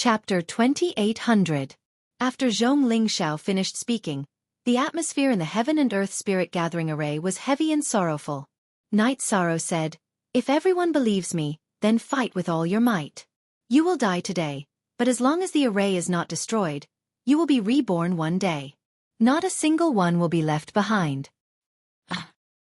Chapter 2800. After Zhong Lingxiao finished speaking, the atmosphere in the Heaven and Earth Spirit Gathering Array was heavy and sorrowful. Night Sorrow said, "If everyone believes me, then fight with all your might. You will die today, but as long as the array is not destroyed, you will be reborn one day. Not a single one will be left behind."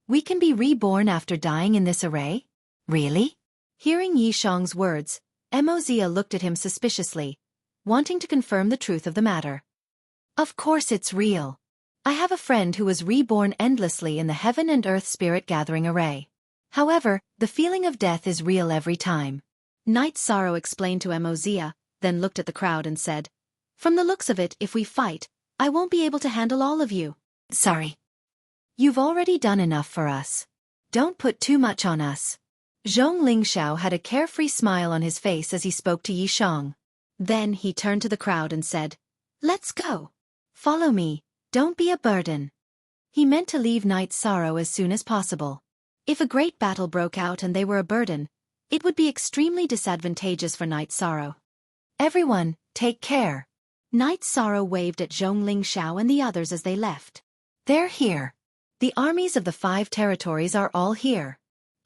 We can be reborn after dying in this array? Really? Hearing Yishang's words, Mozia looked at him suspiciously, wanting to confirm the truth of the matter. Of course it's real. I have a friend who was reborn endlessly in the Heaven and Earth Spirit Gathering Array. However, the feeling of death is real every time. Night Sorrow explained to Mozia, then looked at the crowd and said, "From the looks of it, if we fight, I won't be able to handle all of you. Sorry. You've already done enough for us. Don't put too much on us." Zhong Lingxiao had a carefree smile on his face as he spoke to Yishang. Then he turned to the crowd and said, "Let's go. Follow me, don't be a burden." He meant to leave Night Sorrow as soon as possible. If a great battle broke out and they were a burden, it would be extremely disadvantageous for Night Sorrow. "Everyone, take care." Night Sorrow waved at Zhong Lingxiao and the others as they left. "They're here. The armies of the 5 territories are all here."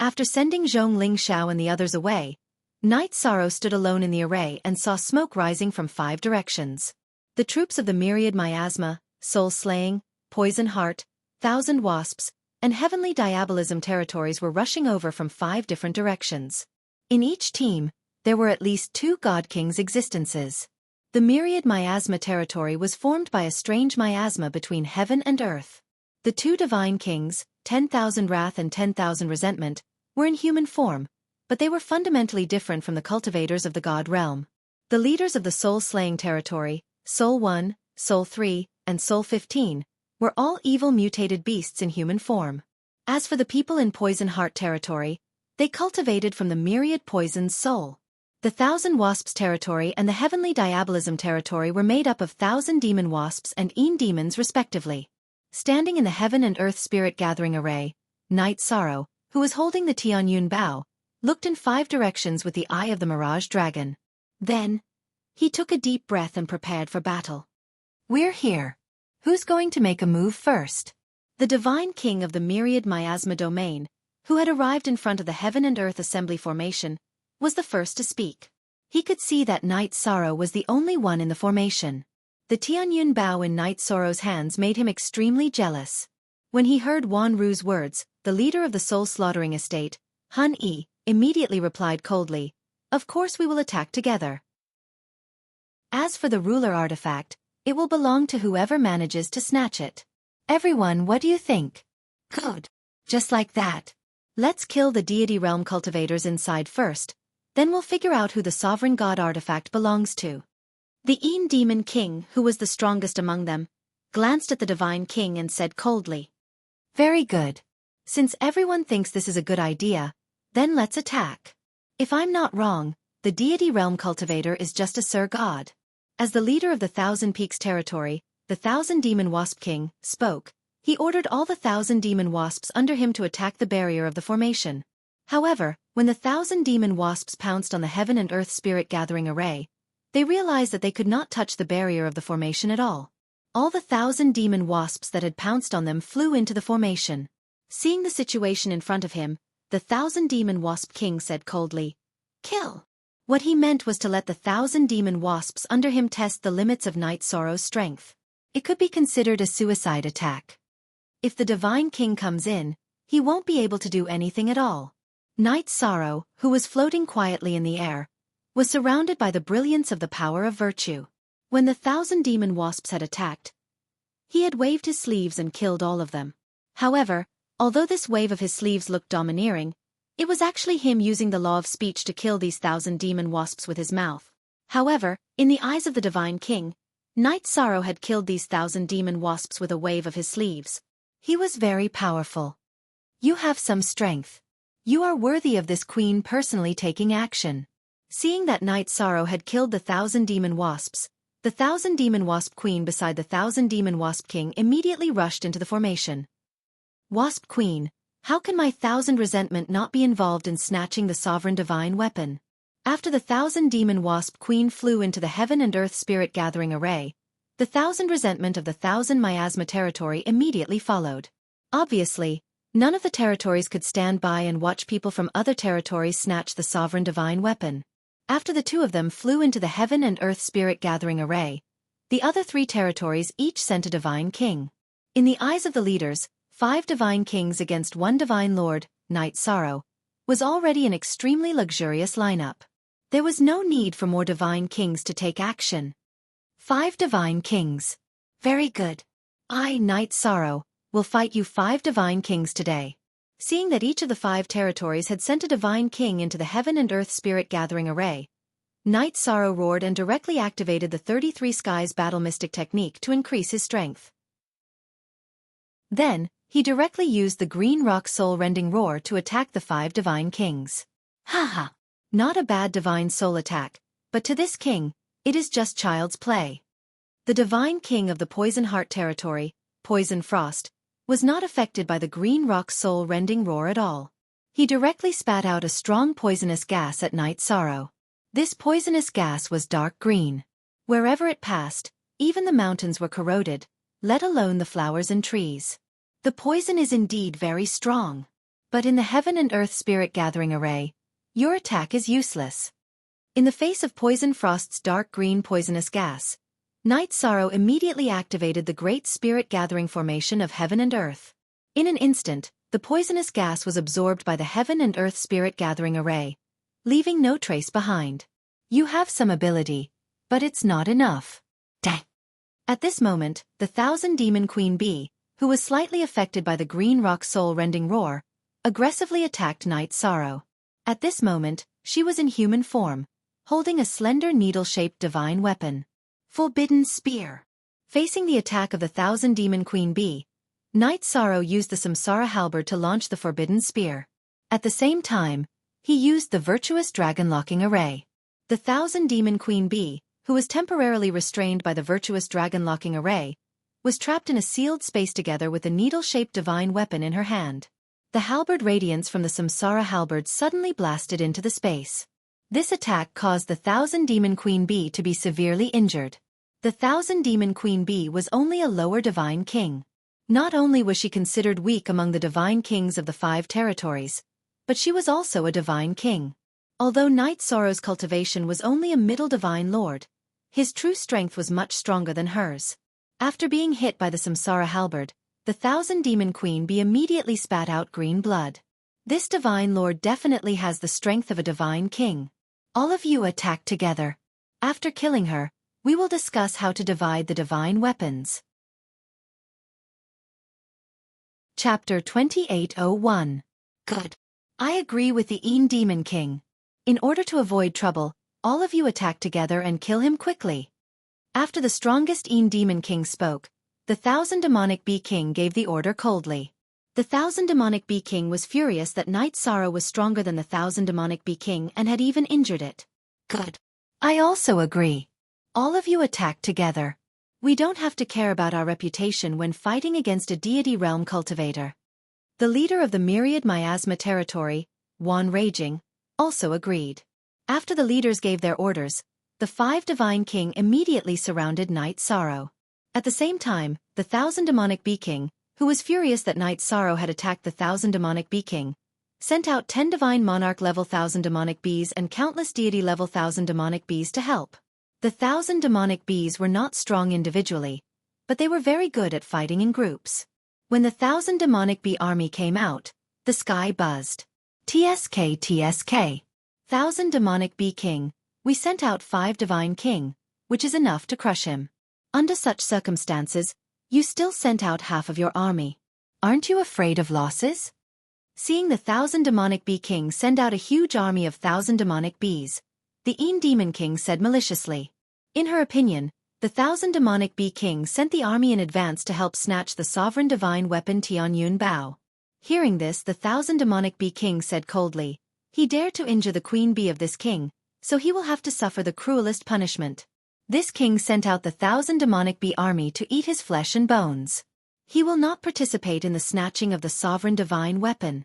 After sending Zhong Lingxiao and the others away, Night Sorrow stood alone in the array and saw smoke rising from 5 directions. The troops of the Myriad Miasma, Soul-Slaying, Poison Heart, Thousand Wasps, and Heavenly Diabolism territories were rushing over from 5 different directions. In each team, there were at least 2 God Kings' existences. The Myriad Miasma territory was formed by a strange miasma between heaven and earth. The 2 Divine Kings, 10,000 Wrath and 10,000 Resentment, were in human form, but they were fundamentally different from the cultivators of the God realm. The leaders of the Soul-Slaying territory, Soul 1, Soul 3, and Soul 15, were all evil mutated beasts in human form. As for the people in Poison Heart territory, they cultivated from the Myriad Poison's soul. The Thousand Wasps territory and the Heavenly Diabolism territory were made up of 1,000 demon wasps and Een demons respectively. Standing in the Heaven and Earth Spirit Gathering Array, Night Sorrow, who was holding the Tianyun bow, looked in 5 directions with the eye of the Mirage Dragon. Then, he took a deep breath and prepared for battle. "We're here. Who's going to make a move first?" The Divine King of the Myriad Miasma domain, who had arrived in front of the Heaven and Earth Assembly formation, was the first to speak. He could see that Night Sorrow was the only one in the formation. The Tianyun bow in Night Sorrow's hands made him extremely jealous. When he heard Wan Ru's words, the leader of the soul-slaughtering estate, Han Yi, immediately replied coldly, "Of course we will attack together. As for the ruler artifact, it will belong to whoever manages to snatch it. Everyone, what do you think?" "Good. Just like that. Let's kill the deity realm cultivators inside first, then we'll figure out who the sovereign god artifact belongs to." The Een Demon King, who was the strongest among them, glanced at the Divine King and said coldly, "Very good. Since everyone thinks this is a good idea, then let's attack. If I'm not wrong, the deity realm cultivator is just a Sir God." As the leader of the Thousand Peaks territory, the 1,000 Demon Wasp King, spoke, he ordered all the 1,000 demon wasps under him to attack the barrier of the formation. However, when the 1,000 demon wasps pounced on the Heaven and Earth Spirit Gathering Array, they realized that they could not touch the barrier of the formation at all. All the 1,000 demon wasps that had pounced on them flew into the formation. Seeing the situation in front of him, the 1,000 Demon Wasp King said coldly, "Kill." What he meant was to let the 1,000 demon wasps under him test the limits of Night Sorrow's strength. It could be considered a suicide attack. If the Divine King comes in, he won't be able to do anything at all. Night Sorrow, who was floating quietly in the air, was surrounded by the brilliance of the power of virtue. When the 1,000 demon wasps had attacked, he had waved his sleeves and killed all of them. However, although this wave of his sleeves looked domineering, it was actually him using the law of speech to kill these 1,000 demon wasps with his mouth. However, in the eyes of the Divine King, Night Sorrow had killed these 1,000 demon wasps with a wave of his sleeves. He was very powerful. "You have some strength. You are worthy of this queen personally taking action." Seeing that Night Sorrow had killed the 1,000 demon wasps, the 1,000 demon wasp queen beside the 1,000 demon wasp king immediately rushed into the formation. "Wasp Queen, how can my 1,000 resentment not be involved in snatching the sovereign divine weapon?" After the 1,000-demon wasp queen flew into the heaven and earth spirit gathering array, the 1,000 resentment of the 1,000 miasma territory immediately followed. Obviously, none of the territories could stand by and watch people from other territories snatch the sovereign divine weapon. After the two of them flew into the heaven and earth spirit gathering array, the other 3 territories each sent a divine king. In the eyes of the leaders, 5 divine kings against 1 divine lord, Night Sorrow, was already an extremely luxurious lineup. There was no need for more divine kings to take action. 5 divine kings. Very good. I, Night Sorrow, will fight you 5 divine kings today. Seeing that each of the 5 territories had sent a divine king into the heaven and earth spirit gathering array, Night Sorrow roared and directly activated the 33 Skies Battle Mystic technique to increase his strength. Then, he directly used the Green Rock Soul-Rending Roar to attack the 5 divine kings. Haha! Not a bad divine soul attack, but to this king, it is just child's play. The divine king of the Poison Heart territory, Poison Frost, was not affected by the Green Rock Soul-Rending Roar at all. He directly spat out a strong poisonous gas at Night Sorrow. This poisonous gas was dark green. Wherever it passed, even the mountains were corroded, let alone the flowers and trees. The poison is indeed very strong. But in the heaven and earth spirit gathering array, your attack is useless. In the face of Poison Frost's dark green poisonous gas, Night Sorrow immediately activated the great spirit gathering formation of heaven and earth. In an instant, the poisonous gas was absorbed by the heaven and earth spirit gathering array, leaving no trace behind. You have some ability, but it's not enough. Dang. At this moment, the 1,000-demon Queen Bee, who was slightly affected by the Green Rock Soul-Rending Roar, aggressively attacked Night Sorrow. At this moment, she was in human form, holding a slender needle-shaped divine weapon. Forbidden Spear. Facing the attack of the 1,000-demon Queen Bee, Night Sorrow used the Samsara Halberd to launch the Forbidden Spear. At the same time, he used the Virtuous Dragon Locking Array. The 1,000-demon Queen Bee, who was temporarily restrained by the Virtuous Dragon Locking Array, was trapped in a sealed space together with a needle-shaped divine weapon in her hand. The halberd radiance from the Samsara Halberd suddenly blasted into the space. This attack caused the 1,000-demon Queen Bee to be severely injured. The 1,000-demon Queen Bee was only a lower divine king. Not only was she considered weak among the divine kings of the 5 territories, but she was also a divine king. Although Night Sorrow's cultivation was only a middle divine lord, his true strength was much stronger than hers. After being hit by the Samsara Halberd, the 1,000-demon Queen Bee immediately spat out green blood. This divine lord definitely has the strength of a divine king. All of you attack together. After killing her, we will discuss how to divide the divine weapons. Chapter 2801. Good. I agree with the Een Demon King. In order to avoid trouble, all of you attack together and kill him quickly. After the strongest Een Demon King spoke, the 1,000 Demonic Bee King gave the order coldly. The 1,000 Demonic Bee King was furious that Night Sorrow was stronger than the 1,000 Demonic Bee King and had even injured it. Good. I also agree. All of you attack together. We don't have to care about our reputation when fighting against a deity realm cultivator. The leader of the Myriad Miasma territory, Wan Raging, also agreed. After the leaders gave their orders, the 5 Divine King immediately surrounded Night Sorrow. At the same time, the 1,000 Demonic Bee King, who was furious that Night Sorrow had attacked the 1,000 Demonic Bee King, sent out 10 Divine Monarch level 1,000 Demonic Bees and countless deity level 1,000 Demonic Bees to help. The 1,000 Demonic Bees were not strong individually, but they were very good at fighting in groups. When the 1,000 Demonic Bee army came out, the sky buzzed. TSK TSK. 1,000 Demonic Bee King, we sent out 5 Divine King, which is enough to crush him. Under such circumstances, you still sent out half of your army. Aren't you afraid of losses? Seeing the 1,000 Demonic Bee King send out a huge army of 1,000 Demonic Bees, the Een Demon King said maliciously. In her opinion, the 1,000 Demonic Bee King sent the army in advance to help snatch the sovereign divine weapon Tian Yun Bao. Hearing this, the 1,000 Demonic Bee King said coldly, he dared to injure the Queen Bee of this king, so he will have to suffer the cruelest punishment. This king sent out the 1,000 Demonic Bee army to eat his flesh and bones. He will not participate in the snatching of the sovereign divine weapon.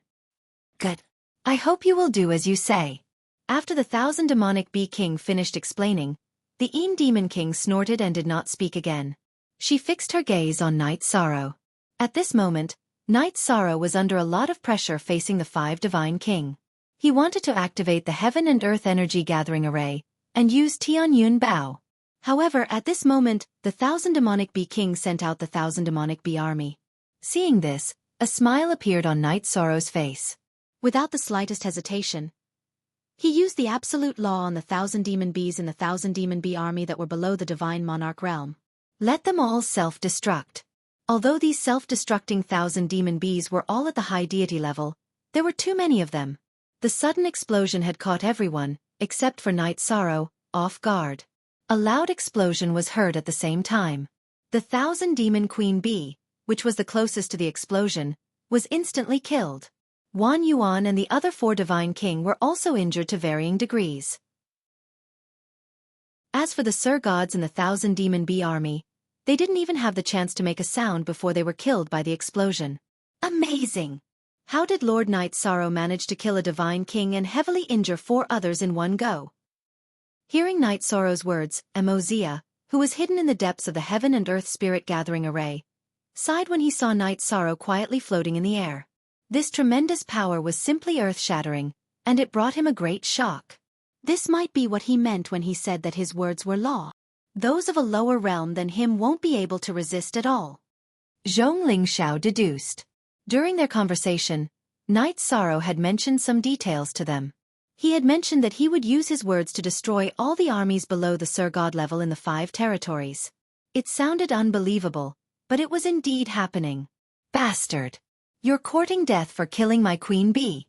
Good. I hope you will do as you say. After the 1,000 demonic bee king finished explaining, the demon king snorted and did not speak again. She fixed her gaze on Night Sorrow. At this moment, Night Sorrow was under a lot of pressure facing the 5 divine king. He wanted to activate the heaven and earth energy gathering array, and use Tianyun Bao. However, at this moment, the 1,000 demonic bee king sent out the 1,000 demonic bee army. Seeing this, a smile appeared on Night Sorrow's face. Without the slightest hesitation, he used the absolute law on the 1,000 demon bees in the 1,000 demon bee army that were below the divine monarch realm. Let them all self-destruct. Although these self-destructing 1,000 demon bees were all at the high deity level, there were too many of them. The sudden explosion had caught everyone, except for Night Sorrow, off guard. A loud explosion was heard at the same time. The 1,000 demon queen bee, which was the closest to the explosion, was instantly killed. Wan Yuan and the other 4 divine king were also injured to varying degrees. As for the Sir Gods in the 1,000 demon bee army, they didn't even have the chance to make a sound before they were killed by the explosion. Amazing! How did Lord Night Sorrow manage to kill a divine king and heavily injure 4 others in one go? Hearing Night Sorrow's words, Wuxia, who was hidden in the depths of the heaven and earth spirit gathering array, sighed when he saw Night Sorrow quietly floating in the air. This tremendous power was simply earth-shattering, and it brought him a great shock. This might be what he meant when he said that his words were law. Those of a lower realm than him won't be able to resist at all. Zhong Lingxiao deduced. During their conversation, Night Sorrow had mentioned some details to them. He had mentioned that he would use his words to destroy all the armies below the Sir God level in the 5 territories. It sounded unbelievable, but it was indeed happening. Bastard! You're courting death for killing my queen bee.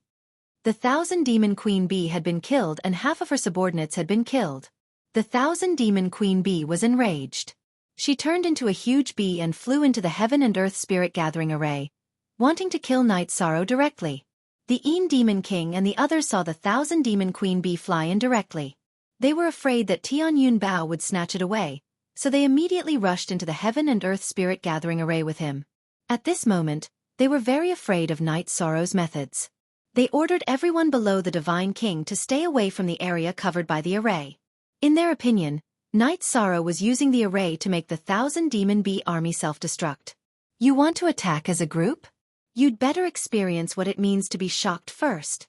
The 1,000 demon queen bee had been killed and half of her subordinates had been killed. The 1,000 demon queen bee was enraged. She turned into a huge bee and flew into the heaven and earth spirit gathering array, wanting to kill Night Sorrow directly. The demon king and the others saw the 1,000 demon queen bee fly in directly. They were afraid that Tianyun Bao would snatch it away, so they immediately rushed into the heaven and earth spirit gathering array with him. At this moment, they were very afraid of Night Sorrow's methods. They ordered everyone below the divine king to stay away from the area covered by the array. In their opinion, Night Sorrow was using the array to make the 1,000 demon bee army self-destruct. You want to attack as a group? You'd better experience what it means to be shocked first.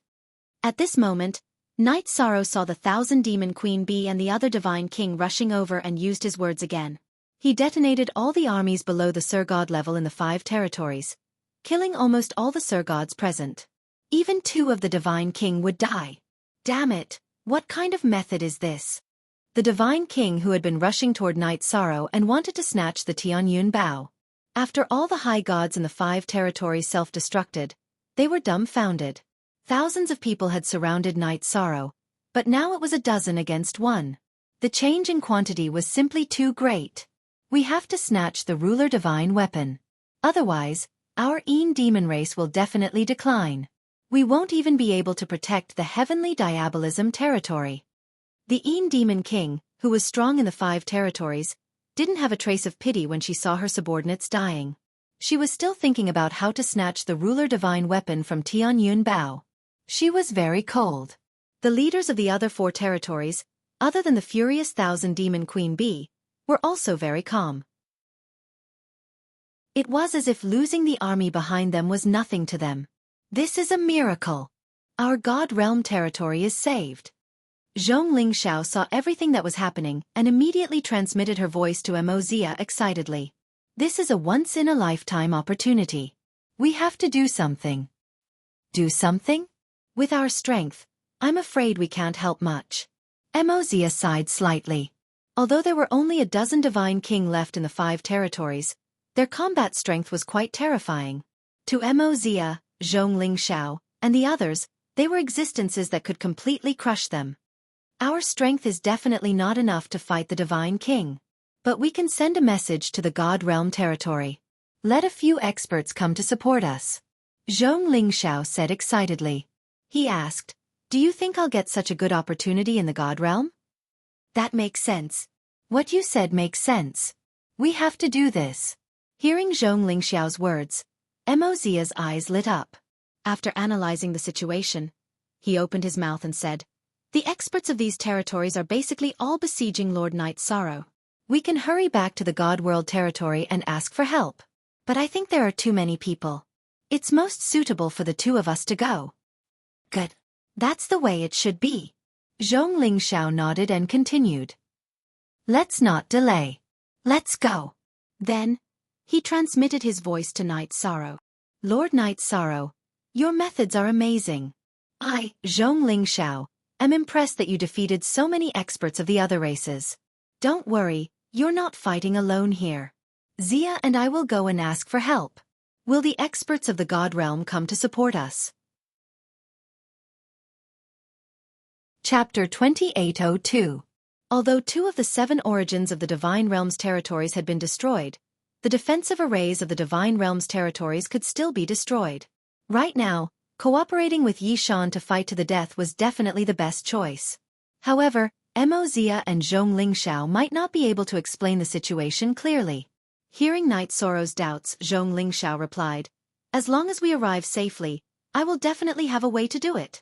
At this moment, Night Sorrow saw the 1,000 demon queen bee and the other divine king rushing over and used his words again. He detonated all the armies below the Sir God level in the 5 territories, killing almost all the Sir Gods present. Even 2 of the divine king would die. Damn it, what kind of method is this? The divine king who had been rushing toward Night Sorrow and wanted to snatch the Tianyun Bao. After all the high gods in the 5 territories self-destructed, they were dumbfounded. Thousands of people had surrounded Night Sorrow, but now it was a dozen against 1. The change in quantity was simply too great. We have to snatch the ruler divine weapon. Otherwise, our demon race will definitely decline. We won't even be able to protect the heavenly diabolism territory. The demon king, who was strong in the 5 territories, didn't have a trace of pity when she saw her subordinates dying. She was still thinking about how to snatch the ruler divine weapon from Tianyun Bao. She was very cold. The leaders of the other 4 territories, other than the furious 1,000 demon queen bee, were also very calm. It was as if losing the army behind them was nothing to them. This is a miracle. Our God realm territory is saved. Zhong Lingxiao saw everything that was happening and immediately transmitted her voice to Wuxia excitedly. This is a once-in-a-lifetime opportunity. We have to do something. Do something? With our strength, I'm afraid we can't help much. Wuxia sighed slightly. Although there were only a dozen divine king left in the 5 territories, their combat strength was quite terrifying. To Wuxia, Zhong Lingxiao, and the others, they were existences that could completely crush them. Our strength is definitely not enough to fight the divine king. But we can send a message to the God realm territory. Let a few experts come to support us. Zhong Lingxiao said excitedly. He asked, do you think I'll get such a good opportunity in the God realm? That makes sense. What you said makes sense. We have to do this. Hearing Zhong Lingxiao's words, Wuxia's eyes lit up. After analyzing the situation, he opened his mouth and said, The experts of these territories are basically all besieging Lord Night Sorrow. We can hurry back to the God World territory and ask for help. But I think there are too many people. It's most suitable for the two of us to go. Good. That's the way it should be. Zhong Lingxiao nodded and continued. Let's not delay. Let's go. Then, he transmitted his voice to Night Sorrow. Lord Night Sorrow, your methods are amazing. I, Zhong Lingxiao, am impressed that you defeated so many experts of the other races. Don't worry, you're not fighting alone here. Xia and I will go and ask for help. Will the experts of the God Realm come to support us? Chapter 2802. Although 2 of the 7 origins of the Divine Realm's territories had been destroyed, the defensive arrays of the Divine Realm's territories could still be destroyed. Right now, cooperating with Yishan to fight to the death was definitely the best choice. However, Mo Xia and Zhong Lingxiao might not be able to explain the situation clearly. Hearing Night Sorrow's doubts, Zhong Lingxiao replied, as long as we arrive safely, I will definitely have a way to do it.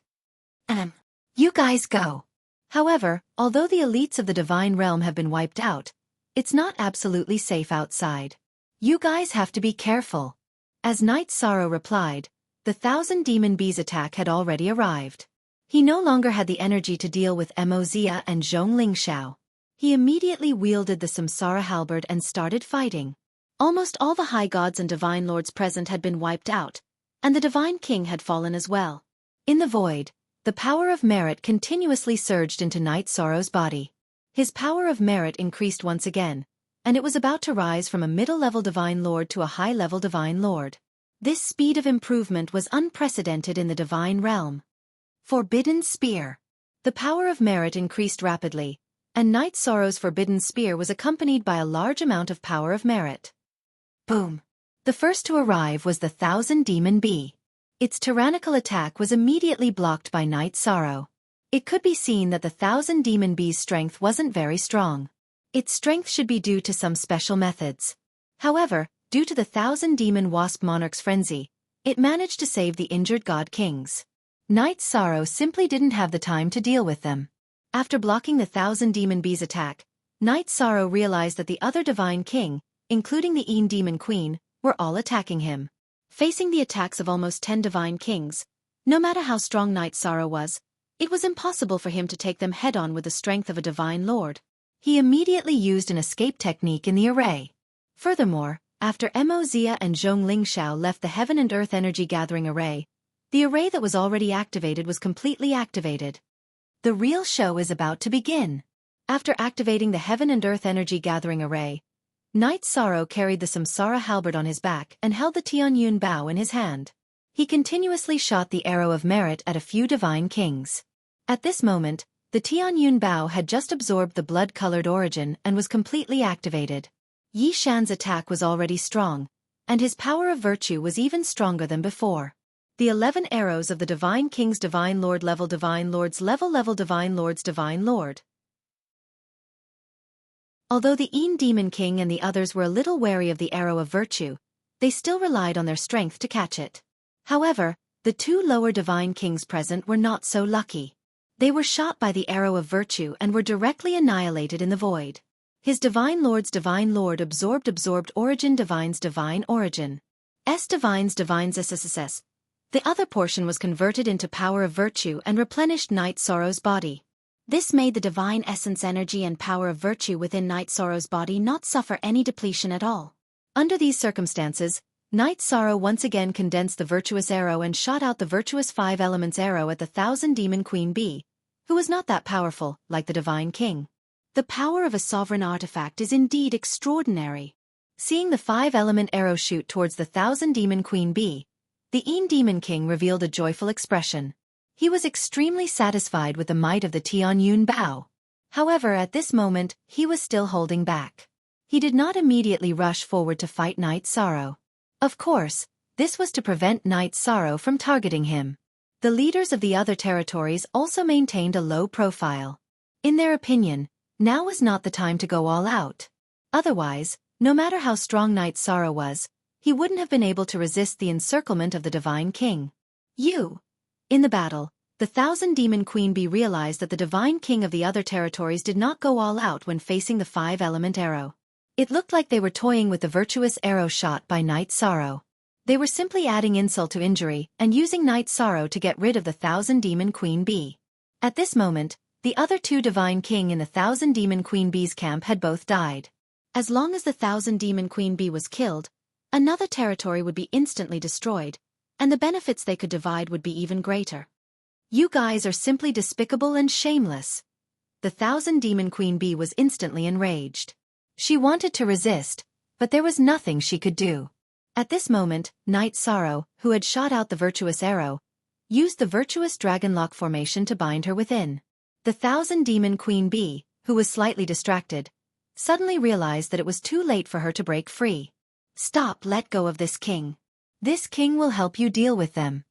You guys go. However, although the elites of the Divine Realm have been wiped out, it's not absolutely safe outside. You guys have to be careful. As Night Sorrow replied, the 1,000 Demon Bees attack had already arrived. He no longer had the energy to deal with Mo Xia and Zhong Lingxiao. He immediately wielded the Samsara halberd and started fighting. Almost all the high gods and divine lords present had been wiped out, and the Divine King had fallen as well. In the void, the power of merit continuously surged into Night Sorrow's body. His power of merit increased once again, and it was about to rise from a middle-level divine lord to a high-level divine lord. This speed of improvement was unprecedented in the Divine Realm. Forbidden Spear. The power of merit increased rapidly, and Night Sorrow's Forbidden Spear was accompanied by a large amount of power of merit. Boom! The first to arrive was the 1,000 Demon Bee. Its tyrannical attack was immediately blocked by Night Sorrow. It could be seen that the 1,000 Demon Bee's strength wasn't very strong. Its strength should be due to some special methods. However, due to the 1,000 Demon Wasp Monarch's frenzy, it managed to save the injured God Kings. Night Sorrow simply didn't have the time to deal with them. After blocking the 1,000 Demon Bees' attack, Night Sorrow realized that the other Divine King, including the Een Demon Queen, were all attacking him. Facing the attacks of almost 10 Divine Kings, no matter how strong Night Sorrow was, it was impossible for him to take them head-on with the strength of a Divine Lord. He immediately used an escape technique in the array. Furthermore, after Mo Xia and Zhong Lingxiao left the Heaven and Earth Energy Gathering Array, the array that was already activated was completely activated. The real show is about to begin. After activating the Heaven and Earth Energy Gathering Array, Night Sorrow carried the Samsara halberd on his back and held the Tianyun bow in his hand. He continuously shot the arrow of merit at a few Divine Kings. At this moment, the Tianyun bow had just absorbed the blood-colored origin and was completely activated. Yi Shan's attack was already strong, and his power of virtue was even stronger than before. The 11 arrows of the Divine King's Divine Lord level Divine Lord's level Divine Lord's Divine Lord. Although the Een Demon King and the others were a little wary of the arrow of virtue, they still relied on their strength to catch it. However, the 2 lower Divine Kings present were not so lucky. They were shot by the arrow of virtue and were directly annihilated in the void. His Divine Lord's Divine Lord absorbed origin Divine's Divine Origin. Divine's SSS. The other portion was converted into power of virtue and replenished Night Sorrow's body. This made the divine essence energy and power of virtue within Night Sorrow's body not suffer any depletion at all. Under these circumstances, Night Sorrow once again condensed the virtuous arrow and shot out the virtuous 5 elements arrow at the 1,000 Demon Queen Bee, who was not that powerful, like the Divine King. The power of a sovereign artifact is indeed extraordinary. Seeing the 5-element arrow shoot towards the 1,000 Demon Queen Bee, the Een Demon King revealed a joyful expression. He was extremely satisfied with the might of the Tianyun bow. However, at this moment, he was still holding back. He did not immediately rush forward to fight Night Sorrow. Of course, this was to prevent Night Sorrow from targeting him. The leaders of the other territories also maintained a low profile. In their opinion, now was not the time to go all out. Otherwise, no matter how strong Night Sorrow was, he wouldn't have been able to resist the encirclement of the Divine King. In the battle, The Thousand Demon Queen Bee realized that the divine king of the other territories did not go all out when facing the five-element arrow. It looked like they were toying with the virtuous arrow shot by Night Sorrow. They were simply adding insult to injury and using Night Sorrow to get rid of the Thousand Demon Queen Bee. At this moment, the other two divine king in the Thousand Demon Queen Bee's camp had both died. As long as the Thousand Demon Queen Bee was killed, another territory would be instantly destroyed, and the benefits they could divide would be even greater. You guys are simply despicable and shameless. The Thousand Demon Queen Bee was instantly enraged. She wanted to resist, but there was nothing she could do. At this moment, Night Sorrow, who had shot out the virtuous arrow, used the virtuous dragon-lock formation to bind her within. The Thousand Demon Queen Bee, who was slightly distracted, suddenly realized that it was too late for her to break free. Stop, let go of this king. This king will help you deal with them.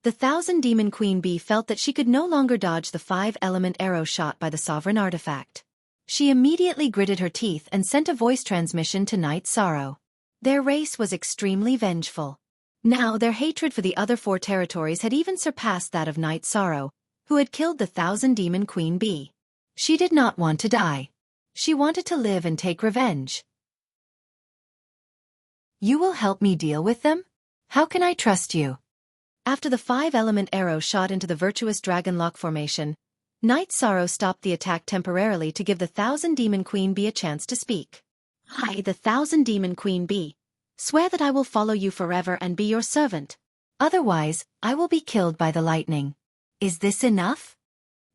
The Thousand Demon Queen Bee felt that she could no longer dodge the five-element arrow shot by the sovereign artifact. She immediately gritted her teeth and sent a voice transmission to Night Sorrow. Their race was extremely vengeful. Now their hatred for the other four territories had even surpassed that of Night Sorrow, who had killed the Thousand Demon Queen Bee. She did not want to die. She wanted to live and take revenge. You will help me deal with them? How can I trust you? After the five-element arrow shot into the virtuous dragon-lock formation, Night Sorrow stopped the attack temporarily to give the Thousand Demon Queen Bee a chance to speak. I, the Thousand Demon Queen Bee, swear that I will follow you forever and be your servant. Otherwise, I will be killed by the lightning. Is this enough?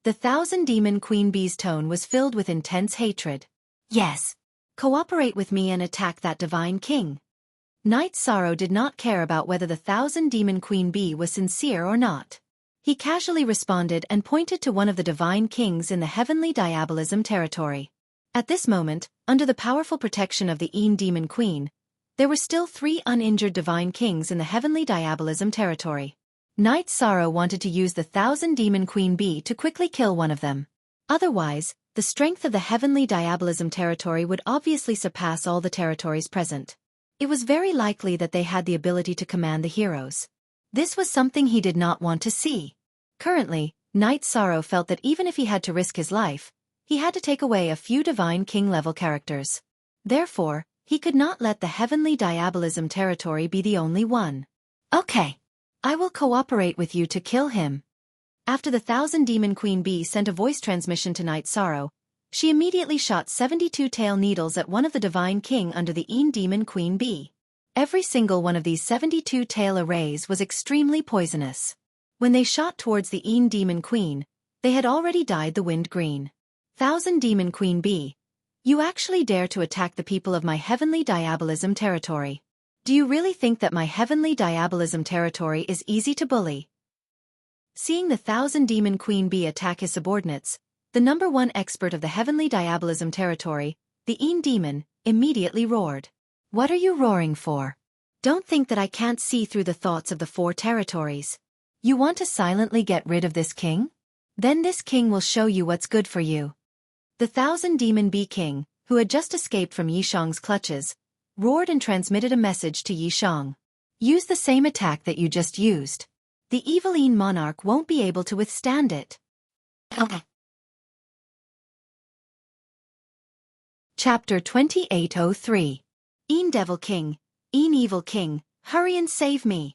The Thousand Demon Queen Bee's tone was filled with intense hatred. Yes. Cooperate with me and attack that divine king. Night Sorrow did not care about whether the Thousand Demon Queen Bee was sincere or not. He casually responded and pointed to one of the divine kings in the heavenly diabolism territory. At this moment, under the powerful protection of the Een Demon Queen, there were still 3 uninjured divine kings in the heavenly diabolism territory. Night Sorrow wanted to use the Thousand Demon Queen Bee to quickly kill one of them. Otherwise, the strength of the heavenly diabolism territory would obviously surpass all the territories present. It was very likely that they had the ability to command the heroes. This was something he did not want to see. Currently, Night Sorrow felt that even if he had to risk his life, he had to take away a few divine king-level characters. Therefore, he could not let the heavenly diabolism territory be the only one. Okay. I will cooperate with you to kill him. After the Thousand Demon Queen Bee sent a voice transmission to Night Sorrow, she immediately shot 72 tail needles at one of the divine king under the Een Demon Queen Bee. Every single one of these 72 tail arrays was extremely poisonous. When they shot towards the Een Demon Queen, they had already dyed the wind green. Thousand Demon Queen Bee, you actually dare to attack the people of my heavenly diabolism territory. Do you really think that my heavenly diabolism territory is easy to bully? Seeing the Thousand Demon Queen Bee attack his subordinates, the #1 expert of the heavenly diabolism territory, the Een Demon, immediately roared. What are you roaring for? Don't think that I can't see through the thoughts of the 4 territories. You want to silently get rid of this king? Then this king will show you what's good for you. The Thousand Demon Bee King, who had just escaped from Yishang's clutches, roared and transmitted a message to Yishang. Use the same attack that you just used. The evil Een monarch won't be able to withstand it. Chapter 2803. Een Devil King, Een Evil King, hurry and save me.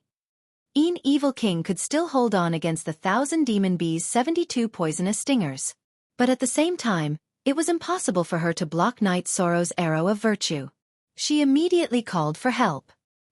Een Evil King could still hold on against the Thousand Demon Bee's 72 poisonous stingers. But at the same time, it was impossible for her to block Night Sorrow's arrow of virtue. She immediately called for help.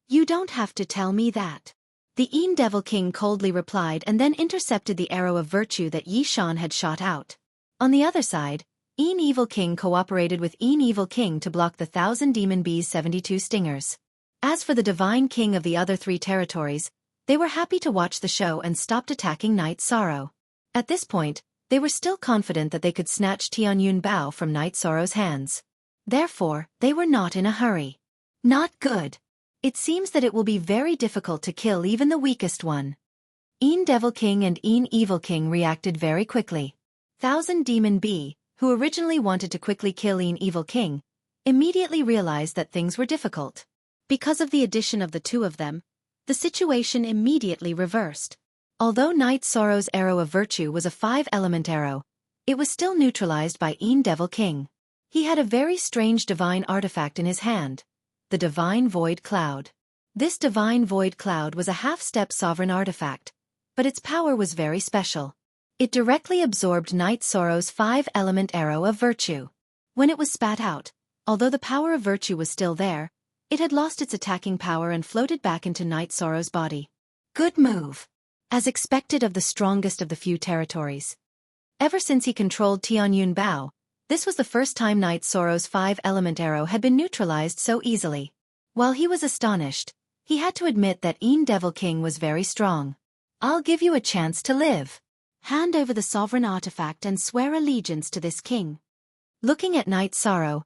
You don't have to tell me that. The Een Devil King coldly replied and then intercepted the arrow of virtue that Yishan had shot out. On the other side, Een Evil King cooperated with Een Evil King to block the Thousand Demon Bee's 72 stingers. As for the Divine King of the other 3 territories, they were happy to watch the show and stopped attacking Night Sorrow. At this point, they were still confident that they could snatch Tianyun Bao from Night Sorrow's hands. Therefore, they were not in a hurry. Not good. It seems that it will be very difficult to kill even the weakest one. Een Devil King and Een Evil King reacted very quickly. Thousand Demon Bee, who originally wanted to quickly kill Een Evil King, immediately realized that things were difficult. Because of the addition of the 2 of them, the situation immediately reversed. Although Night Sorrow's arrow of virtue was a 5-element arrow, it was still neutralized by Devil King. He had a very strange divine artifact in his hand, the Divine Void Cloud. This Divine Void Cloud was a half-step sovereign artifact, but its power was very special. It directly absorbed Night Sorrow's 5-element arrow of virtue. When it was spat out, although the power of virtue was still there, it had lost its attacking power and floated back into Night Sorrow's body. Good move. As expected of the strongest of the few territories. Ever since he controlled Tianyun Bao, this was the first time Night Sorrow's 5-element arrow had been neutralized so easily. While he was astonished, he had to admit that Devil King was very strong. I'll give you a chance to live. Hand over the sovereign artifact and swear allegiance to this king. Looking at Night Sorrow,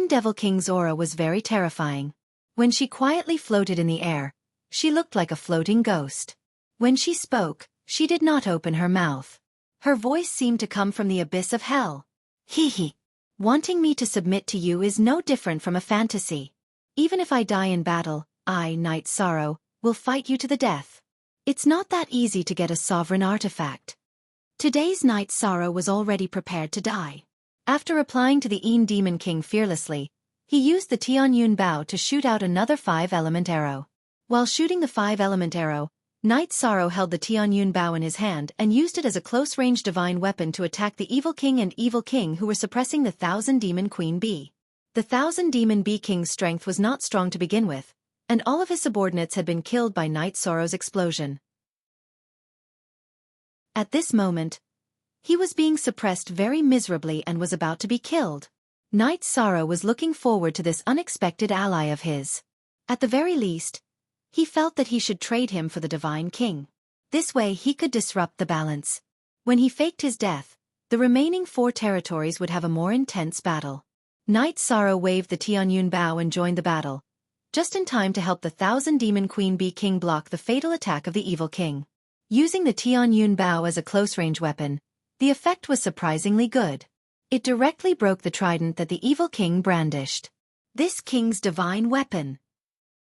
Devil King's aura was very terrifying. When she quietly floated in the air, she looked like a floating ghost. When she spoke, she did not open her mouth. Her voice seemed to come from the abyss of hell. Hee. Wanting me to submit to you is no different from a fantasy. Even if I die in battle, I, Night Sorrow, will fight you to the death. It's not that easy to get a sovereign artifact. Today's Night Sorrow was already prepared to die. After replying to the Demon King fearlessly, he used the Tianyun Bao to shoot out another 5-element arrow. While shooting the 5-element arrow, Night Sorrow held the Tianyun Bao in his hand and used it as a close-range divine weapon to attack the Evil King and Evil King who were suppressing the 1,000 Demon Queen Bee. The 1,000 Demon Bee King's strength was not strong to begin with, and all of his subordinates had been killed by Night Sorrow's explosion. At this moment, he was being suppressed very miserably and was about to be killed. Night Sorrow was looking forward to this unexpected ally of his. At the very least, he felt that he should trade him for the Divine King. This way he could disrupt the balance. When he faked his death, the remaining 4 territories would have a more intense battle. Night Sorrow waved the Tianyun Bao and joined the battle, just in time to help the 1,000 Demon Queen Bee King block the fatal attack of the Evil King. Using the Tianyun Bao as a close-range weapon, the effect was surprisingly good. It directly broke the trident that the Evil King brandished. This king's divine weapon.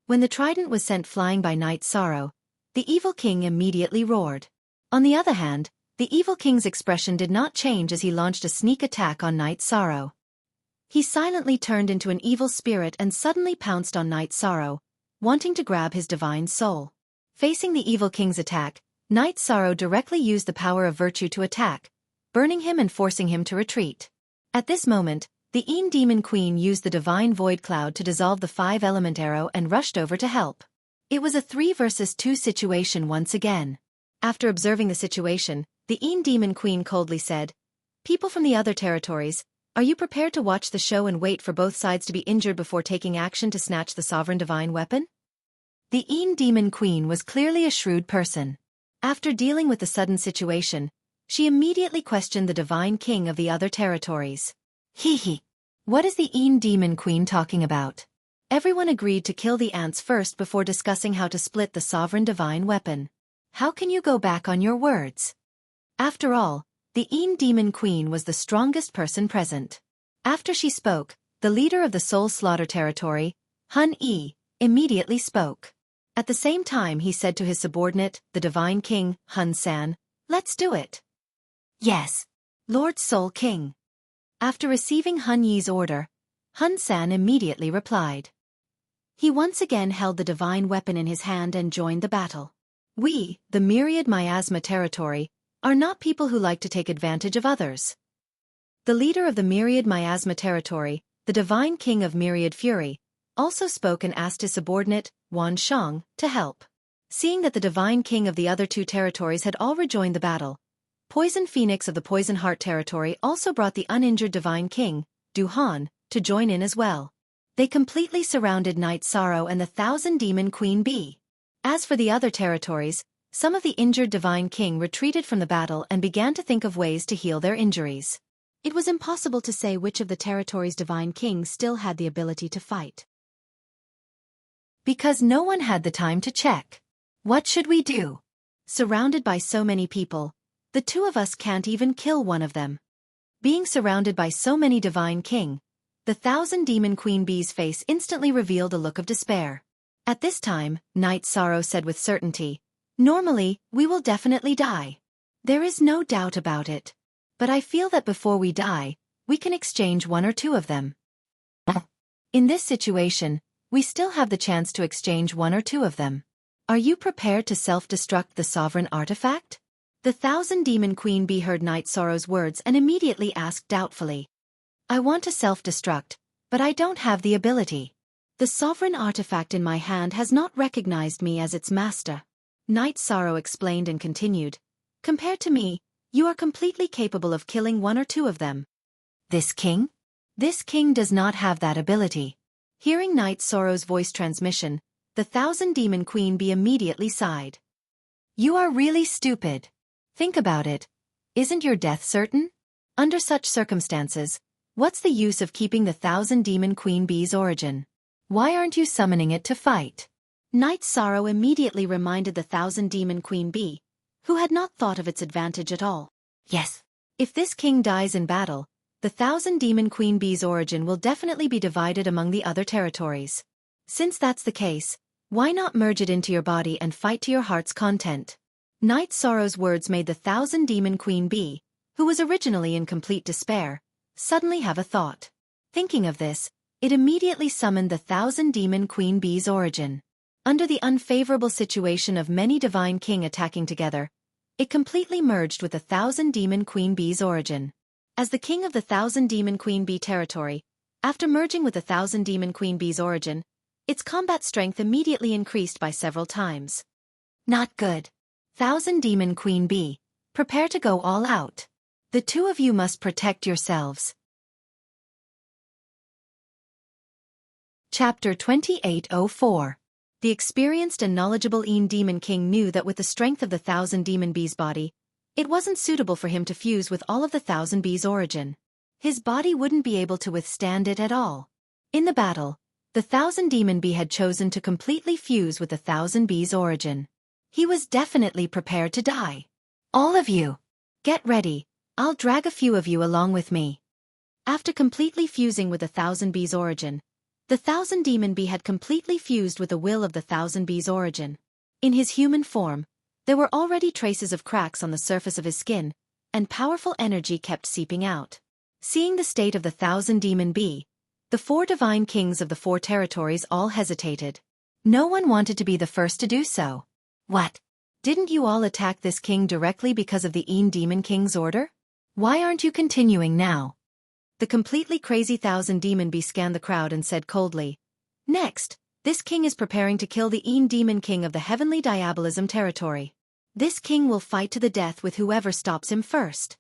When the trident was sent flying by Night Sorrow, the Evil King immediately roared. On the other hand, the Evil King's expression did not change as he launched a sneak attack on Night Sorrow. He silently turned into an evil spirit and suddenly pounced on Night Sorrow, wanting to grab his divine soul. Facing the Evil King's attack, Night Sorrow directly used the power of virtue to attack, burning him and forcing him to retreat. At this moment, the Demon Queen used the Divine Void Cloud to dissolve the 5-element arrow and rushed over to help. It was a 3 versus 2 situation once again. After observing the situation, the Demon Queen coldly said, "People from the other territories, are you prepared to watch the show and wait for both sides to be injured before taking action to snatch the sovereign divine weapon?" The Demon Queen was clearly a shrewd person. After dealing with the sudden situation, she immediately questioned the Divine King of the other territories. Hee. What is the Demon Queen talking about? Everyone agreed to kill the ants first before discussing how to split the sovereign divine weapon. How can you go back on your words? After all, the Demon Queen was the strongest person present. After she spoke, the leader of the Soul Slaughter territory, Hun Yi, immediately spoke. At the same time he said to his subordinate, the Divine King, Hun San, "Let's do it." "Yes, Lord Soul King." After receiving Hun Yi's order, Hun San immediately replied. He once again held the divine weapon in his hand and joined the battle. We, the Myriad Miasma territory, are not people who like to take advantage of others. The leader of the Myriad Miasma territory, the Divine King of Myriad Fury, also spoke and asked his subordinate, Wan Shang, to help. Seeing that the Divine King of the other 2 territories had all rejoined the battle, Poison Phoenix of the Poison Heart territory also brought the uninjured Divine King, Du Han, to join in as well. They completely surrounded Night Sorrow and the 1,000 Demon Queen Bee. As for the other territories, some of the injured Divine King retreated from the battle and began to think of ways to heal their injuries. It was impossible to say which of the territories' Divine King still had the ability to fight. Because no one had the time to check. What should we do? Surrounded by so many people, the 2 of us can't even kill one of them. Being surrounded by so many Divine King, the 1,000 Demon Queen Bee's face instantly revealed a look of despair. At this time, Night Sorrow said with certainty, Normally, we will definitely die. There is no doubt about it. But I feel that before we die, we can exchange one or two of them. In this situation, we still have the chance to exchange one or two of them. Are you prepared to self-destruct the sovereign artifact? The Thousand Demon Queen Bee heard Night Sorrow's words and immediately asked doubtfully. I want to self-destruct, but I don't have the ability. The sovereign artifact in my hand has not recognized me as its master. Night Sorrow explained and continued. Compared to me, you are completely capable of killing one or two of them. This king? This king does not have that ability. Hearing Night Sorrow's voice transmission, the Thousand Demon Queen Bee immediately sighed. You are really stupid. Think about it. Isn't your death certain? Under such circumstances, what's the use of keeping the Thousand Demon Queen Bee's origin? Why aren't you summoning it to fight? Night Sorrow immediately reminded the Thousand Demon Queen Bee, who had not thought of its advantage at all. Yes. If this king dies in battle, the Thousand Demon Queen Bee's origin will definitely be divided among the other territories. Since that's the case, why not merge it into your body and fight to your heart's content? Night Sorrow's words made the Thousand Demon Queen Bee, who was originally in complete despair, suddenly have a thought. Thinking of this, it immediately summoned the Thousand Demon Queen Bee's origin. Under the unfavorable situation of many divine king attacking together, it completely merged with the Thousand Demon Queen Bee's origin. As the king of the Thousand Demon Queen Bee territory, after merging with the Thousand Demon Queen Bee's origin, its combat strength immediately increased by several times. Not good. Thousand Demon Queen Bee, prepare to go all out. The two of you must protect yourselves. Chapter 2804. The experienced and knowledgeable Demon King knew that with the strength of the Thousand Demon Bee's body, it wasn't suitable for him to fuse with all of the Thousand Bees' origin. His body wouldn't be able to withstand it at all. In the battle, the Thousand Demon Bee had chosen to completely fuse with the Thousand Bees' origin. He was definitely prepared to die. All of you, get ready, I'll drag a few of you along with me. After completely fusing with the Thousand Bees' origin, the Thousand Demon Bee had completely fused with the will of the Thousand Bees' origin. In his human form, there were already traces of cracks on the surface of his skin, and powerful energy kept seeping out. Seeing the state of the Thousand Demon Bee, the four divine kings of the four territories all hesitated. No one wanted to be the first to do so. What? Didn't you all attack this king directly because of the Demon King's order? Why aren't you continuing now? The completely crazy Thousand Demon Bee scanned the crowd and said coldly, Next, this king is preparing to kill the Demon King of the Heavenly Diabolism territory. This king will fight to the death with whoever stops him first.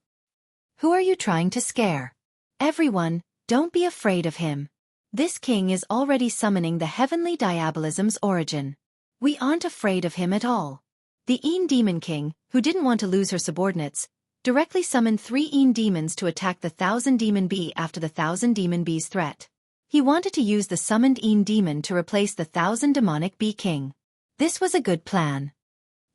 Who are you trying to scare? Everyone, don't be afraid of him. This king is already summoning the Heavenly Diabolism's origin. We aren't afraid of him at all. The Demon King, who didn't want to lose her subordinates, directly summoned 3 demons to attack the Thousand Demon Bee after the Thousand Demon Bee's threat. He wanted to use the summoned demon to replace the Thousand Demonic Bee King. This was a good plan.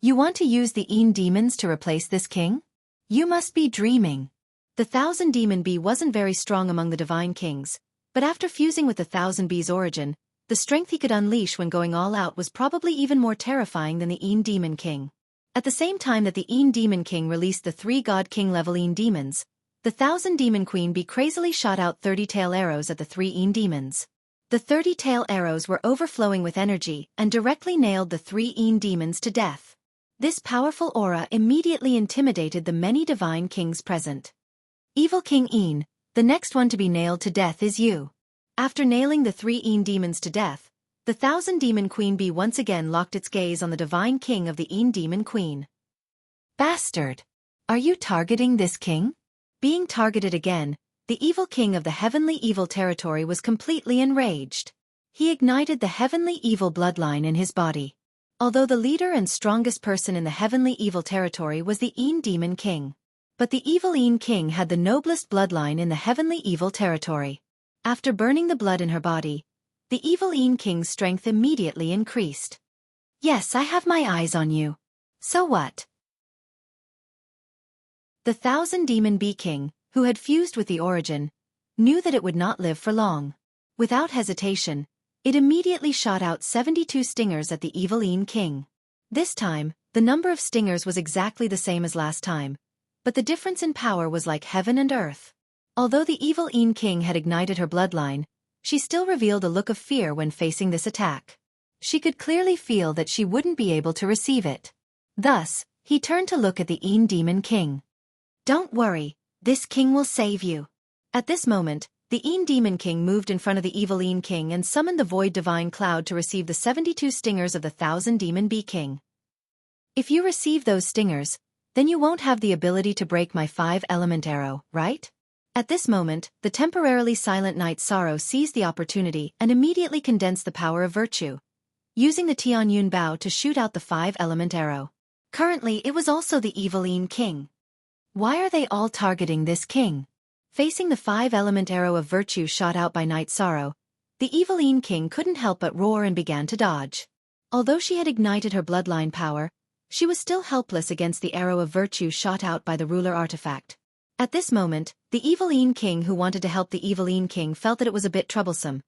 You want to use the demons to replace this king? You must be dreaming. The Thousand Demon Bee wasn't very strong among the divine kings, but after fusing with the Thousand Bees' origin, the strength he could unleash when going all out was probably even more terrifying than the Demon King. At the same time that the Demon King released the 3 God King level demons, the Thousand Demon Queen Bee crazily shot out 30-tail arrows at the 3 demons. The 30-tail arrows were overflowing with energy and directly nailed the 3 demons to death. This powerful aura immediately intimidated the many divine kings present. Evil King the next one to be nailed to death is you. After nailing the 3 demons to death, the Thousand Demon Queen Bee once again locked its gaze on the divine king of the Demon Queen. Bastard! Are you targeting this king? Being targeted again, the evil king of the Heavenly Evil territory was completely enraged. He ignited the Heavenly Evil bloodline in his body. Although the leader and strongest person in the Heavenly Evil territory was the Demon King. But the evil King had the noblest bloodline in the Heavenly Evil territory. After burning the blood in her body, the evil King's strength immediately increased. Yes, I have my eyes on you. So what? The Thousand Demon Bee King, who had fused with the origin, knew that it would not live for long. Without hesitation, it immediately shot out 72 stingers at the evil King. This time, The number of stingers was exactly the same as last time, but the difference in power was like heaven and earth. Although the evil Yin King had ignited her bloodline, she still revealed a look of fear when facing this attack. She could clearly feel that she wouldn't be able to receive it. Thus, he turned to look at the Yin Demon King. "Don't worry, this king will save you." At this moment, the Yin Demon King moved in front of the evil Yin King and summoned the Void Divine Cloud to receive the 72 stingers of the 1,000 Demon Bee King. "If you receive those stingers, then you won't have the ability to break my 5-element arrow, right?" At this moment, the temporarily silent Knight Sorrow seized the opportunity and immediately condensed the power of virtue, using the Tianyun Bao to shoot out the 5-element arrow. Currently, it was also the evil Yin King. Why are they all targeting this king? Facing the 5-element arrow of virtue shot out by Knight Sorrow, the evil Yin King couldn't help but roar and began to dodge. Although she had ignited her bloodline power, she was still helpless against the arrow of virtue shot out by the ruler artifact. At this moment, the evil Yin King who wanted to help the evil Yin King felt that it was a bit troublesome,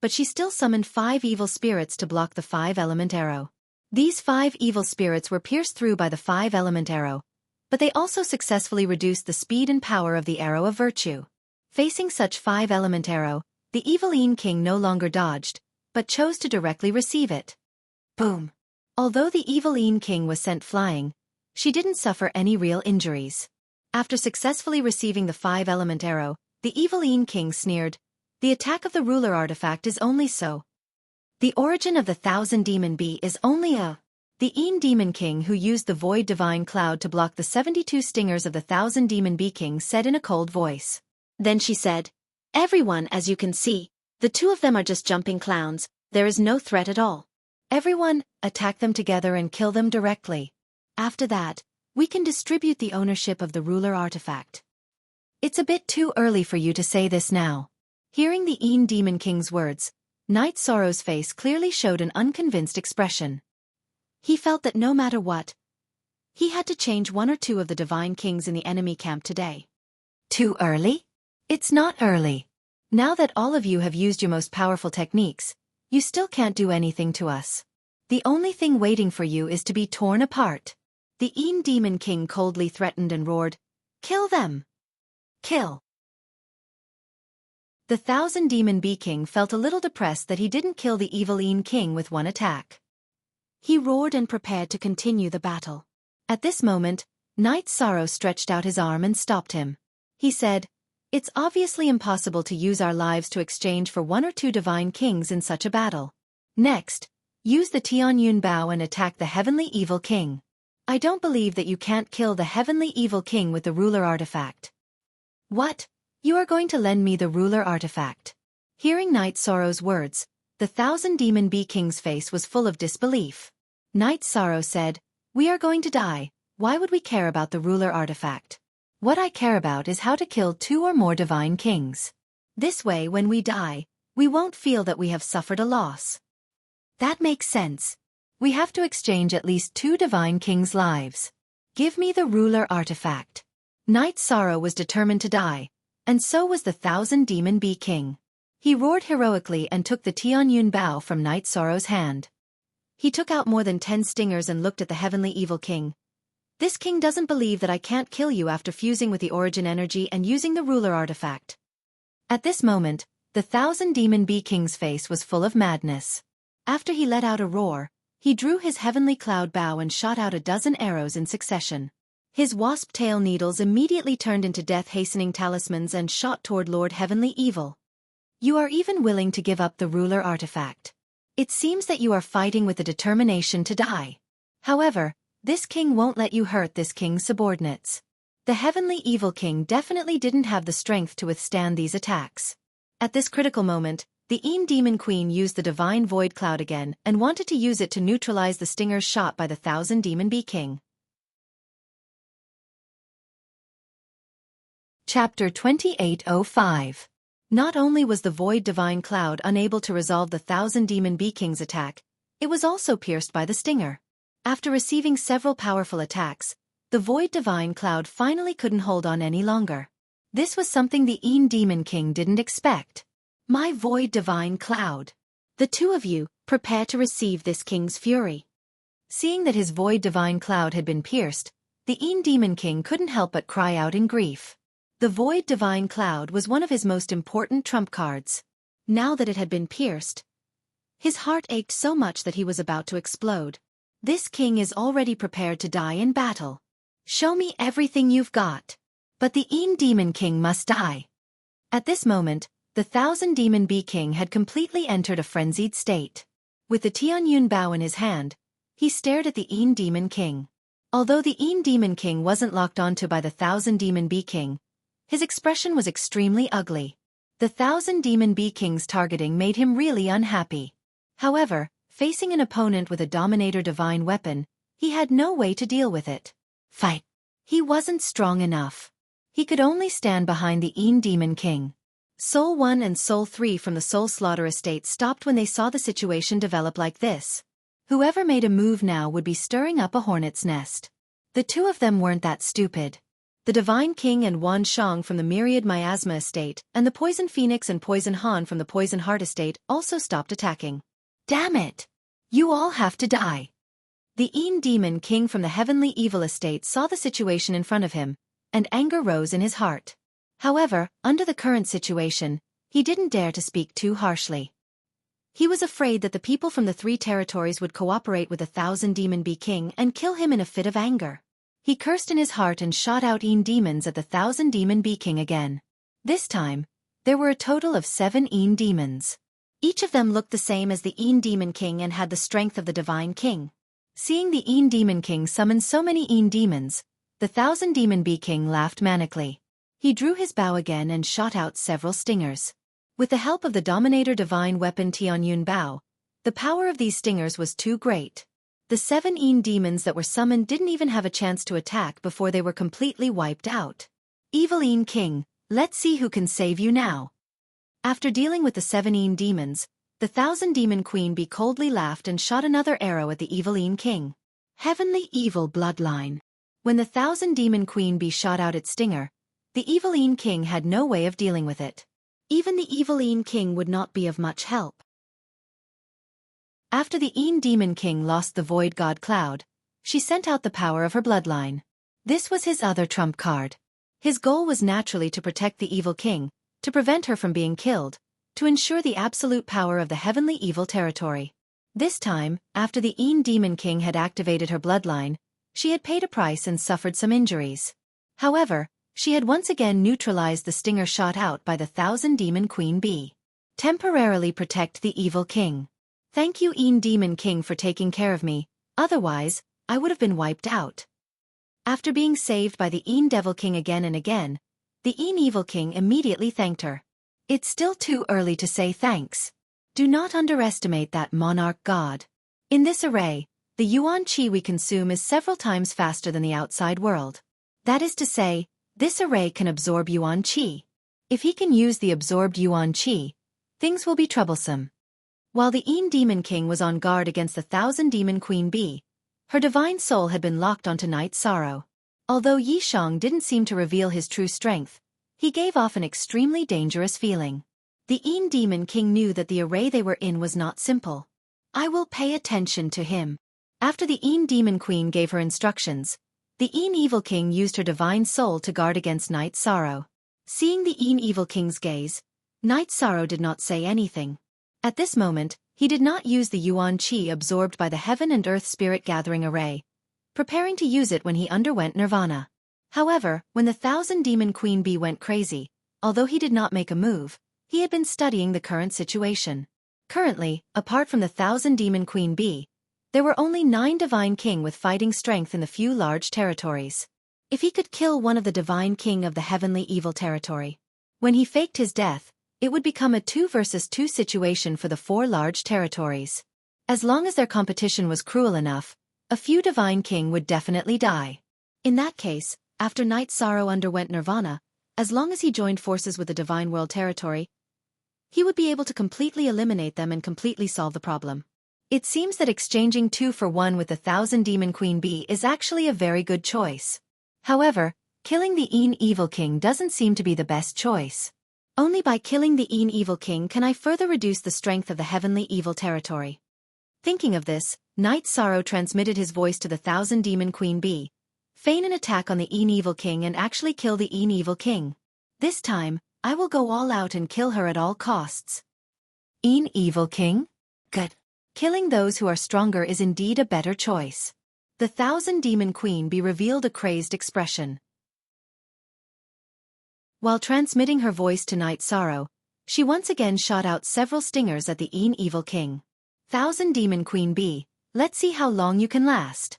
but she still summoned 5 evil spirits to block the 5-element arrow. These 5 evil spirits were pierced through by the 5-element arrow, but they also successfully reduced the speed and power of the arrow of virtue. Facing such 5-element arrow, the evil Yin King no longer dodged, but chose to directly receive it. Boom! Although the evil Yin King was sent flying, she didn't suffer any real injuries. After successfully receiving the 5-element arrow, the evil Yin King sneered, "The attack of the ruler artifact is only so. The origin of the 1,000 Demon Bee is only a..." The Yin Demon King who used the Void Divine Cloud to block the 72 stingers of the 1,000 Demon Bee King said in a cold voice. Then she said, "Everyone, as you can see, the 2 of them are just jumping clowns, there is no threat at all. Everyone, attack them together and kill them directly. After that, we can distribute the ownership of the ruler artifact." "It's a bit too early for you to say this now." Hearing the Yin Demon King's words, Knight Sorrow's face clearly showed an unconvinced expression. He felt that no matter what, he had to change 1 or 2 of the Divine Kings in the enemy camp today. "Too early? It's not early. Now that all of you have used your most powerful techniques, you still can't do anything to us. The only thing waiting for you is to be torn apart." The Yin Demon King coldly threatened and roared, "Kill them! Kill!" The 1,000 Demon Bee King felt a little depressed that he didn't kill the evil Yin King with one attack. He roared and prepared to continue the battle. At this moment, Knight Sorrow stretched out his arm and stopped him. He said, "It's obviously impossible to use our lives to exchange for 1 or 2 Divine Kings in such a battle. Next, use the Tianyun Bao and attack the Heavenly Evil King. I don't believe that you can't kill the Heavenly Evil King with the ruler artifact." "What? You are going to lend me the ruler artifact?" Hearing Knight Sorrow's words, the 1,000 Demon Bee King's face was full of disbelief. Knight Sorrow said, "We are going to die, why would we care about the ruler artifact? What I care about is how to kill 2 or more Divine Kings. This way when we die, we won't feel that we have suffered a loss." "That makes sense. We have to exchange at least 2 Divine Kings' lives. Give me the ruler artifact." Knight Sorrow was determined to die, and so was the 1,000 Demon Bee King. He roared heroically and took the Tianyun Bao from Knight Sorrow's hand. He took out more than 10 stingers and looked at the Heavenly Evil King. "This king doesn't believe that I can't kill you after fusing with the origin energy and using the ruler artifact." At this moment, the 1,000 Demon Bee King's face was full of madness. After he let out a roar, he drew his Heavenly Cloud Bao and shot out a dozen arrows in succession. His wasp tail needles immediately turned into death-hastening talismans and shot toward Lord Heavenly Evil. "You are even willing to give up the ruler artifact. It seems that you are fighting with the determination to die. However, this king won't let you hurt this king's subordinates." The Heavenly Evil King definitely didn't have the strength to withstand these attacks. At this critical moment, the Yin Demon Queen used the Divine Void Cloud again and wanted to use it to neutralize the stingers shot by the 1,000 Demon Bee King. Chapter 2805. Not only was the Void Divine Cloud unable to resolve the 1,000 Demon Bee King's attack, it was also pierced by the stinger. After receiving several powerful attacks, the Void Divine Cloud finally couldn't hold on any longer. This was something the Yin Demon King didn't expect. "My Void Divine Cloud. The 2 of you, prepare to receive this king's fury." Seeing that his void divine cloud had been pierced, the Demon King couldn't help but cry out in grief. The void divine cloud was one of his most important trump cards. Now that it had been pierced, his heart ached so much that he was about to explode. This king is already prepared to die in battle. Show me everything you've got. But the Demon King must die. At this moment, the Thousand Demon Bee King had completely entered a frenzied state. With the Tianyun Bao in his hand, he stared at the Demon King. Although the Demon King wasn't locked onto by the Thousand Demon Bee King, his expression was extremely ugly. The Thousand Demon Bee King's targeting made him really unhappy. However, facing an opponent with a Dominator Divine weapon, he had no way to deal with it. Fight! He wasn't strong enough. He could only stand behind the Demon King. Soul 1 and Soul 3 from the Soul Slaughter estate stopped when they saw the situation develop like this. Whoever made a move now would be stirring up a hornet's nest. The two of them weren't that stupid. The Divine King and Wan Shang from the Myriad Miasma estate, and the Poison Phoenix and Poison Han from the Poison Heart estate also stopped attacking. Damn it! You all have to die. The Demon King from the Heavenly Evil estate saw the situation in front of him, and anger rose in his heart. However, under the current situation, he didn't dare to speak too harshly. He was afraid that the people from the 3 territories would cooperate with the Thousand Demon Bee King and kill him in a fit of anger. He cursed in his heart and shot out demons at the Thousand Demon Bee King again. This time, there were a total of 7 demons. Each of them looked the same as the Demon King and had the strength of the Divine King. Seeing the Demon King summon so many demons, the Thousand Demon Bee King laughed manically. He drew his bow again and shot out several stingers. With the help of the Dominator Divine Weapon Tianyun Bao, the power of these stingers was too great. The 7 demons that were summoned didn't even have a chance to attack before they were completely wiped out. Evil King, let's see who can save you now. After dealing with the 7 demons, the Thousand Demon Queen Bee coldly laughed and shot another arrow at the Evil King. Heavenly Evil Bloodline. When the Thousand Demon Queen Bee shot out its stinger, the Evil King had no way of dealing with it. Even the Evil King would not be of much help. After the Demon King lost the Void God Cloud, she sent out the power of her bloodline. This was his other trump card. His goal was naturally to protect the Evil King, to prevent her from being killed, to ensure the absolute power of the Heavenly Evil territory. This time, after the Demon King had activated her bloodline, she had paid a price and suffered some injuries. However, she had once again neutralized the stinger shot out by the Thousand Demon Queen Bee. Temporarily protect the Evil King. Thank you Demon King for taking care of me, otherwise, I would have been wiped out. After being saved by the Devil King again and again, the Evil King immediately thanked her. It's still too early to say thanks. Do not underestimate that monarch god. In this array, the Yuan Qi we consume is several times faster than the outside world. That is to say, this array can absorb Yuan Qi. If he can use the absorbed Yuan Qi, things will be troublesome. While the Demon King was on guard against the Thousand Demon Queen Bee, her divine soul had been locked onto Night Sorrow. Although Yishang didn't seem to reveal his true strength, he gave off an extremely dangerous feeling. The Demon King knew that the array they were in was not simple. I will pay attention to him. After the Demon Queen gave her instructions, the Evil King used her divine soul to guard against Night Sorrow. Seeing the Evil King's gaze, Night Sorrow did not say anything. At this moment, he did not use the Yuan Qi absorbed by the Heaven and Earth Spirit Gathering Array, preparing to use it when he underwent nirvana. However, when the Thousand Demon Queen Bee went crazy, although he did not make a move, he had been studying the current situation. Currently, apart from the Thousand Demon Queen Bee, there were only 9 Divine King with fighting strength in the few large territories. If he could kill one of the Divine King of the Heavenly Evil territory, when he faked his death, it would become a 2 versus 2 situation for the 4 large territories. As long as their competition was cruel enough, a few Divine King would definitely die. In that case, after Night Sorrow underwent nirvana, as long as he joined forces with the Divine World territory, he would be able to completely eliminate them and completely solve the problem. It seems that exchanging 2 for 1 with the Thousand Demon Queen Bee is actually a very good choice. However, killing the Evil King doesn't seem to be the best choice. Only by killing the Evil King can I further reduce the strength of the Heavenly Evil territory. Thinking of this, Knight Sorrow transmitted his voice to the Thousand Demon Queen Bee. Feign an attack on the Evil King and actually kill the Evil King. This time, I will go all out and kill her at all costs. Evil King? Good. Killing those who are stronger is indeed a better choice. The Thousand Demon Queen Bee revealed a crazed expression. While transmitting her voice to Knight Sorrow, she once again shot out several stingers at the Evil King. Thousand Demon Queen Bee, let's see how long you can last.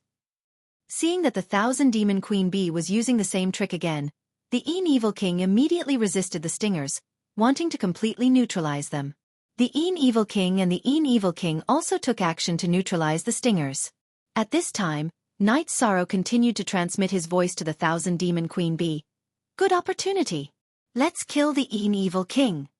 Seeing that the Thousand Demon Queen Bee was using the same trick again, the Evil King immediately resisted the stingers, wanting to completely neutralize them. The Evil King and the Evil King also took action to neutralize the stingers. At this time, Knight Sorrow continued to transmit his voice to the Thousand Demon Queen Bee. Good opportunity. Let's kill the Evil King.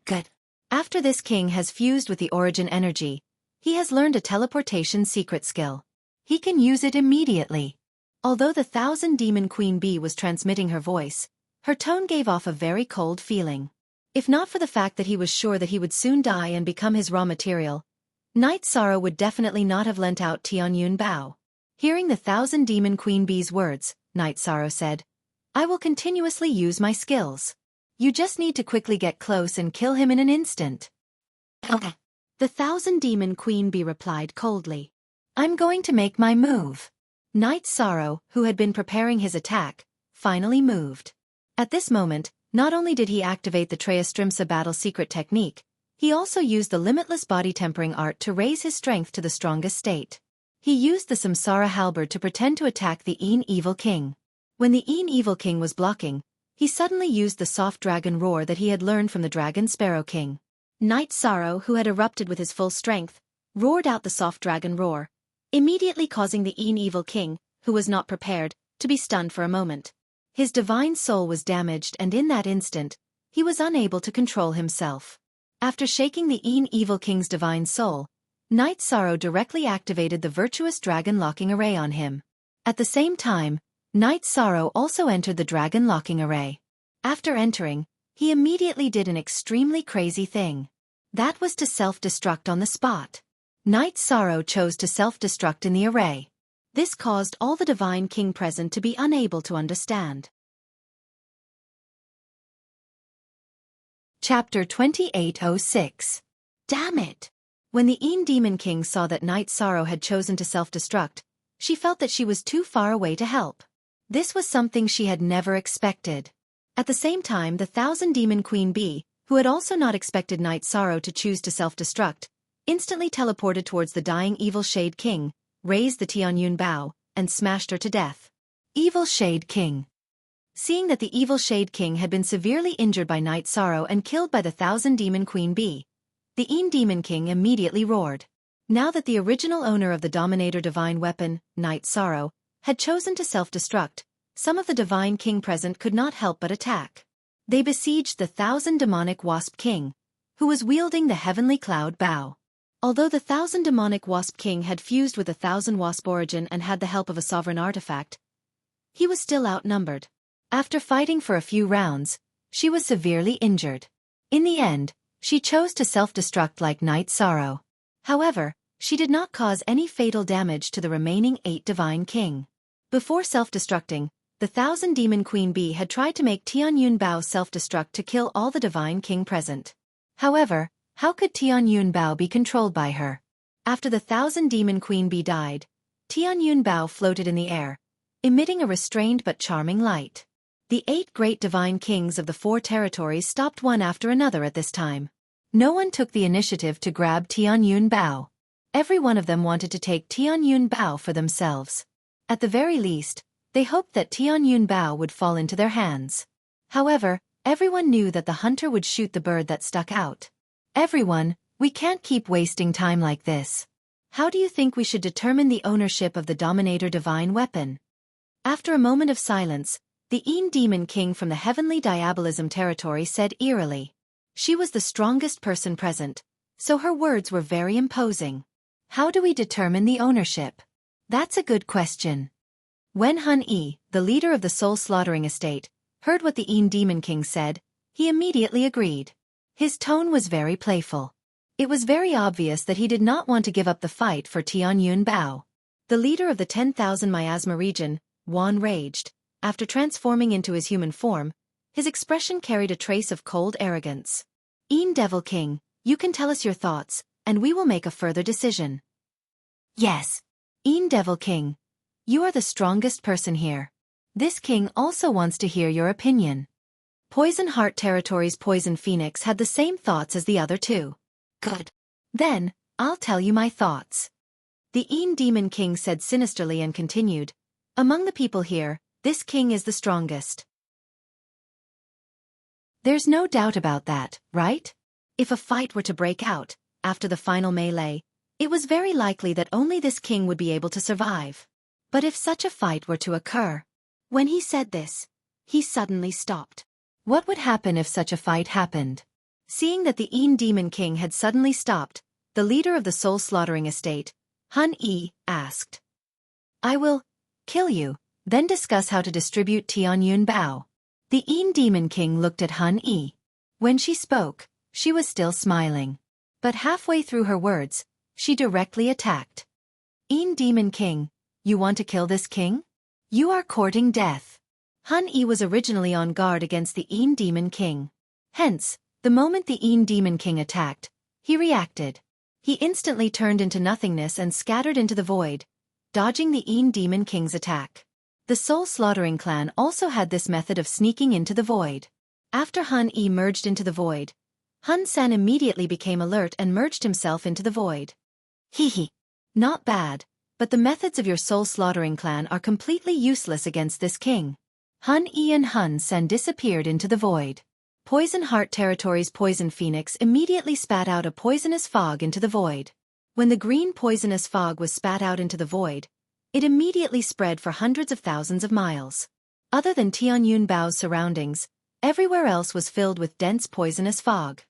Good. After this king has fused with the origin energy, he has learned a teleportation secret skill. He can use it immediately. Although the Thousand Demon Queen Bee was transmitting her voice, her tone gave off a very cold feeling. If not for the fact that he was sure that he would soon die and become his raw material, Knight Sorrow would definitely not have lent out Tianyun Bao. Hearing the Thousand Demon Queen Bee's words, Knight Sorrow said, I will continuously use my skills. You just need to quickly get close and kill him in an instant. Okay. The Thousand Demon Queen Bee replied coldly. I'm going to make my move. Knight Sorrow, who had been preparing his attack, finally moved. At this moment, not only did he activate the Treya battle secret technique, he also used the limitless body tempering art to raise his strength to the strongest state. He used the Samsara halberd to pretend to attack the Evil King. When the Evil King was blocking, he suddenly used the soft dragon roar that he had learned from the Dragon Sparrow King. Knight Sorrow, who had erupted with his full strength, roared out the soft dragon roar, immediately causing the Evil King, who was not prepared, to be stunned for a moment. His divine soul was damaged and in that instant, he was unable to control himself. After shaking the Evil King's divine soul, Knight Sorrow directly activated the virtuous dragon locking array on him. At the same time, Knight Sorrow also entered the dragon locking array. After entering, he immediately did an extremely crazy thing. That was to self-destruct on the spot. Knight Sorrow chose to self-destruct in the array. This caused all the Divine King present to be unable to understand. Chapter 2806. Damn it! When the Demon King saw that Knight Sorrow had chosen to self-destruct, she felt that she was too far away to help. This was something she had never expected. At the same time, the Thousand Demon Queen Bee, who had also not expected Knight Sorrow to choose to self-destruct, instantly teleported towards the dying Evil Shade King, raised the Tianyun Bao, and smashed her to death. Evil Shade King. Seeing that the Evil Shade King had been severely injured by Knight Sorrow and killed by the Thousand Demon Queen Bee, the Demon King immediately roared. Now that the original owner of the Dominator Divine Weapon, Knight Sorrow, had chosen to self-destruct, some of the Divine King present could not help but attack. They besieged the Thousand Demonic Wasp King, who was wielding the Heavenly Cloud Bow. Although the Thousand Demonic Wasp King had fused with the Thousand Wasp Origin and had the help of a sovereign artifact, he was still outnumbered. After fighting for a few rounds, she was severely injured. In the end, she chose to self-destruct like Knight Sorrow. However, she did not cause any fatal damage to the remaining 8 Divine King. Before self-destructing, the Thousand Demon Queen Bee had tried to make Tianyun Bao self-destruct to kill all the Divine King present. However, how could Tianyun Bao be controlled by her? After the Thousand Demon Queen Bee died, Tianyun Bao floated in the air, emitting a restrained but charming light. The 8 great Divine Kings of the 4 territories stopped one after another at this time. No one took the initiative to grab Tianyun Bao. Every one of them wanted to take Tianyun Bao for themselves. At the very least, they hoped that Tianyun Bao would fall into their hands. However, everyone knew that the hunter would shoot the bird that stuck out. Everyone, we can't keep wasting time like this. How do you think we should determine the ownership of the Dominator Divine Weapon? After a moment of silence, the Demon King from the Heavenly Diabolism territory said eerily. She was the strongest person present, so her words were very imposing. How do we determine the ownership? That's a good question. When Hun-E, the leader of the Soul Slaughtering Estate, heard what the Demon King said, he immediately agreed. His tone was very playful. It was very obvious that he did not want to give up the fight for Tianyun Bao. The leader of the 10,000 miasma region, Wan, raged. After transforming into his human form, his expression carried a trace of cold arrogance. Devil King, you can tell us your thoughts, and we will make a further decision. Yes. Devil King, you are the strongest person here. This king also wants to hear your opinion. Poison Heart Territory's Poison Phoenix had the same thoughts as the other two. Good. Then, I'll tell you my thoughts. The Demon King said sinisterly and continued, among the people here, this king is the strongest. There's no doubt about that, right? If a fight were to break out, after the final melee, it was very likely that only this king would be able to survive. But if such a fight were to occur... When he said this, he suddenly stopped. What would happen if such a fight happened? Seeing that the Demon King had suddenly stopped, the leader of the soul-slaughtering estate, Han Yi, asked. I will kill you, then discuss how to distribute Tianyun Bao. The Demon King looked at Han Yi. When she spoke, she was still smiling. But halfway through her words, she directly attacked. Demon King, you want to kill this king? You are courting death. Han Yi was originally on guard against the Demon King. Hence, the moment the Demon King attacked, he reacted. He instantly turned into nothingness and scattered into the void, dodging the Demon King's attack. The soul-slaughtering clan also had this method of sneaking into the void. After Han Yi merged into the void, Hun San immediately became alert and merged himself into the void. Hee. Not bad, but the methods of your soul-slaughtering clan are completely useless against this king. Han Yi and Hun San disappeared into the void. Poison Heart Territory's Poison Phoenix immediately spat out a poisonous fog into the void. When the green poisonous fog was spat out into the void, it immediately spread for hundreds of thousands of miles. Other than Tianyun Bao's surroundings, everywhere else was filled with dense poisonous fog.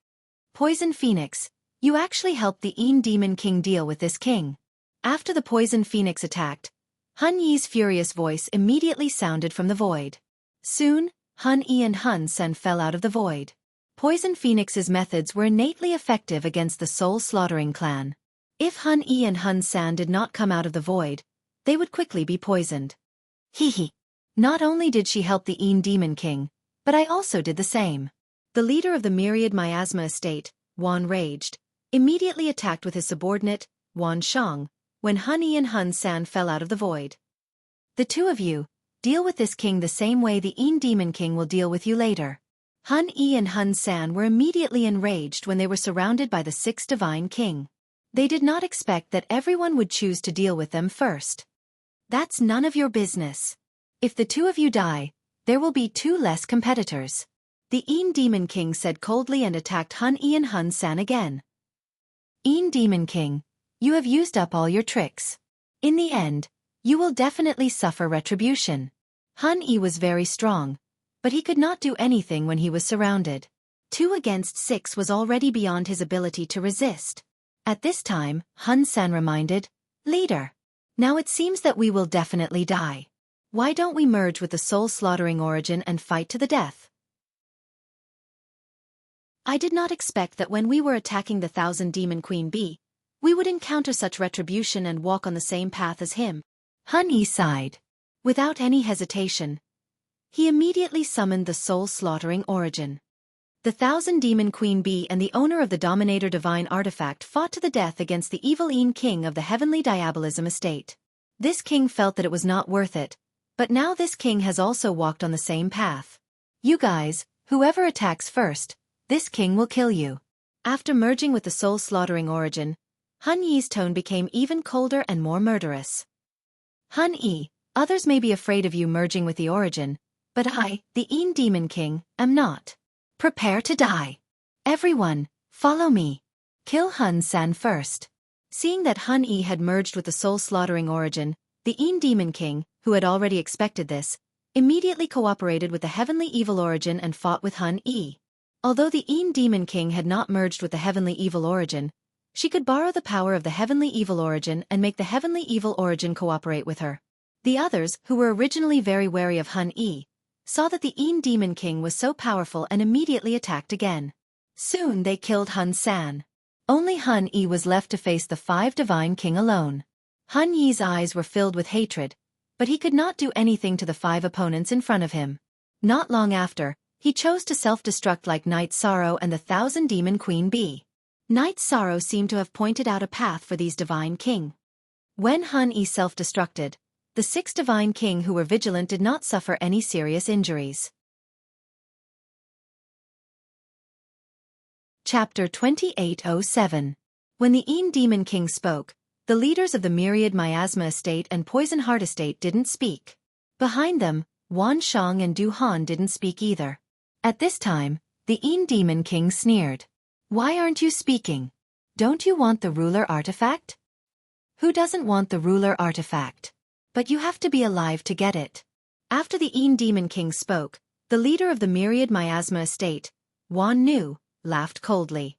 Poison Phoenix, you actually helped the Demon King deal with this king. After the Poison Phoenix attacked, Han Yi's furious voice immediately sounded from the void. Soon, Han Yi and Hun Sen fell out of the void. Poison Phoenix's methods were innately effective against the soul-slaughtering clan. If Han Yi and Hun San did not come out of the void, they would quickly be poisoned. Hee. Not only did she help the Demon King, but I also did the same. The leader of the myriad miasma estate, Wan, raged, immediately attacked with his subordinate, Wan Shang, when Han Yi and Hun San fell out of the void. The two of you, deal with this king the same way the Demon King will deal with you later. Han Yi and Hun San were immediately enraged when they were surrounded by the sixth divine king. They did not expect that everyone would choose to deal with them first. That's none of your business. If the two of you die, there will be two less competitors. The Demon King said coldly and attacked Han Yi and Hun San again. Demon King, you have used up all your tricks. In the end, you will definitely suffer retribution. Han Yi was very strong, but he could not do anything when he was surrounded. 2 against 6 was already beyond his ability to resist. At this time, Hun San reminded, Leader, now it seems that we will definitely die. Why don't we merge with the soul-slaughtering origin and fight to the death? I did not expect that when we were attacking the 1000 Demon Queen Bee, we would encounter such retribution and walk on the same path as him. Han Yi sighed. Without any hesitation, he immediately summoned the soul-slaughtering origin. The 1000 Demon Queen Bee and the owner of the Dominator Divine Artifact fought to the death against the evil King of the Heavenly Diabolism Estate. This king felt that it was not worth it, but now this king has also walked on the same path. You guys, whoever attacks first, this king will kill you. After merging with the soul-slaughtering origin, Han Yi's tone became even colder and more murderous. Han Yi, others may be afraid of you merging with the origin, but I, the Demon King, am not. Prepare to die. Everyone, follow me. Kill Hun San first. Seeing that Han Yi had merged with the soul-slaughtering origin, the Demon King, who had already expected this, immediately cooperated with the heavenly evil origin and fought with Han Yi. Although the Demon King had not merged with the heavenly evil origin, she could borrow the power of the heavenly evil origin and make the heavenly evil origin cooperate with her. The others, who were originally very wary of Han Yi, saw that the Demon King was so powerful and immediately attacked again. Soon they killed Hun San. Only Hun Yi was left to face the 5 divine king alone. Hun Yi's eyes were filled with hatred, but he could not do anything to the 5 opponents in front of him. Not long after, he chose to self-destruct like Night Sorrow and the 1,000 Demon Queen Bee. Night Sorrow seemed to have pointed out a path for these divine king. When Hun Yi self-destructed, the 6 divine king who were vigilant did not suffer any serious injuries. Chapter 2807. When the Een Demon King spoke, the leaders of the Myriad Miasma Estate and Poison Heart Estate didn't speak. Behind them, Wan Shang and Du Han didn't speak either. At this time, the Een Demon King sneered. Why aren't you speaking? Don't you want the ruler artifact? Who doesn't want the ruler artifact? But you have to be alive to get it. After the Een Demon King spoke, the leader of the Myriad Miasma Estate, Wan Nu, laughed coldly.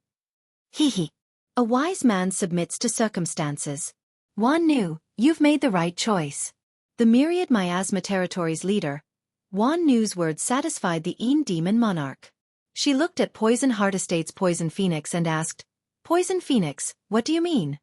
Hee. A wise man submits to circumstances. Wan Nu, you've made the right choice. The Myriad Miasma Territory's leader, Wan Nu's words satisfied the Een Demon Monarch. She looked at Poison Heart Estate's Poison Phoenix and asked, Poison Phoenix, what do you mean?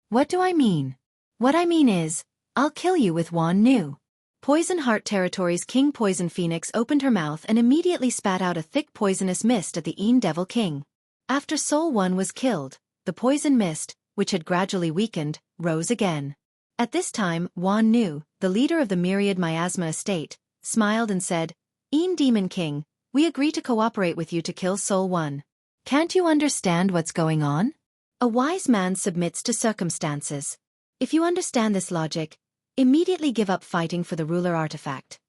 What do I mean? What I mean is, I'll kill you with Wan Nu. Poison Heart Territory's King Poison Phoenix opened her mouth and immediately spat out a thick poisonous mist at the Een Devil King. After Soul One was killed, the poison mist, which had gradually weakened, rose again. At this time, Wan Nu, the leader of the Myriad Miasma Estate, smiled and said, Een Demon King, we agree to cooperate with you to kill Soul One. Can't you understand what's going on? A wise man submits to circumstances. If you understand this logic, immediately give up fighting for the ruler artifact.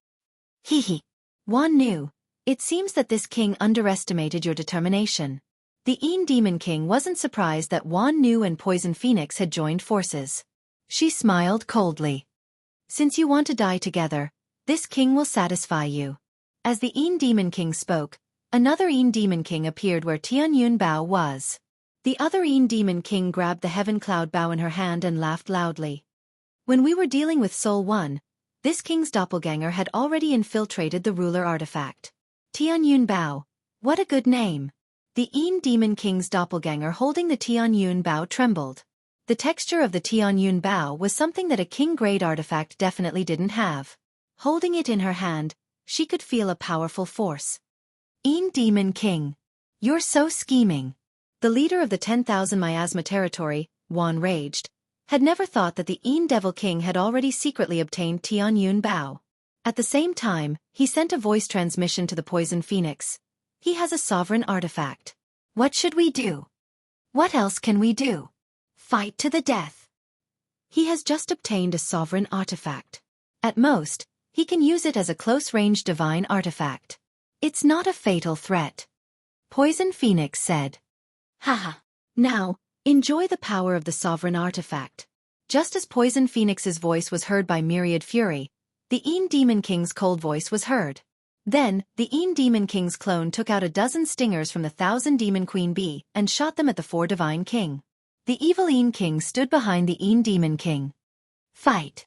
Hee. Wan Nu, it seems that this king underestimated your determination. The Een Demon King wasn't surprised that Wan Nu and Poison Phoenix had joined forces. She smiled coldly. Since you want to die together, this king will satisfy you. As the Een Demon King spoke, another Een Demon King appeared where Tianyun Bao was. The other Een Demon King grabbed the Heaven Cloud Bow in her hand and laughed loudly. When we were dealing with Soul One, this king's doppelganger had already infiltrated the ruler artifact. Tianyun Bao, what a good name. The Een Demon King's doppelganger holding the Tianyun Bao trembled. The texture of the Tianyun Bao was something that a king-grade artifact definitely didn't have. Holding it in her hand, she could feel a powerful force. Een Demon King. You're so scheming. The leader of the 10,000 Miasma Territory, Wan raged, had never thought that the Een Devil King had already secretly obtained Tianyun Bao. At the same time, he sent a voice transmission to the Poison Phoenix. He has a sovereign artifact. What should we do? What else can we do? Fight to the death. He has just obtained a sovereign artifact. At most, he can use it as a close-range divine artifact. It's not a fatal threat. Poison Phoenix said. Haha. Now, enjoy the power of the sovereign artifact. Just as Poison Phoenix's voice was heard by Myriad Fury, the Een Demon King's cold voice was heard. Then, the Een Demon King's clone took out a dozen stingers from the 1,000 Demon Queen Bee and shot them at the 4 Divine King. The evil Een King stood behind the Een Demon King. Fight.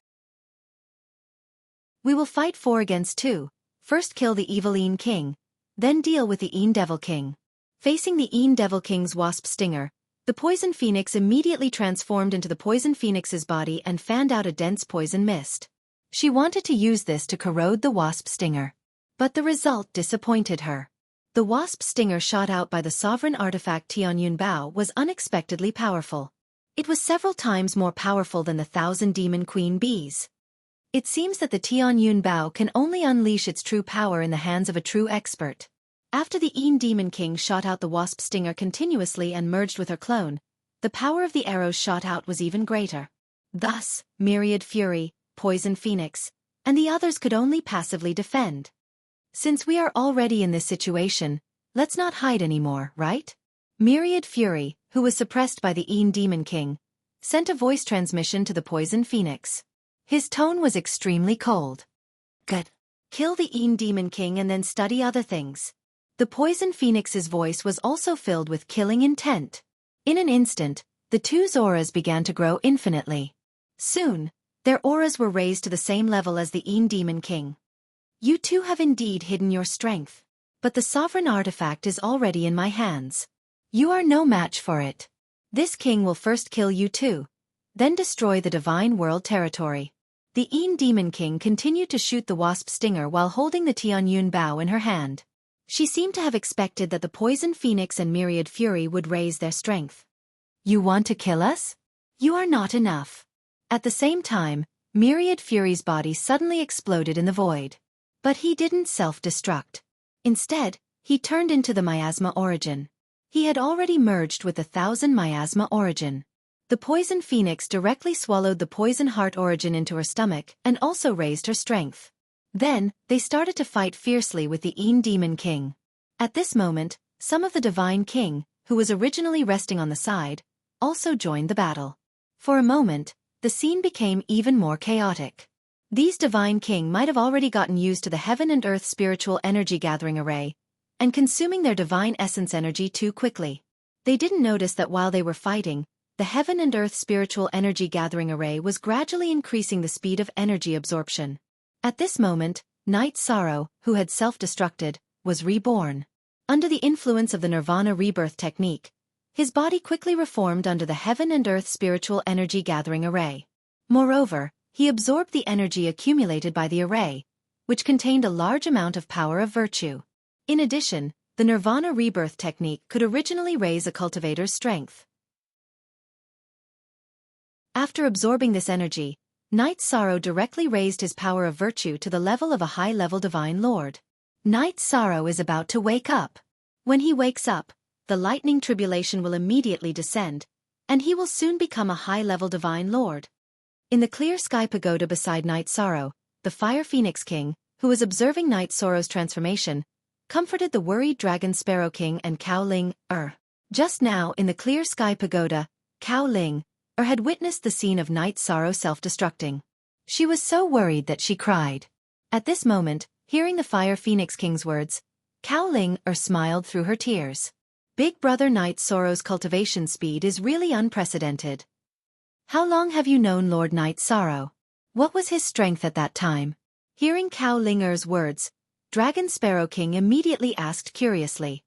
We will fight 4 against 2. First kill the evil Een King, then deal with the Een Devil King. Facing the Een Devil King's wasp stinger, the Poison Phoenix immediately transformed into the Poison Phoenix's body and fanned out a dense poison mist. She wanted to use this to corrode the wasp stinger. But the result disappointed her. The wasp stinger shot out by the sovereign artifact Tianyun Bao was unexpectedly powerful. It was several times more powerful than the 1,000 Demon Queen Bees. It seems that the Tianyun Bao can only unleash its true power in the hands of a true expert. After the Een Demon King shot out the wasp stinger continuously and merged with her clone, the power of the arrows shot out was even greater. Thus, Myriad Fury, Poison Phoenix, and the others could only passively defend. Since we are already in this situation, let's not hide anymore, right? Myriad Fury, who was suppressed by the Een Demon King, sent a voice transmission to the Poison Phoenix. His tone was extremely cold. Good. Kill the Een Demon King and then study other things. The Poison Phoenix's voice was also filled with killing intent. In an instant, the two's auras began to grow infinitely. Soon, their auras were raised to the same level as the Een Demon King. You two have indeed hidden your strength. But the sovereign artifact is already in my hands. You are no match for it. This king will first kill you too, then destroy the divine world territory. The Demon King continued to shoot the wasp stinger while holding the Tianyun bow in her hand. She seemed to have expected that the poison phoenix and myriad fury would raise their strength. You want to kill us? You are not enough. At the same time, myriad fury's body suddenly exploded in the void. But he didn't self-destruct. Instead, he turned into the miasma origin. He had already merged with the 1,000 miasma origin. The poison phoenix directly swallowed the poison heart origin into her stomach and also raised her strength. Then, they started to fight fiercely with the Demon King. At this moment, some of the Divine King, who was originally resting on the side, also joined the battle. For a moment, the scene became even more chaotic. These Divine King might have already gotten used to the heaven and earth spiritual energy gathering array, and consuming their divine essence energy too quickly. They didn't notice that while they were fighting, the heaven and earth spiritual energy gathering array was gradually increasing the speed of energy absorption. At this moment, Night Sorrow, who had self-destructed, was reborn. Under the influence of the Nirvana rebirth technique, his body quickly reformed under the heaven and earth spiritual energy gathering array. Moreover, he absorbed the energy accumulated by the array, which contained a large amount of power of virtue. In addition, the Nirvana rebirth technique could originally raise a cultivator's strength. After absorbing this energy, Night Sorrow directly raised his power of virtue to the level of a high-level divine lord. Night Sorrow is about to wake up. When he wakes up, the lightning tribulation will immediately descend, and he will soon become a high-level divine lord. In the clear sky pagoda beside Night Sorrow, the Fire Phoenix King, who was observing Night Sorrow's transformation, comforted the worried Dragon Sparrow King and Cao Ling. Just now in the clear sky pagoda, Cao Ling had witnessed the scene of Night Sorrow self-destructing. She was so worried that she cried. At this moment, hearing the Fire Phoenix King's words, Cao Ling smiled through her tears. Big Brother Night Sorrow's cultivation speed is really unprecedented. How long have you known Lord Night Sorrow? What was his strength at that time? Hearing Cao Linger's words, Dragon Sparrow King immediately asked curiously.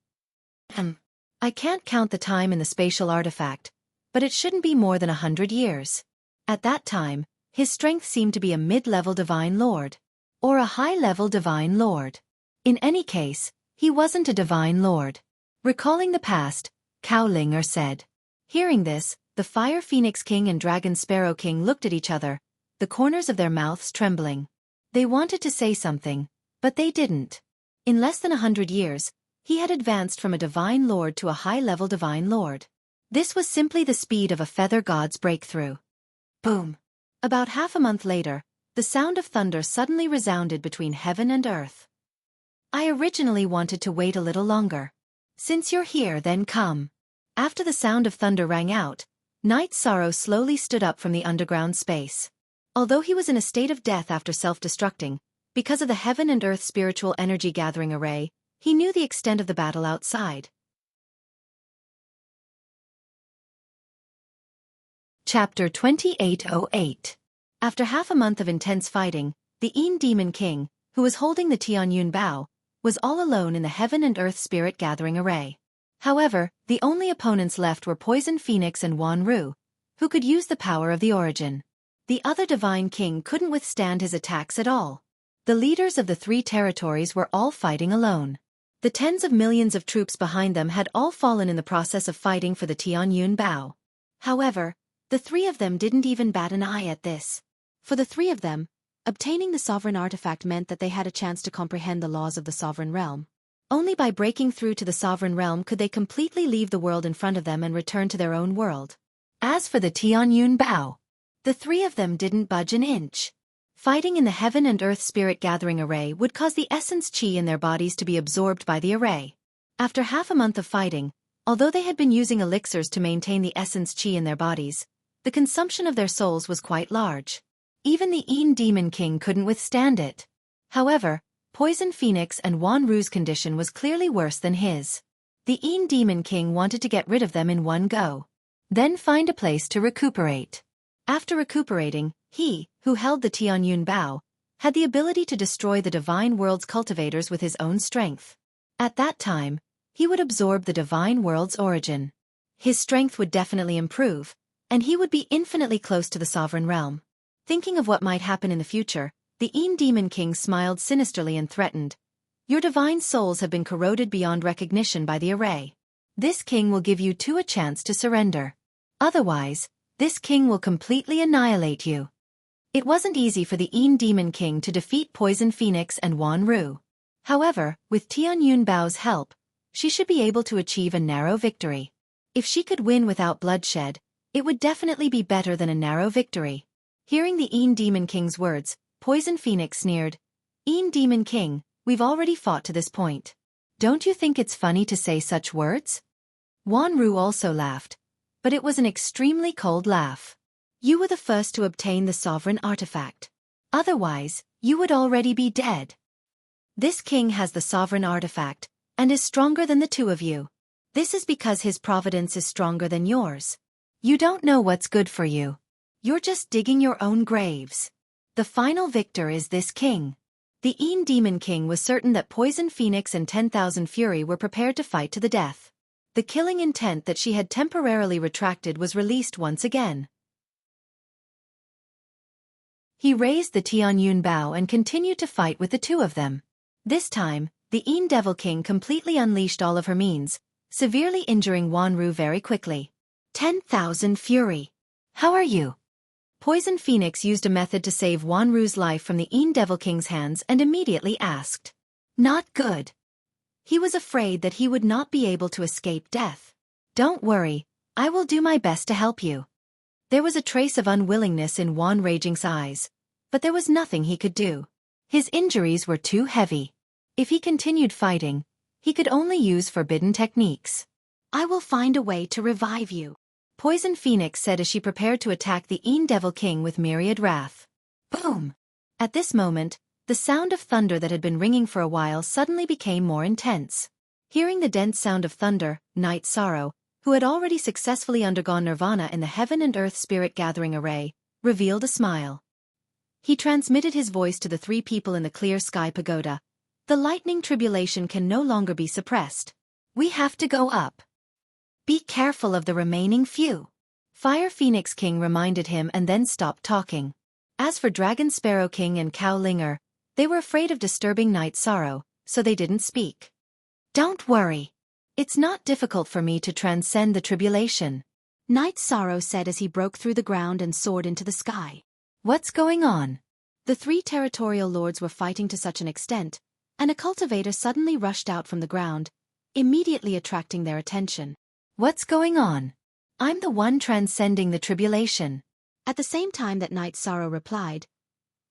I can't count the time in the spatial artifact, but it shouldn't be more than 100 years. At that time, his strength seemed to be a mid-level divine lord, or a high-level divine lord. In any case, he wasn't a divine lord. Recalling the past, Cao Linger said. Hearing this, the Fire Phoenix King and Dragon Sparrow King looked at each other, the corners of their mouths trembling. They wanted to say something, but they didn't. In less than 100 years, he had advanced from a divine lord to a high-level divine lord. This was simply the speed of a feather god's breakthrough. Boom! About half a month later, the sound of thunder suddenly resounded between heaven and earth. I originally wanted to wait a little longer. Since you're here, then come. After the sound of thunder rang out, Night Sorrow slowly stood up from the underground space. Although he was in a state of death after self-destructing, because of the heaven and earth spiritual energy gathering array, he knew the extent of the battle outside. Chapter 2808. After half a month of intense fighting, the Demon King, who was holding the Tianyun Bao, was all alone in the heaven and earth spirit gathering array. However, the only opponents left were Poison Phoenix and Wan Ru, who could use the power of the origin. The other Divine King couldn't withstand his attacks at all. The leaders of the 3 territories were all fighting alone. The tens of millions of troops behind them had all fallen in the process of fighting for the Tianyun Bao. However, the 3 of them didn't even bat an eye at this. For the 3 of them, obtaining the sovereign artifact meant that they had a chance to comprehend the laws of the sovereign realm. Only by breaking through to the sovereign realm could they completely leave the world in front of them and return to their own world. As for the Tianyun Bao, the 3 of them didn't budge an inch. Fighting in the heaven and earth spirit gathering array would cause the essence chi in their bodies to be absorbed by the array. After half a month of fighting, although they had been using elixirs to maintain the essence chi in their bodies, the consumption of their souls was quite large. Even the Demon King couldn't withstand it. However, Poison Phoenix and Wan Ru's condition was clearly worse than his. The Demon King wanted to get rid of them in one go. Then find a place to recuperate. After recuperating, he, who held the Tianyun Bao, had the ability to destroy the divine world's cultivators with his own strength. At that time, he would absorb the divine world's origin. His strength would definitely improve, and he would be infinitely close to the sovereign realm. Thinking of what might happen in the future, the Demon King smiled sinisterly and threatened. Your divine souls have been corroded beyond recognition by the array. This king will give you two a chance to surrender. Otherwise, this king will completely annihilate you. It wasn't easy for the Demon King to defeat Poison Phoenix and Wan Ru. However, with Tianyun Bao's help, she should be able to achieve a narrow victory. If she could win without bloodshed, it would definitely be better than a narrow victory. Hearing the Demon King's words, Poison Phoenix sneered. Demon King, we've already fought to this point. Don't you think it's funny to say such words? Wan Ru also laughed, but it was an extremely cold laugh. You were the first to obtain the sovereign artifact. Otherwise, you would already be dead. This king has the sovereign artifact, and is stronger than the two of you. This is because his providence is stronger than yours. You don't know what's good for you. You're just digging your own graves. The final victor is this king. The Demon King was certain that Poison Phoenix and 10,000 Fury were prepared to fight to the death. The killing intent that she had temporarily retracted was released once again. He raised the Tianyun Bao and continued to fight with the two of them. This time, the Devil King completely unleashed all of her means, severely injuring Wan Ru very quickly. 10,000 Fury. How are you? Poison Phoenix used a method to save Wan Ru's life from the Devil King's hands and immediately asked. Not good. He was afraid that he would not be able to escape death. Don't worry, I will do my best to help you. There was a trace of unwillingness in Wan Raging's eyes, but there was nothing he could do. His injuries were too heavy. If he continued fighting, he could only use forbidden techniques. I will find a way to revive you, Poison Phoenix said as she prepared to attack the Devil King with myriad wrath. Boom! At this moment, the sound of thunder that had been ringing for a while suddenly became more intense. Hearing the dense sound of thunder, Night Sorrow, who had already successfully undergone nirvana in the Heaven and Earth Spirit Gathering Array, revealed a smile. He transmitted his voice to the three people in the clear sky pagoda. The lightning tribulation can no longer be suppressed. We have to go up. Be careful of the remaining few. Fire Phoenix King reminded him and then stopped talking. As for Dragon Sparrow King and Cow Linger, they were afraid of disturbing Night Sorrow, so they didn't speak. Don't worry. It's not difficult for me to transcend the tribulation, Night Sorrow said as he broke through the ground and soared into the sky. What's going on? The three territorial lords were fighting to such an extent, and a cultivator suddenly rushed out from the ground, immediately attracting their attention. What's going on? I'm the one transcending the tribulation. At the same time that Night Sorrow replied,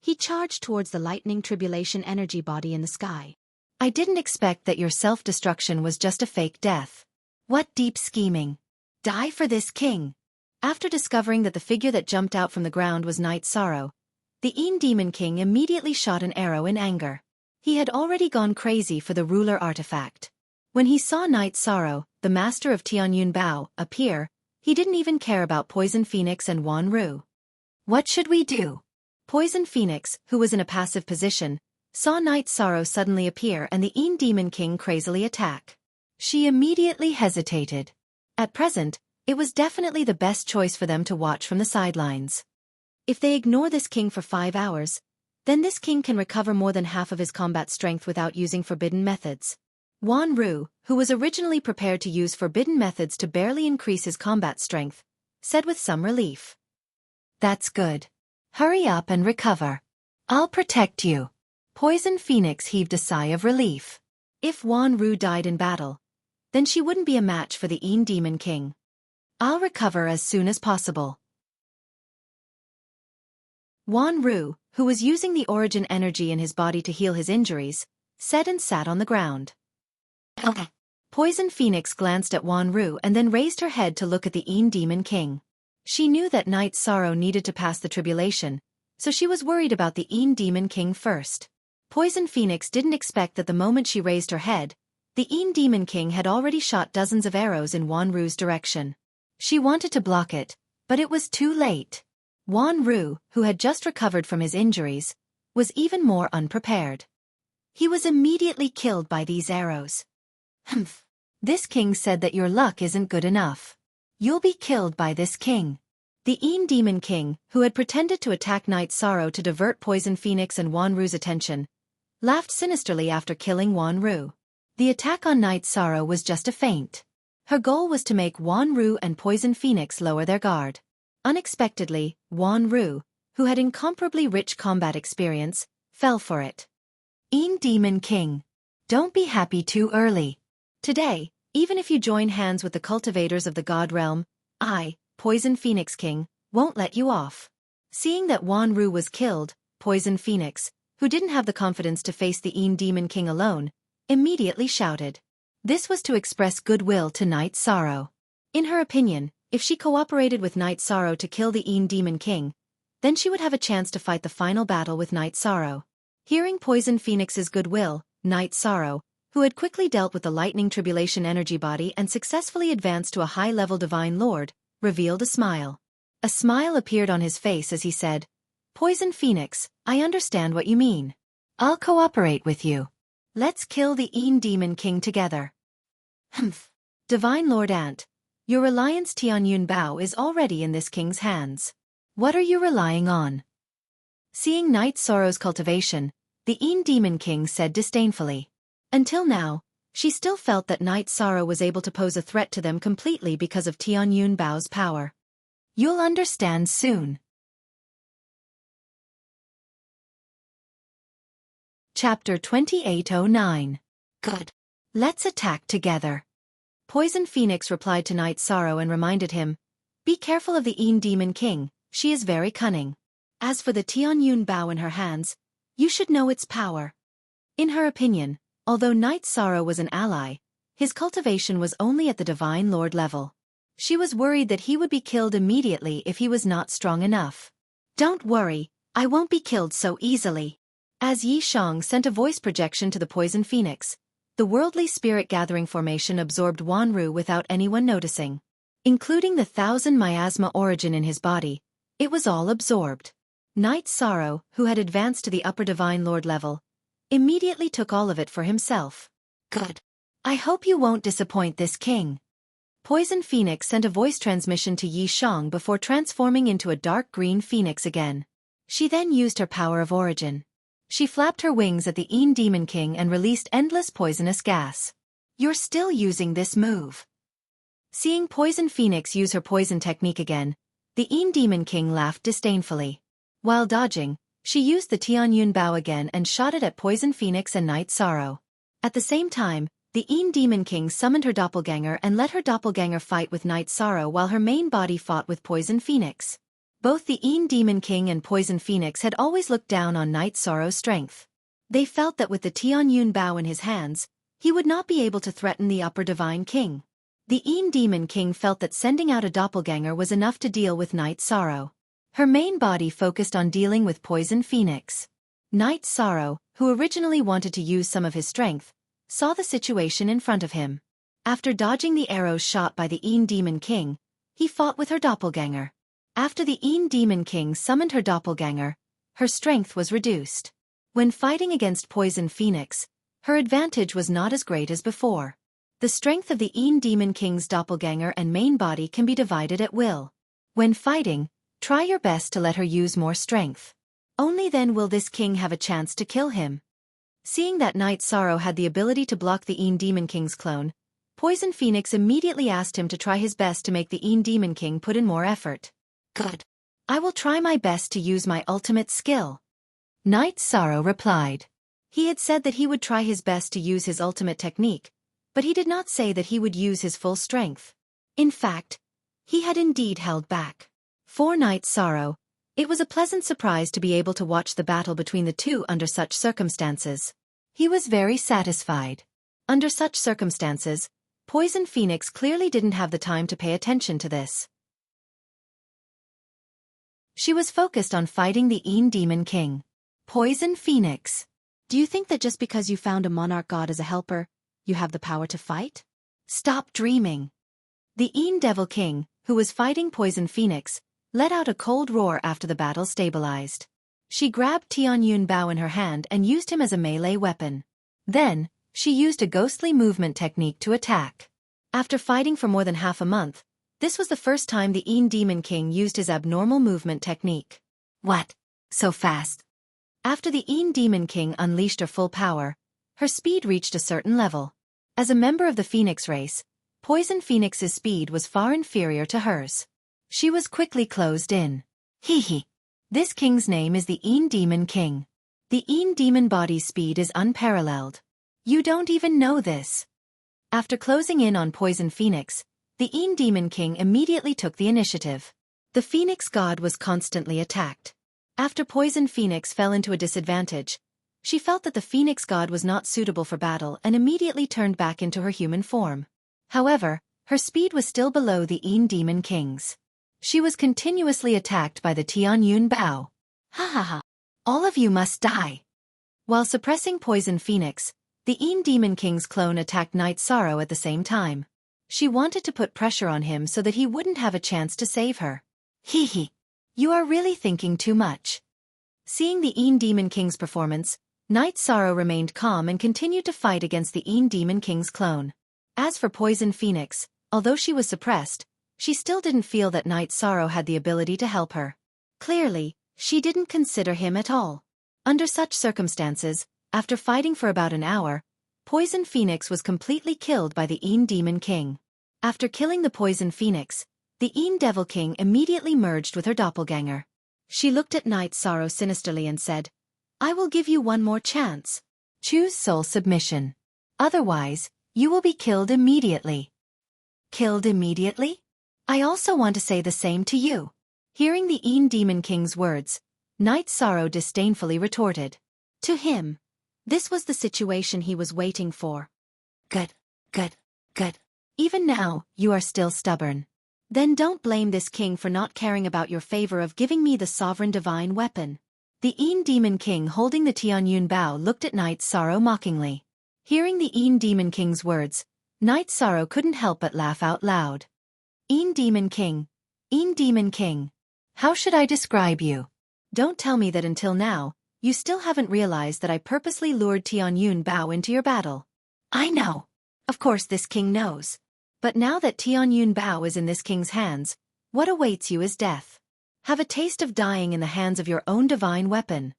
he charged towards the lightning tribulation energy body in the sky. I didn't expect that your self-destruction was just a fake death. What deep scheming. Die for this king. After discovering that the figure that jumped out from the ground was Night Sorrow, the Demon King immediately shot an arrow in anger. He had already gone crazy for the ruler artifact. When he saw Night Sorrow, the master of Tianyun Bao, appear, he didn't even care about Poison Phoenix and Wan Ru. What should we do? Poison Phoenix, who was in a passive position, saw Night Sorrow suddenly appear and the Demon King crazily attack. She immediately hesitated. At present, it was definitely the best choice for them to watch from the sidelines. If they ignore this king for 5 hours, then this king can recover more than half of his combat strength without using forbidden methods. Wan Ru, who was originally prepared to use forbidden methods to barely increase his combat strength, said with some relief. That's good. Hurry up and recover. I'll protect you. Poison Phoenix heaved a sigh of relief. If Wan Ru died in battle, then she wouldn't be a match for the Demon King. I'll recover as soon as possible. Wan Ru, who was using the origin energy in his body to heal his injuries, said and sat on the ground. Poison Phoenix glanced at Wan Ru and then raised her head to look at the Demon King. She knew that Night Sorrow needed to pass the tribulation, so she was worried about the Demon King first. Poison Phoenix didn't expect that the moment she raised her head, the Demon King had already shot dozens of arrows in Wan Ru's direction. She wanted to block it, but it was too late. Wan Ru, who had just recovered from his injuries, was even more unprepared. He was immediately killed by these arrows. Humph. This king said that your luck isn't good enough. You'll be killed by this king. The Een Demon King, who had pretended to attack Night Sorrow to divert Poison Phoenix and Wanru's attention, laughed sinisterly after killing Wanru. The attack on Night Sorrow was just a feint. Her goal was to make Wanru and Poison Phoenix lower their guard. Unexpectedly, Wanru, who had incomparably rich combat experience, fell for it. Een Demon King. Don't be happy too early. Today, even if you join hands with the cultivators of the God Realm, I, Poison Phoenix King, won't let you off. Seeing that Wanru was killed, Poison Phoenix, who didn't have the confidence to face the Een Demon King alone, immediately shouted. This was to express goodwill to Night Sorrow. In her opinion, if she cooperated with Night Sorrow to kill the Een Demon King, then she would have a chance to fight the final battle with Night Sorrow. Hearing Poison Phoenix's goodwill, Night Sorrow, who had quickly dealt with the Lightning Tribulation energy body and successfully advanced to a high-level Divine Lord, revealed a smile. A smile appeared on his face as he said, Poison Phoenix, I understand what you mean. I'll cooperate with you. Let's kill the Een Demon King together. Humph. Divine Lord Ant, your reliance Tianyun Bao is already in this king's hands. What are you relying on? Seeing Night Sorrow's cultivation, the Een Demon King said disdainfully. Until now, she still felt that Night Sorrow was able to pose a threat to them completely because of Tianyun Bao's power. You'll understand soon. Chapter 2809. Good. Let's attack together. Poison Phoenix replied to Night Sorrow and reminded him, Be careful of the Een Demon King, she is very cunning. As for the Tianyun Bao in her hands, you should know its power. In her opinion, although Night Sorrow was an ally, his cultivation was only at the Divine Lord level. She was worried that he would be killed immediately if he was not strong enough. Don't worry, I won't be killed so easily. As Yi Shang sent a voice projection to the Poison Phoenix, the worldly spirit gathering formation absorbed Wanru without anyone noticing. Including the 1,000 miasma origin in his body, it was all absorbed. Night Sorrow, who had advanced to the upper Divine Lord level, immediately took all of it for himself. Good. I hope you won't disappoint this king. Poison Phoenix sent a voice transmission to Yi Shang before transforming into a dark green phoenix again. She then used her power of origin. She flapped her wings at the Een Demon King and released endless poisonous gas. You're still using this move. Seeing Poison Phoenix use her poison technique again, the Een Demon King laughed disdainfully. While dodging, she used the Tianyun Bao again and shot it at Poison Phoenix and Night Sorrow. At the same time, the Een Demon King summoned her doppelganger and let her doppelganger fight with Night Sorrow while her main body fought with Poison Phoenix. Both the Een Demon King and Poison Phoenix had always looked down on Night Sorrow's strength. They felt that with the Tianyun Bao in his hands, he would not be able to threaten the upper Divine King. The Een Demon King felt that sending out a doppelganger was enough to deal with Night Sorrow. Her main body focused on dealing with Poison Phoenix. Night Sorrow, who originally wanted to use some of his strength, saw the situation in front of him. After dodging the arrows shot by the Een Demon King, he fought with her doppelganger. After the Een Demon King summoned her doppelganger, her strength was reduced. When fighting against Poison Phoenix, her advantage was not as great as before. The strength of the Een Demon King's doppelganger and main body can be divided at will. When fighting, try your best to let her use more strength. Only then will this king have a chance to kill him. Seeing that Night Sorrow had the ability to block the Een Demon King's clone, Poison Phoenix immediately asked him to try his best to make the Een Demon King put in more effort. Good. I will try my best to use my ultimate skill. Night Sorrow replied. He had said that he would try his best to use his ultimate technique, but he did not say that he would use his full strength. In fact, he had indeed held back. For Night Sorrow, it was a pleasant surprise to be able to watch the battle between the two under such circumstances. He was very satisfied. Under such circumstances, Poison Phoenix clearly didn't have the time to pay attention to this. She was focused on fighting the Een Demon King. Poison Phoenix. Do you think that just because you found a monarch god as a helper, you have the power to fight? Stop dreaming. The Een Devil King, who was fighting Poison Phoenix, let out a cold roar after the battle stabilized. She grabbed Tianyun Bao in her hand and used him as a melee weapon. Then, she used a ghostly movement technique to attack. After fighting for more than half a month, This was the first time the Demon King used his abnormal movement technique. What? So fast? After the Demon King unleashed her full power, her speed reached a certain level. As a member of the Phoenix race, Poison Phoenix's speed was far inferior to hers. She was quickly closed in. Hee. This king's name is the Demon King. The Demon body's speed is unparalleled. You don't even know this. After closing in on Poison Phoenix, the Demon King immediately took the initiative. The Phoenix god was constantly attacked. After Poison Phoenix fell into a disadvantage, she felt that the Phoenix god was not suitable for battle and immediately turned back into her human form. However, her speed was still below the Demon King's. She was continuously attacked by the Tianyun Bao. Ha. All of you must die. While suppressing Poison Phoenix, the Demon King's clone attacked Night Sorrow at the same time. She wanted to put pressure on him so that he wouldn't have a chance to save her. Hee. You are really thinking too much. Seeing the Demon King's performance, Night Sorrow remained calm and continued to fight against the Demon King's clone. As for Poison Phoenix, although she was suppressed, she still didn't feel that Night Sorrow had the ability to help her. Clearly, she didn't consider him at all. Under such circumstances, after fighting for about an hour, Poison Phoenix was completely killed by the Demon King. After killing the Poison Phoenix, the Devil King immediately merged with her doppelganger. She looked at Night Sorrow sinisterly and said, I will give you one more chance. Choose soul submission. Otherwise, you will be killed immediately. Killed immediately? I also want to say the same to you. Hearing the Demon King's words, Night Sorrow disdainfully retorted. To him, this was the situation he was waiting for. Good. Even now, you are still stubborn. Then don't blame this king for not caring about your favor of giving me the sovereign divine weapon. The Demon King holding the Tianyun Bao looked at Night Sorrow mockingly. Hearing the Demon King's words, Night Sorrow couldn't help but laugh out loud. Demon King. How should I describe you? Don't tell me that until now, you still haven't realized that I purposely lured Tianyun Bao into your battle. I know. Of course this king knows. But now that Tianyun Bao is in this king's hands, what awaits you is death. Have a taste of dying in the hands of your own divine weapon.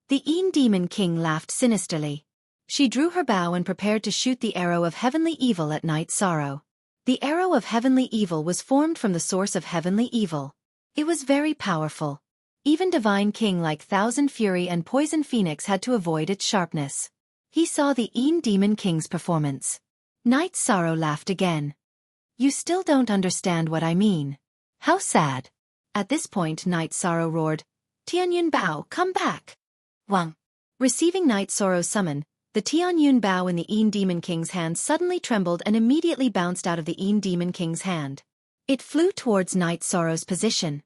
The Demon King laughed sinisterly. She drew her bow and prepared to shoot the arrow of heavenly evil at Night Sorrow. The arrow of heavenly evil was formed from the source of heavenly evil. It was very powerful. Even Divine King like Thousand Fury and Poison Phoenix had to avoid its sharpness. He saw the Demon King's performance. Night Sorrow laughed again. You still don't understand what I mean. How sad. At this point Night Sorrow roared, Tianyun Bao, come back. Wang. Receiving Night Sorrow's summon, the Tianyun Bao in the Demon King's hand suddenly trembled and immediately bounced out of the Demon King's hand. It flew towards Night Sorrow's position.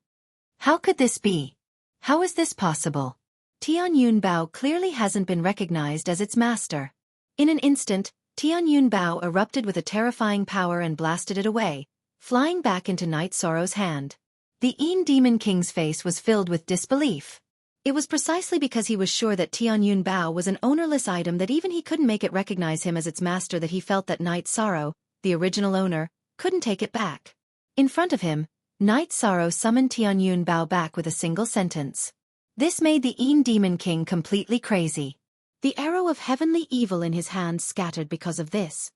How could this be? How is this possible? Tianyun Bao clearly hasn't been recognized as its master. In an instant, Tianyun Bao erupted with a terrifying power and blasted it away, flying back into Night Sorrow's hand. The Demon King's face was filled with disbelief. It was precisely because he was sure that Tianyun Bao was an ownerless item that even he couldn't make it recognize him as its master that he felt that Night Sorrow, the original owner, couldn't take it back. In front of him, Night Sorrow summoned Tianyun Bao back with a single sentence. This made the Demon King completely crazy. The arrow of heavenly evil in his hand scattered because of this.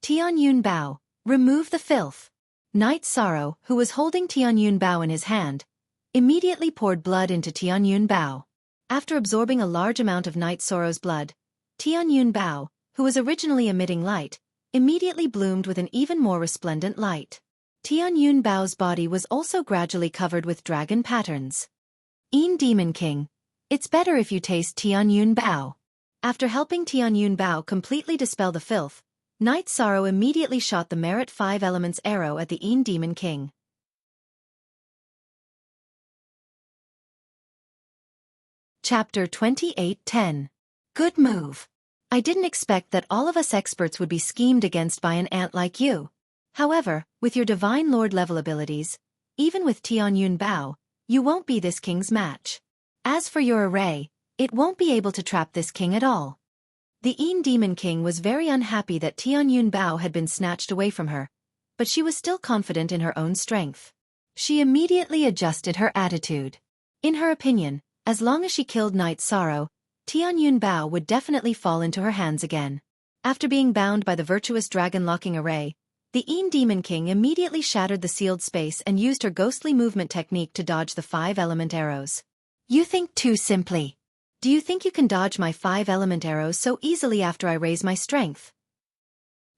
Tianyun Bao, remove the filth. Night Sorrow, who was holding Tianyun Bao in his hand, immediately poured blood into Tianyun Bao. After absorbing a large amount of Night Sorrow's blood, Tianyun Bao, who was originally emitting light, immediately bloomed with an even more resplendent light. Tianyun Bao's body was also gradually covered with dragon patterns. Demon King, it's better if you taste Tianyun Bao. After helping Tianyun Bao completely dispel the filth, Night Sorrow immediately shot the Merit 5 Elements arrow at the Demon King. Chapter 28:10. Good move. I didn't expect that all of us experts would be schemed against by an ant like you. However, with your Divine Lord level abilities, even with Tianyun Bao, you won't be this king's match. As for your array, it won't be able to trap this king at all. The Yin Demon King was very unhappy that Tianyun Bao had been snatched away from her, but she was still confident in her own strength. She immediately adjusted her attitude. In her opinion, as long as she killed Night Sorrow, Tianyun Bao would definitely fall into her hands again. After being bound by the virtuous dragon-locking array, the Yin Demon King immediately shattered the sealed space and used her ghostly movement technique to dodge the 5-element arrows. You think too simply. Do you think you can dodge my 5-element arrows so easily after I raise my strength?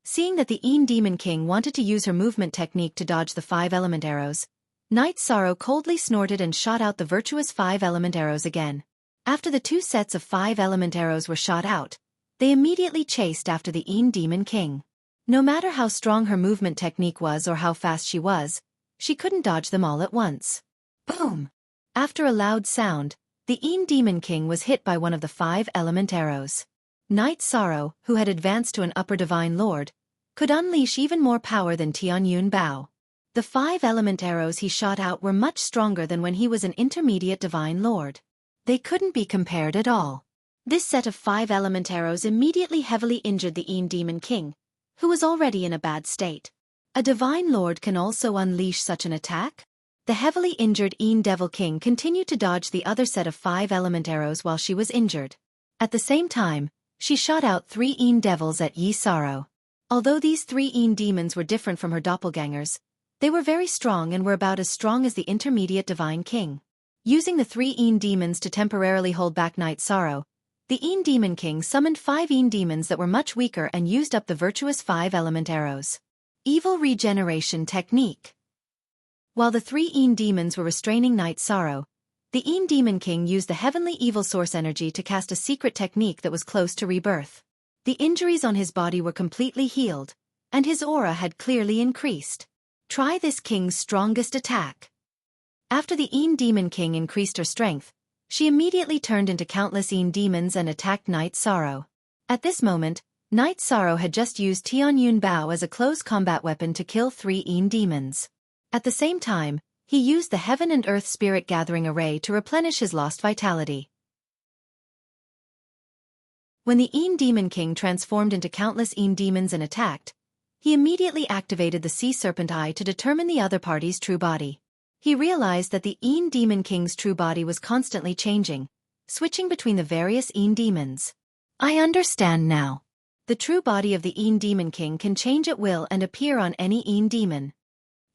Seeing that the Yin Demon King wanted to use her movement technique to dodge the 5-element arrows, Night Sorrow coldly snorted and shot out the virtuous 5-element arrows again. After the 2 sets of 5-element arrows were shot out, they immediately chased after the Yin Demon King. No matter how strong her movement technique was or how fast she couldn't dodge them all at once. Boom! After a loud sound, the Yin Demon King was hit by one of the 5-element arrows. Night Sorrow, who had advanced to an upper divine lord, could unleash even more power than Tianyun Bao. The 5-element arrows he shot out were much stronger than when he was an intermediate divine lord. They couldn't be compared at all. This set of 5-element arrows immediately heavily injured the Yin Demon King, who was already in a bad state. A divine lord can also unleash such an attack? The heavily injured Yin Devil King continued to dodge the other set of 5-element arrows while she was injured. At the same time, she shot out 3 Yin Devils at Yi Sorrow. Although these 3 Yin demons were different from her doppelgangers, they were very strong and were about as strong as the intermediate divine king. Using the 3 Yin demons to temporarily hold back Night Sorrow, the Yin Demon King summoned 5 Yin demons that were much weaker and used up the virtuous 5-element arrows. Evil Regeneration Technique. While the 3 Yin demons were restraining Night Sorrow, the Yin Demon King used the heavenly evil source energy to cast a secret technique that was close to rebirth. The injuries on his body were completely healed, and his aura had clearly increased. Try this king's strongest attack. After the Yin Demon King increased her strength, she immediately turned into countless Yin demons and attacked Night Sorrow. At this moment, Night Sorrow had just used Tianyun Bao as a close combat weapon to kill 3 Yin demons. At the same time, he used the Heaven and Earth Spirit Gathering Array to replenish his lost vitality. When the Yin Demon King transformed into countless Yin demons and attacked, he immediately activated the Sea Serpent Eye to determine the other party's true body. He realized that the Yin Demon King's true body was constantly changing, switching between the various Yin demons. I understand now. The true body of the Yin Demon King can change at will and appear on any Yin demon.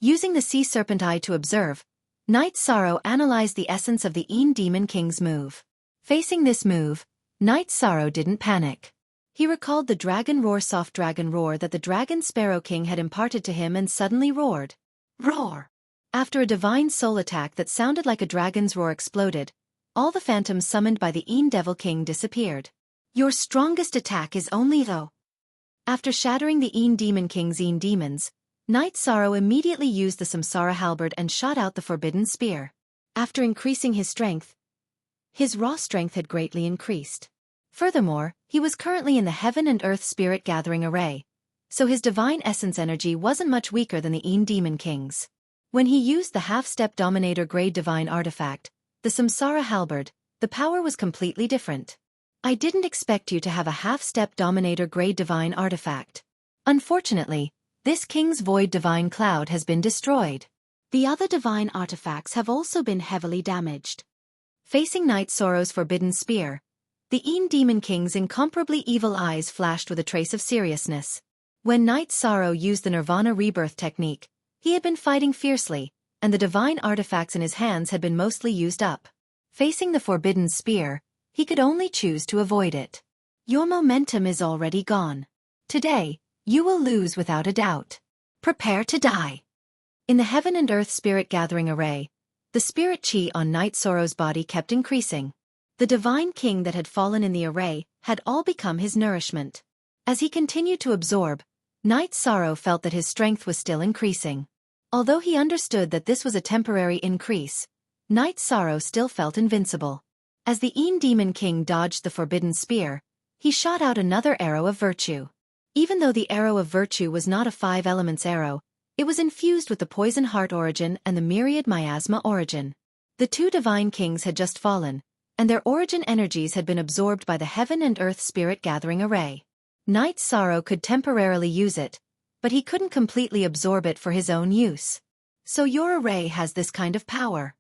Using the Sea Serpent Eye to observe, Night Sorrow analyzed the essence of the Yin Demon King's move. Facing this move, Night Sorrow didn't panic. He recalled the Dragon Roar soft dragon roar that the Dragon Sparrow King had imparted to him and suddenly roared. Roar! After a divine soul attack that sounded like a dragon's roar exploded, all the phantoms summoned by the Yin Devil King disappeared. Your strongest attack is only though. After shattering the Yin Demon King's Yin demons, Night Sorrow immediately used the Samsara halberd and shot out the forbidden spear. After increasing his strength, his raw strength had greatly increased. Furthermore, he was currently in the Heaven and Earth Spirit Gathering Array, so his divine essence energy wasn't much weaker than the Yin Demon King's. When he used the half-step Dominator grade divine artifact, the Samsara halberd, the power was completely different. I didn't expect you to have a half-step Dominator grade divine artifact. Unfortunately, this king's void divine cloud has been destroyed. The other divine artifacts have also been heavily damaged. Facing Night Sorrow's forbidden spear, the Yin Demon King's incomparably evil eyes flashed with a trace of seriousness. When Night Sorrow used the Nirvana rebirth technique, he had been fighting fiercely, and the divine artifacts in his hands had been mostly used up. Facing the forbidden spear, he could only choose to avoid it. Your momentum is already gone. Today, you will lose without a doubt. Prepare to die. In the Heaven and Earth Spirit Gathering Array, the spirit chi on Night Sorrow's body kept increasing. The divine king that had fallen in the array had all become his nourishment. As he continued to absorb, Night Sorrow felt that his strength was still increasing. Although he understood that this was a temporary increase, Night Sorrow still felt invincible. As the Yin Demon King dodged the forbidden spear, he shot out another arrow of virtue. Even though the arrow of virtue was not a 5 elements arrow, it was infused with the poison heart origin and the myriad miasma origin. The 2 divine kings had just fallen, and their origin energies had been absorbed by the Heaven and Earth Spirit Gathering Array. Night Sorrow could temporarily use it, but he couldn't completely absorb it for his own use. So your array has this kind of power.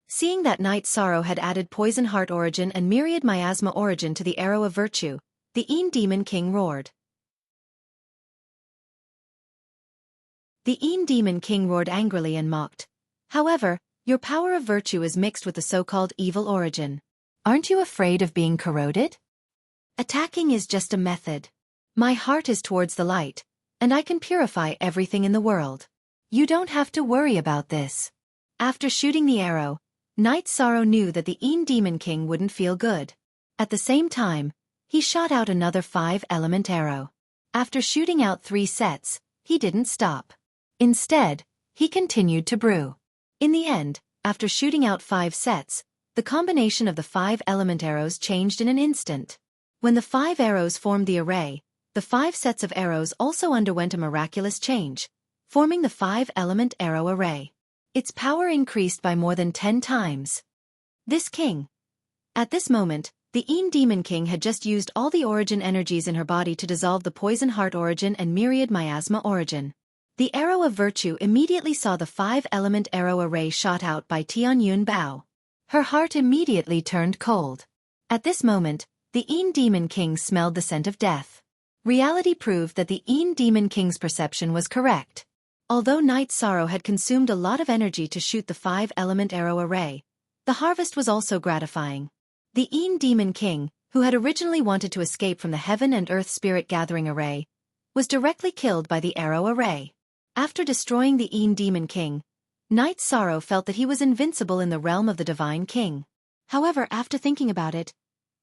Seeing that Night Sorrow had added Poison Heart origin and Myriad Miasma origin to the Arrow of Virtue, the Een Demon King roared. The Een Demon King roared angrily and mocked. However, your power of virtue is mixed with the so-called evil origin. Aren't you afraid of being corroded? Attacking is just a method. My heart is towards the light, and I can purify everything in the world. You don't have to worry about this. After shooting the arrow, Night Sorrow knew that the Een Demon King wouldn't feel good. At the same time, he shot out another 5-element arrow. After shooting out 3 sets, he didn't stop. Instead, he continued to brew. In the end, after shooting out 5 sets, the combination of the 5-element arrows changed in an instant. When the 5 arrows formed the array, the 5 sets of arrows also underwent a miraculous change, forming the 5-element arrow array. Its power increased by more than 10 times. This king. At this moment, the Een Demon King had just used all the origin energies in her body to dissolve the Poison Heart origin and Myriad Miasma origin. The Arrow of Virtue immediately saw the 5-element arrow array shot out by Tianyun Bao. Her heart immediately turned cold. At this moment, the Een Demon King smelled the scent of death. Reality proved that the Een Demon King's perception was correct. Although Night Sorrow had consumed a lot of energy to shoot the 5-element arrow array, the harvest was also gratifying. The Een Demon King, who had originally wanted to escape from the Heaven and Earth Spirit Gathering Array, was directly killed by the arrow array. After destroying the Een Demon King, Night Sorrow felt that he was invincible in the realm of the Divine King. However, after thinking about it,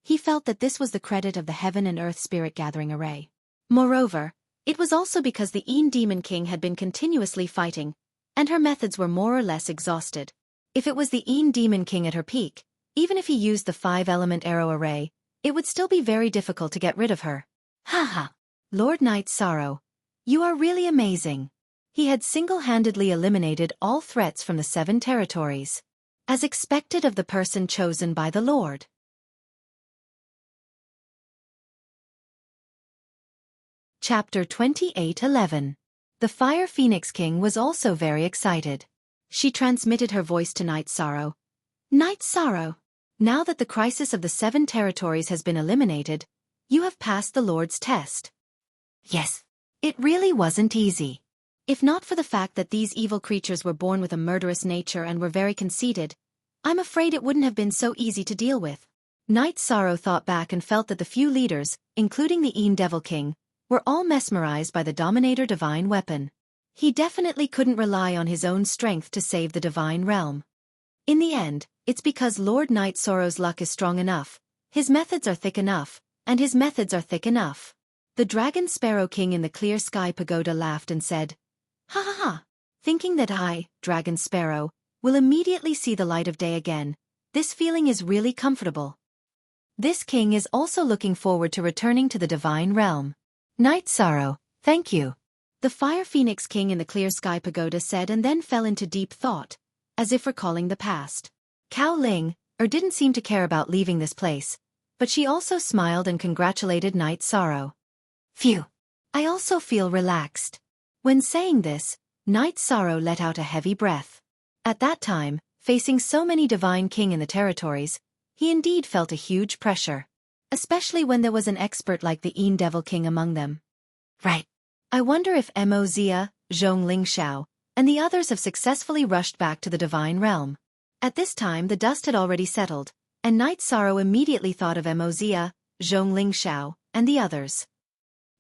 he felt that this was the credit of the Heaven and Earth Spirit Gathering Array. Moreover, it was also because the Een Demon King had been continuously fighting, and her methods were more or less exhausted. If it was the Een Demon King at her peak, even if he used the 5-element arrow array, it would still be very difficult to get rid of her. Haha! Lord Night Sorrow, you are really amazing. He had single-handedly eliminated all threats from the 7 territories, as expected of the person chosen by the Lord. Chapter 28:11. The Fire Phoenix King was also very excited. She transmitted her voice to Night Sorrow. Night Sorrow, now that the crisis of the 7 territories has been eliminated, you have passed the Lord's test. Yes, it really wasn't easy. If not for the fact that these evil creatures were born with a murderous nature and were very conceited, I'm afraid it wouldn't have been so easy to deal with. Night Sorrow thought back and felt that the few leaders, including the Een Devil King, were all mesmerized by the Dominator Divine Weapon. He definitely couldn't rely on his own strength to save the Divine Realm. In the end, it's because Lord Night Sorrow's luck is strong enough, his methods are thick enough, and his methods are thick enough. The Dragon Sparrow King in the Clear Sky Pagoda laughed and said, "Ha ha ha! Thinking that I, Dragon Sparrow, will immediately see the light of day again, this feeling is really comfortable." This king is also looking forward to returning to the Divine Realm. Night Sorrow, thank you. The Fire Phoenix King in the Clear Sky Pagoda said and then fell into deep thought, as if recalling the past. Cao Ling, didn't seem to care about leaving this place, but she also smiled and congratulated Night Sorrow. Phew! I also feel relaxed. When saying this, Night Sorrow let out a heavy breath. At that time, facing so many Divine King in the territories, he indeed felt a huge pressure. Especially when there was an expert like the Een Devil King among them. Right. I wonder if Mozia, Zhong Lingxiao, and the others have successfully rushed back to the Divine Realm. At this time the dust had already settled, and Night Sorrow immediately thought of Mozia, Zhong Lingxiao, and the others.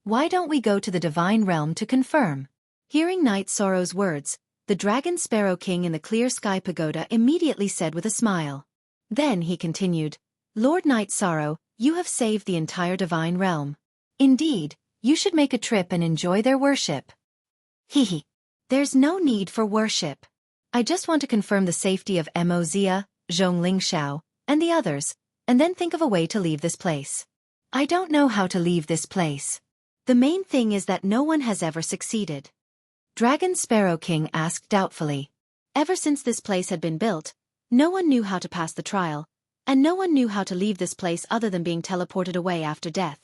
Why don't we go to the Divine Realm to confirm? Hearing Night Sorrow's words, the Dragon Sparrow King in the Clear Sky Pagoda immediately said with a smile. Then he continued, Lord Night Sorrow, you have saved the entire Divine Realm. Indeed, you should make a trip and enjoy their worship. Hehe. There's no need for worship. I just want to confirm the safety of Mozia, Zhong Lingxiao, and the others, and then think of a way to leave this place. I don't know how to leave this place. The main thing is that no one has ever succeeded. Dragon Sparrow King asked doubtfully. Ever since this place had been built, no one knew how to pass the trial, and no one knew how to leave this place other than being teleported away after death.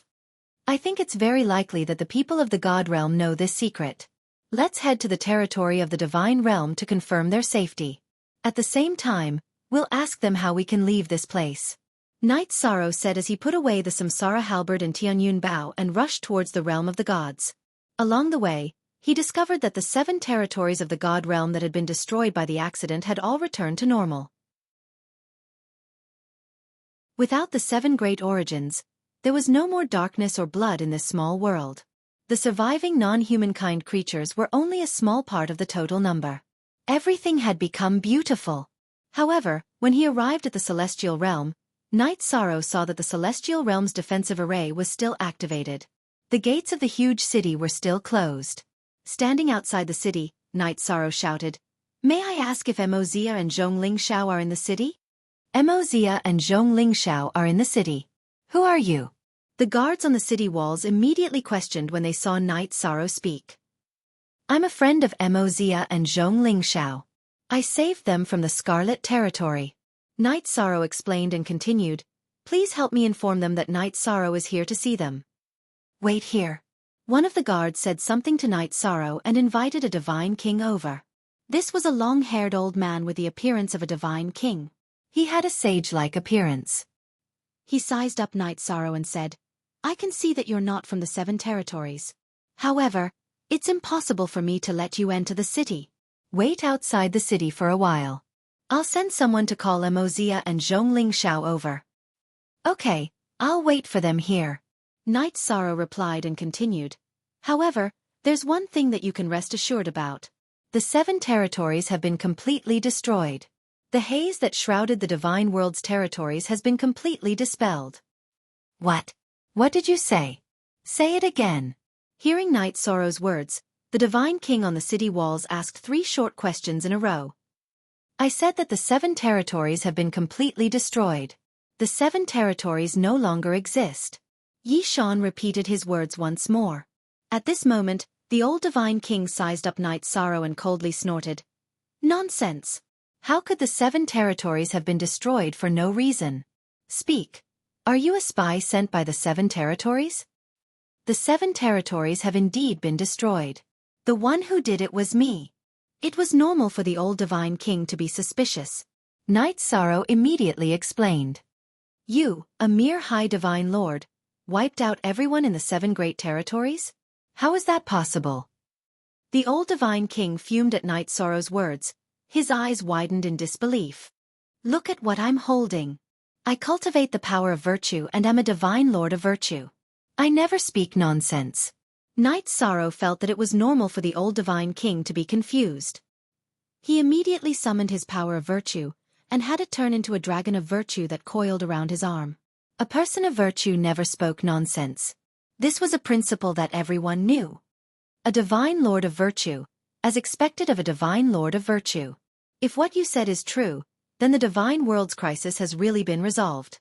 I think it's very likely that the people of the God Realm know this secret. Let's head to the territory of the Divine Realm to confirm their safety. At the same time, we'll ask them how we can leave this place. Knight Sorrow said as he put away the Samsara halberd and Tianyun bow and rushed towards the realm of the gods. Along the way, he discovered that the 7 territories of the God Realm that had been destroyed by the accident had all returned to normal. Without the 7 great origins, there was no more darkness or blood in this small world. The surviving non-humankind creatures were only a small part of the total number. Everything had become beautiful. However, when he arrived at the Celestial Realm, Knight Sorrow saw that the Celestial Realm's defensive array was still activated. The gates of the huge city were still closed. Standing outside the city, Knight Sorrow shouted, "May I ask if Mozia and Zhong Lingxiao are in the city?" "Mozia and Zhong Lingxiao are in the city. Who are you?" The guards on the city walls immediately questioned when they saw Knight Sorrow speak. "I'm a friend of Mozia and Zhong Lingxiao. I saved them from the Scarlet Territory." Knight Sorrow explained and continued, "Please help me inform them that Knight Sorrow is here to see them." "Wait here." One of the guards said something to Knight Sorrow and invited a divine king over. This was a long-haired old man with the appearance of a divine king. He had a sage-like appearance. He sized up Knight Sorrow and said, "I can see that you're not from the 7 territories. However, it's impossible for me to let you enter the city. Wait outside the city for a while. I'll send someone to call Mozia and Zhong Lingxiao over." "Okay, I'll wait for them here." Knight Sorrow replied and continued, "However, there's one thing that you can rest assured about. The 7 territories have been completely destroyed. The haze that shrouded the Divine World's territories has been completely dispelled." "What? What did you say? Say it again." Hearing Knight Sorrow's words, the Divine King on the city walls asked 3 short questions in a row. "I said that the 7 territories have been completely destroyed. The 7 territories no longer exist." Yi Shan repeated his words once more. At this moment, the old Divine King sized up Knight Sorrow and coldly snorted, "Nonsense! How could the 7 territories have been destroyed for no reason? Speak. Are you a spy sent by the 7 territories?" "The 7 territories have indeed been destroyed. The one who did it was me." It was normal for the old Divine King to be suspicious. Knight Sorrow immediately explained. "You, a mere High Divine Lord, wiped out everyone in the 7 great territories? How is that possible?" The old Divine King fumed at Knight Sorrow's words. His eyes widened in disbelief. "Look at what I'm holding. I cultivate the power of virtue and am a Divine Lord of virtue. I never speak nonsense." Knight Sorrow felt that it was normal for the old Divine King to be confused. He immediately summoned his power of virtue, and had it turn into a dragon of virtue that coiled around his arm. A person of virtue never spoke nonsense. This was a principle that everyone knew. A Divine Lord of virtue, as expected of a Divine Lord of virtue. If what you said is true, then the Divine World's crisis has really been resolved.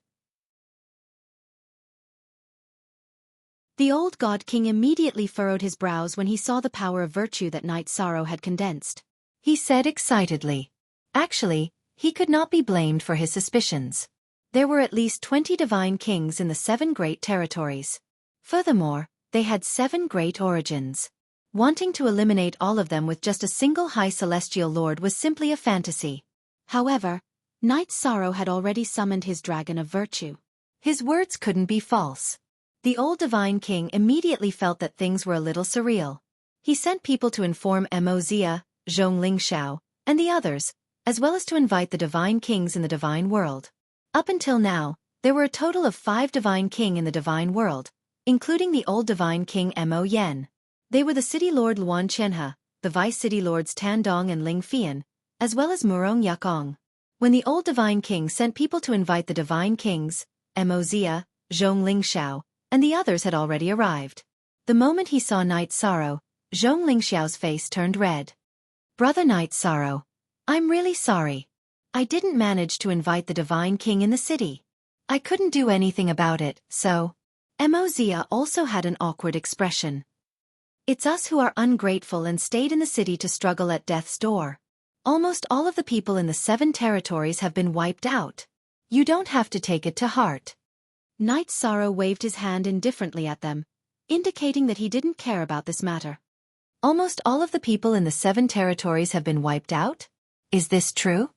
The old God King immediately furrowed his brows when he saw the power of virtue that Knight Sorrow had condensed. He said excitedly. Actually, he could not be blamed for his suspicions. There were at least 20 divine kings in the 7 great territories. Furthermore, they had 7 great origins. Wanting to eliminate all of them with just a single high celestial lord was simply a fantasy. However, Knight Sorrow had already summoned his dragon of virtue. His words couldn't be false. The old Divine King immediately felt that things were a little surreal. He sent people to inform Mozia, Zhong Lingxiao, and the others, as well as to invite the Divine Kings in the Divine World. Up until now, there were a total of 5 Divine King in the Divine World, including the old Divine King Mo Yen. They were the City Lord Luan Chenhe, the Vice City Lords Tan Dong and Ling Fian, as well as Murong Yakong. When the old Divine King sent people to invite the Divine Kings, Mozia, Zhong Lingxiao, and the others had already arrived. The moment he saw Knight Sorrow, Zhong Lingxiao's face turned red. "Brother Knight Sorrow, I'm really sorry. I didn't manage to invite the Divine King in the city. I couldn't do anything about it, so..." Mozia also had an awkward expression. "It's us who are ungrateful and stayed in the city to struggle at death's door. Almost all of the people in the 7 territories have been wiped out. You don't have to take it to heart. Knight Sorrow waved his hand indifferently at them, indicating that he didn't care about this matter. Almost all of the people in the 7 territories have been wiped out? Is this true?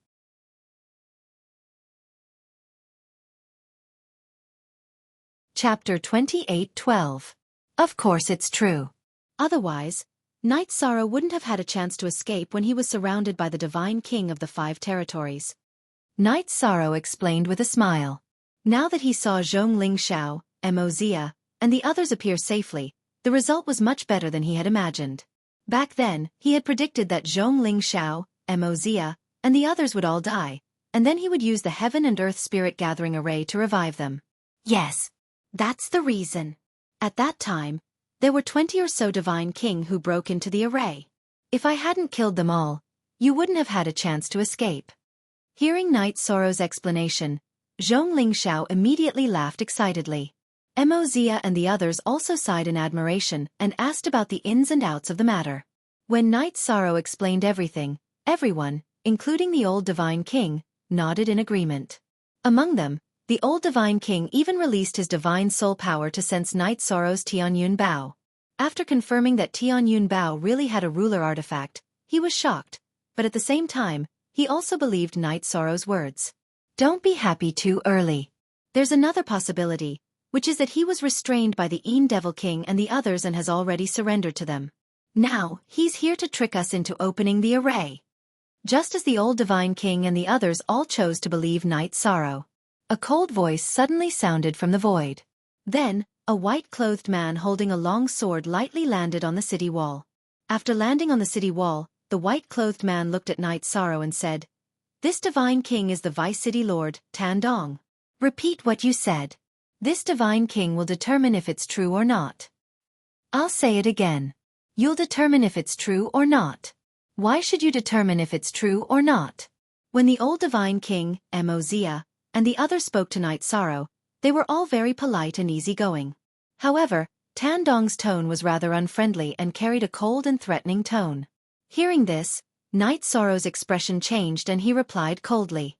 Chapter 28:12. Of course it's true. Otherwise, Knight Sorrow wouldn't have had a chance to escape when he was surrounded by the divine king of the 5 territories. Knight Sorrow explained with a smile. Now that he saw Zhong Lingxiao, Wuxia, and the others appear safely, the result was much better than he had imagined. Back then, he had predicted that Zhong Lingxiao, Wuxia, and the others would all die, and then he would use the Heaven and Earth Spirit Gathering Array to revive them. Yes, that's the reason. At that time, there were 20 or so Divine King who broke into the array. If I hadn't killed them all, you wouldn't have had a chance to escape. Hearing Knight Sorrow's explanation, Zhong Lingxiao immediately laughed excitedly. Wuxia and the others also sighed in admiration and asked about the ins and outs of the matter. When Knight Sorrow explained everything, everyone, including the old Divine King, nodded in agreement. Among them, the old Divine King even released his divine soul power to sense Knight Sorrow's Tianyun Bao. After confirming that Tianyun Bao really had a ruler artifact, he was shocked, but at the same time, he also believed Knight Sorrow's words. Don't be happy too early. There's another possibility, which is that he was restrained by the Een Devil King and the others and has already surrendered to them. Now, he's here to trick us into opening the array. Just as the old Divine King and the others all chose to believe Knight Sorrow. A cold voice suddenly sounded from the void. Then, a white-clothed man holding a long sword lightly landed on the city wall. After landing on the city wall, the white-clothed man looked at Knight Sorrow and said, "This Divine King is the Vice City Lord, Tan Dong. Repeat what you said. This Divine King will determine if it's true or not." I'll say it again. You'll determine if it's true or not. Why should you determine if it's true or not? When the old Divine King, Wuxia, and the others spoke to Knight Sorrow, they were all very polite and easygoing. However, Tan Dong's tone was rather unfriendly and carried a cold and threatening tone. Hearing this, Knight Sorrow's expression changed and he replied coldly.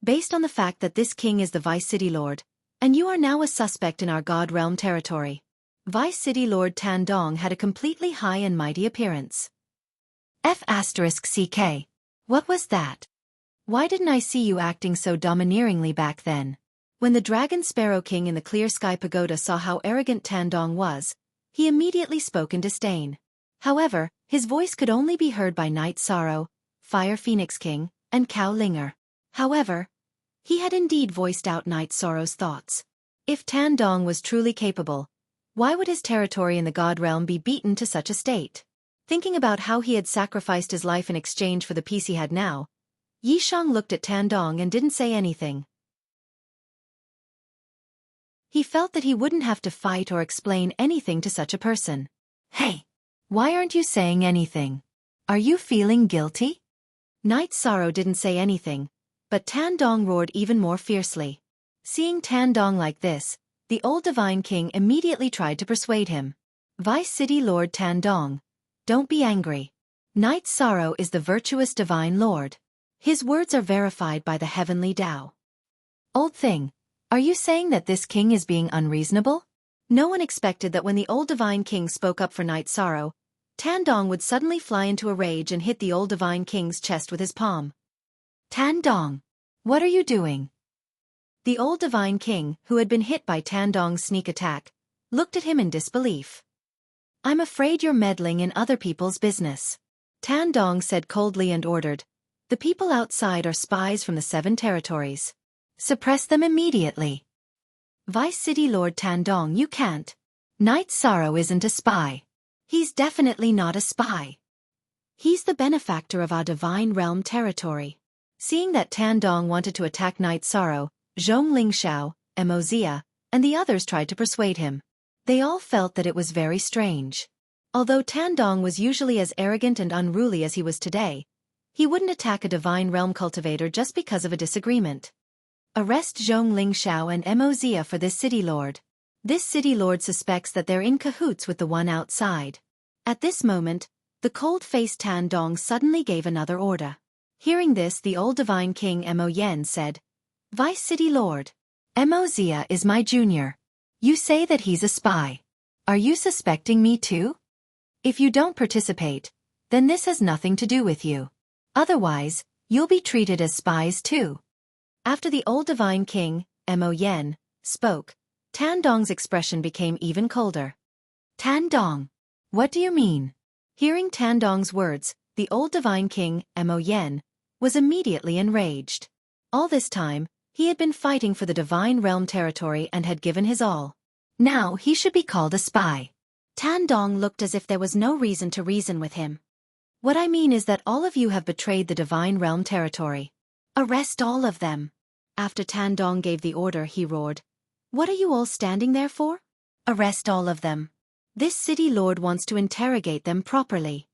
"Based on the fact that this king is the Vice City Lord, and you are now a suspect in our God Realm territory." Vice City Lord Tan Dong had a completely high and mighty appearance. F***CK. What was that? Why didn't I see you acting so domineeringly back then? When the Dragon Sparrow King in the Clear Sky Pagoda saw how arrogant Tan Dong was, he immediately spoke in disdain. However, his voice could only be heard by Knight Sorrow, Fire Phoenix King, and Cao Linger. However, he had indeed voiced out Knight Sorrow's thoughts. If Tan Dong was truly capable, why would his territory in the God Realm be beaten to such a state? Thinking about how he had sacrificed his life in exchange for the peace he had now, Yishang looked at Tan Dong and didn't say anything. He felt that he wouldn't have to fight or explain anything to such a person. Hey! Why aren't you saying anything? Are you feeling guilty? Knight Sorrow didn't say anything, but Tan Dong roared even more fiercely. Seeing Tan Dong like this, the old Divine King immediately tried to persuade him. Vice City Lord Tan Dong, don't be angry. Knight Sorrow is the virtuous Divine Lord. His words are verified by the heavenly Tao. Old thing, are you saying that this king is being unreasonable? No one expected that when the old Divine King spoke up for Knight Sorrow, Tan Dong would suddenly fly into a rage and hit the old Divine King's chest with his palm. Tan Dong, what are you doing? The old Divine King, who had been hit by Tan Dong's sneak attack, looked at him in disbelief. I'm afraid you're meddling in other people's business. Tan Dong said coldly and ordered, the people outside are spies from the 7 territories. Suppress them immediately. Vice City Lord Tan Dong, you can't. Knight Sorrow isn't a spy. He's definitely not a spy. He's the benefactor of our Divine Realm territory. Seeing that Tan Dong wanted to attack Knight Sorrow, Zhong Lingxiao, Wuxia, and the others tried to persuade him. They all felt that it was very strange. Although Tan Dong was usually as arrogant and unruly as he was today, he wouldn't attack a Divine Realm cultivator just because of a disagreement. Arrest Zhong Lingxiao and Wuxia for this city lord. This city lord suspects that they're in cahoots with the one outside. At this moment, the cold-faced Tan Dong suddenly gave another order. Hearing this, the old Divine King Mo Yen said, Vice City Lord. Wuxia is my junior. You say that he's a spy. Are you suspecting me too? If you don't participate, then this has nothing to do with you. Otherwise, you'll be treated as spies too. After the old divine king, Mo Yen, spoke, Tan Dong's expression became even colder. Tan Dong. What do you mean? Hearing Tan Dong's words, the old divine king, Mo Yen, was immediately enraged. All this time, he had been fighting for the divine realm territory and had given his all. Now he should be called a spy. Tan Dong looked as if there was no reason to reason with him. What I mean is that all of you have betrayed the divine realm territory. Arrest all of them. After Tan Dong gave the order, he roared, What are you all standing there for? Arrest all of them. This city lord wants to interrogate them properly.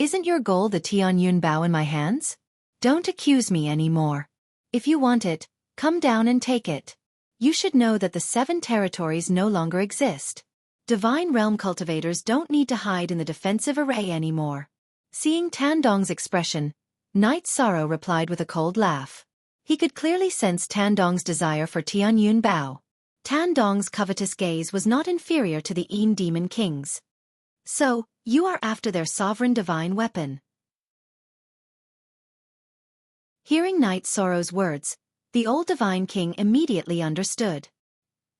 Isn't your goal the Tianyun Bao in my hands? Don't accuse me anymore. If you want it, come down and take it. You should know that the 7 territories no longer exist. Divine realm cultivators don't need to hide in the defensive array anymore. Seeing Tan Dong's expression, Knight Sorrow replied with a cold laugh. He could clearly sense Tan Dong's desire for Tianyun Bao. Tan Dong's covetous gaze was not inferior to the Een Demon King's. So, you are after their sovereign divine weapon. Hearing Knight Sorrow's words, the old divine king immediately understood.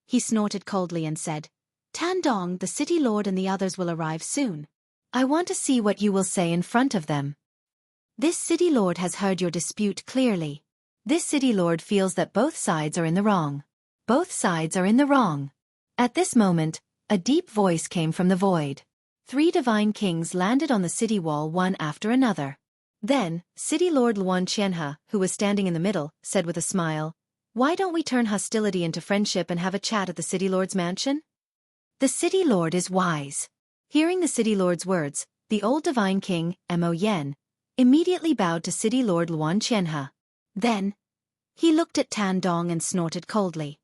He snorted coldly and said, Tan Dong, the city lord and the others will arrive soon. I want to see what you will say in front of them. This city lord has heard your dispute clearly. This city lord feels that both sides are in the wrong. Both sides are in the wrong. At this moment, a deep voice came from the void. 3 divine kings landed on the city wall one after another. Then, City Lord Luan Qianhe, who was standing in the middle, said with a smile, Why don't we turn hostility into friendship and have a chat at the City Lord's mansion? The City Lord is wise. Hearing the City Lord's words, the old divine king, Mo Yen, immediately bowed to City Lord Luan Qianhe. Then, he looked at Tan Dong and snorted coldly.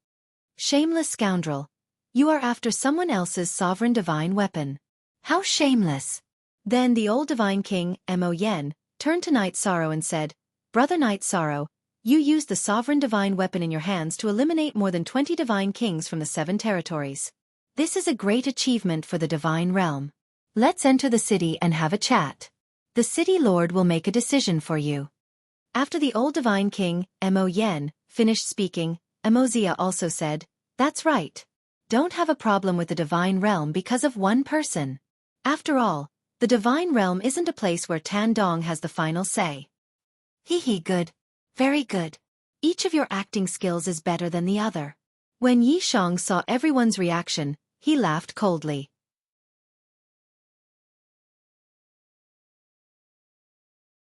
Shameless scoundrel. You are after someone else's sovereign divine weapon. How shameless. Then the old divine king, Mo Yen, turned to Knight Sorrow and said, Brother Knight Sorrow, you used the sovereign divine weapon in your hands to eliminate more than 20 divine kings from the 7 territories. This is a great achievement for the divine realm. Let's enter the city and have a chat. The city lord will make a decision for you. After the old divine king, Mo Yen, finished speaking, Wuxia also said, That's right. Don't have a problem with the divine realm because of one person. After all, the divine realm isn't a place where Tan Dong has the final say. Good. Very good. Each of your acting skills is better than the other. When Yi Shang saw everyone's reaction, he laughed coldly.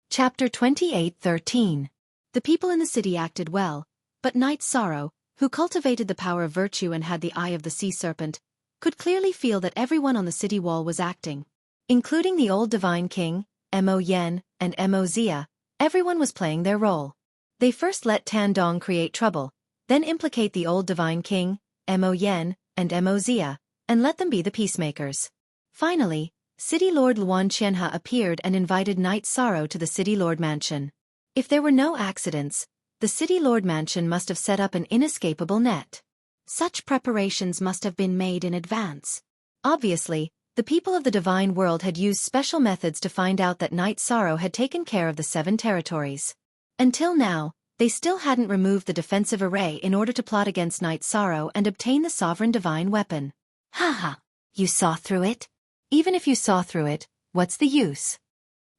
Chapter 28:13. The people in the city acted well, but Knight Sorrow, who cultivated the power of virtue and had the eye of the sea serpent, could clearly feel that everyone on the city wall was acting. Including the old divine king, Mo Yen, and Wuxia, everyone was playing their role. They first let Tan Dong create trouble, then implicate the old divine king, Mo Yen, and Wuxia, and let them be the peacemakers. Finally, City Lord Luan Qianhe appeared and invited Knight Sorrow to the City Lord Mansion. If there were no accidents, the City Lord Mansion must have set up an inescapable net. Such preparations must have been made in advance. Obviously, the people of the divine world had used special methods to find out that Knight Sorrow had taken care of the 7 territories. Until now, they still hadn't removed the defensive array in order to plot against Knight Sorrow and obtain the sovereign divine weapon. Haha, you saw through it? Even if you saw through it, what's the use?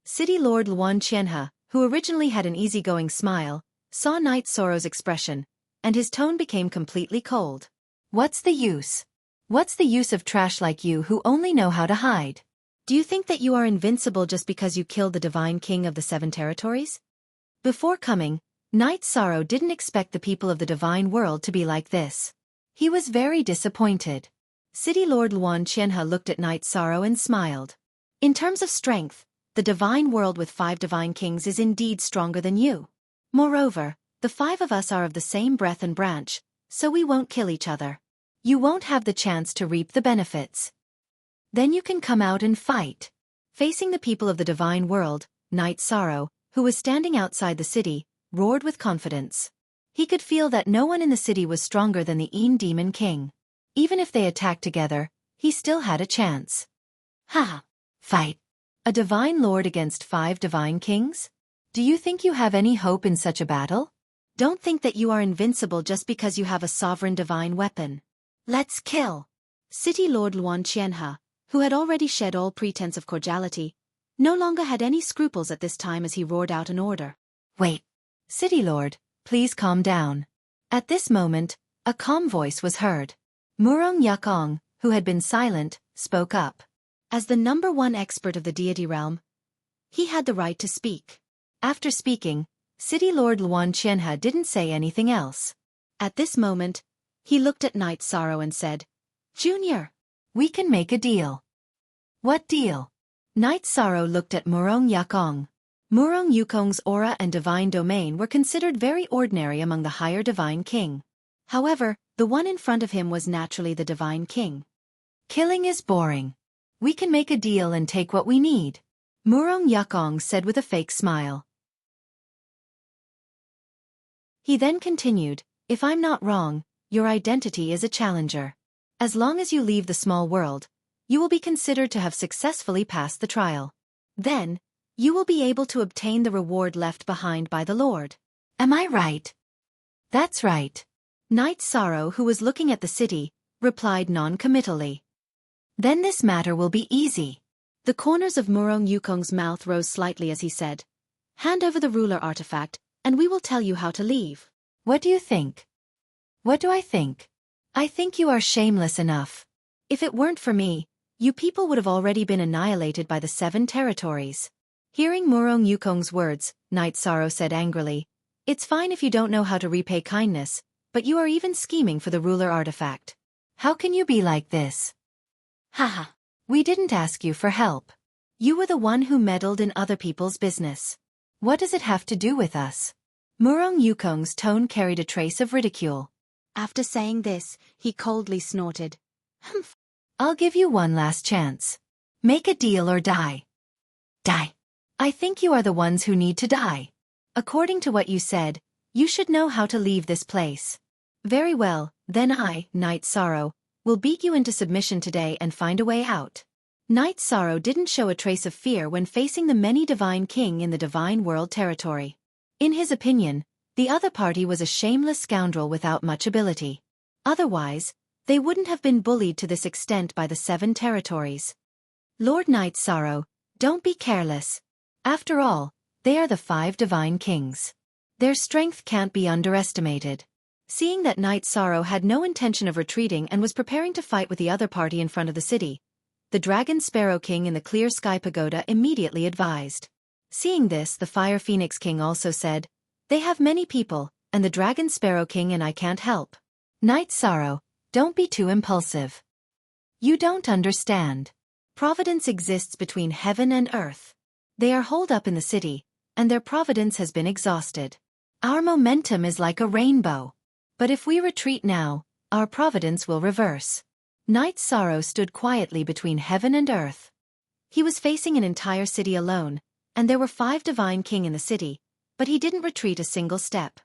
City Lord Luan Qianhe, who originally had an easygoing smile, saw Knight Sorrow's expression, and his tone became completely cold. What's the use? What's the use of trash like you who only know how to hide? Do you think that you are invincible just because you killed the divine king of the 7 territories? Before coming, Knight Sorrow didn't expect the people of the divine world to be like this. He was very disappointed. City Lord Luan Qianhe looked at Knight Sorrow and smiled. In terms of strength, the divine world with 5 divine kings is indeed stronger than you. Moreover, the 5 of us are of the same breath and branch, so we won't kill each other. You won't have the chance to reap the benefits. Then you can come out and fight. Facing the people of the divine world, Knight Sorrow, who was standing outside the city, roared with confidence. He could feel that no one in the city was stronger than the Demon King. Even if they attacked together, he still had a chance. Ha! Fight! A divine lord against 5 divine kings? Do you think you have any hope in such a battle? Don't think that you are invincible just because you have a sovereign divine weapon. Let's kill! City Lord Luan Qianhe, who had already shed all pretense of cordiality, no longer had any scruples at this time as he roared out an order. Wait! City Lord, please calm down. At this moment, a calm voice was heard. Murong Yakong, who had been silent, spoke up. As the #1 expert of the deity realm, he had the right to speak. After speaking, City Lord Luan Qianhe didn't say anything else. At this moment, he looked at Night Sorrow and said, Junior, we can make a deal. What deal? Night Sorrow looked at Murong Yakong. Murong Yukong's aura and divine domain were considered very ordinary among the higher divine king. However, the one in front of him was naturally the divine king. Killing is boring. We can make a deal and take what we need, Murong Yakong said with a fake smile. He then continued, if I'm not wrong, your identity is a challenger. As long as you leave the small world, you will be considered to have successfully passed the trial. Then, you will be able to obtain the reward left behind by the Lord. Am I right? That's right. Night Sorrow, who was looking at the city, replied non-committally. Then this matter will be easy. The corners of Murong Yukong's mouth rose slightly as he said, hand over the ruler artifact, and we will tell you how to leave. What do you think? What do I think? I think you are shameless enough. If it weren't for me, you people would have already been annihilated by the 7 territories. Hearing Murong Yukong's words, Night Sorrow said angrily, it's fine if you don't know how to repay kindness, but you are even scheming for the ruler artifact. How can you be like this? Haha. We didn't ask you for help. You were the one who meddled in other people's business. What does it have to do with us? Murong Yukong's tone carried a trace of ridicule. After saying this, he coldly snorted. Humph. I'll give you one last chance. Make a deal or die. Die. I think you are the ones who need to die. According to what you said, you should know how to leave this place. Very well, then I, Night Sorrow, will beat you into submission today and find a way out. Night Sorrow didn't show a trace of fear when facing the many divine king in the divine world territory. In his opinion, the other party was a shameless scoundrel without much ability. Otherwise, they wouldn't have been bullied to this extent by the 7 territories. Lord Night Sorrow, don't be careless. After all, they are the 5 divine kings. Their strength can't be underestimated. Seeing that Night Sorrow had no intention of retreating and was preparing to fight with the other party in front of the city, the Dragon Sparrow King in the Clear Sky Pagoda immediately advised. Seeing this, the Fire Phoenix King also said, they have many people, and the Dragon Sparrow King and I can't help. Night Sorrow, don't be too impulsive. You don't understand. Providence exists between heaven and earth. They are holed up in the city, and their providence has been exhausted. Our momentum is like a rainbow. But if we retreat now, our providence will reverse. Night Sorrow stood quietly between heaven and earth. He was facing an entire city alone, and there were 5 divine king in the city, but he didn't retreat a single step.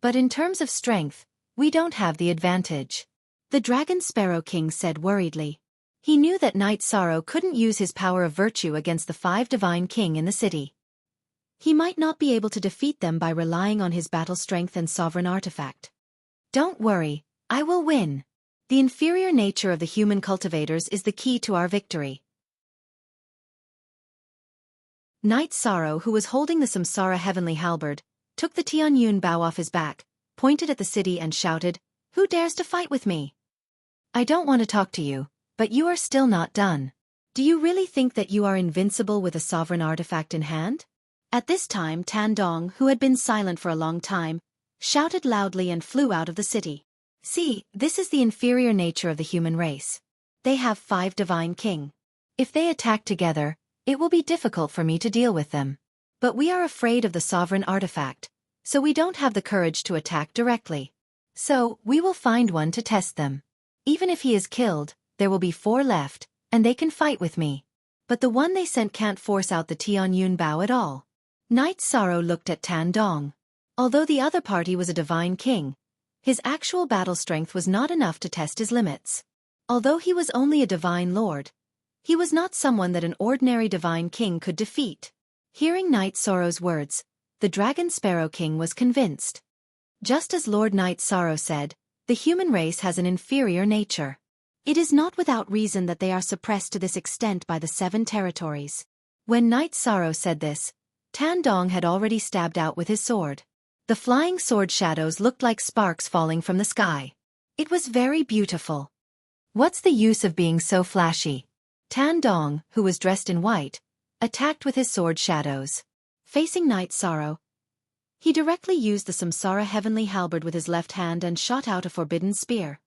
But in terms of strength, we don't have the advantage. The Dragon Sparrow King said worriedly. He knew that Night Sorrow couldn't use his power of virtue against the 5 divine king in the city. He might not be able to defeat them by relying on his battle strength and sovereign artifact. Don't worry, I will win. The inferior nature of the human cultivators is the key to our victory. Night Sorrow, who was holding the Samsara Heavenly Halberd, took the Tianyun bow off his back, pointed at the city and shouted, who dares to fight with me? I don't want to talk to you, but you are still not done. Do you really think that you are invincible with a sovereign artifact in hand? At this time Tan Dong, who had been silent for a long time, shouted loudly and flew out of the city. See, this is the inferior nature of the human race. They have 5 divine king. If they attack together, it will be difficult for me to deal with them. But we are afraid of the sovereign artifact, so we don't have the courage to attack directly. So, we will find one to test them. Even if he is killed, there will be 4 left, and they can fight with me. But the one they sent can't force out the Tianyun Bao at all. Night Sorrow looked at Tan Dong. Although the other party was a divine king, his actual battle strength was not enough to test his limits. Although he was only a divine lord, he was not someone that an ordinary divine king could defeat. Hearing Knight Sorrow's words, the Dragon Sparrow King was convinced. Just as Lord Knight Sorrow said, the human race has an inferior nature. It is not without reason that they are suppressed to this extent by the 7 territories. When Knight Sorrow said this, Tan Dong had already stabbed out with his sword. The flying sword shadows looked like sparks falling from the sky. It was very beautiful. What's the use of being so flashy? Tan Dong, who was dressed in white, attacked with his sword shadows. Facing Knight Sorrow, he directly used the Samsara Heavenly Halberd with his left hand and shot out a forbidden spear.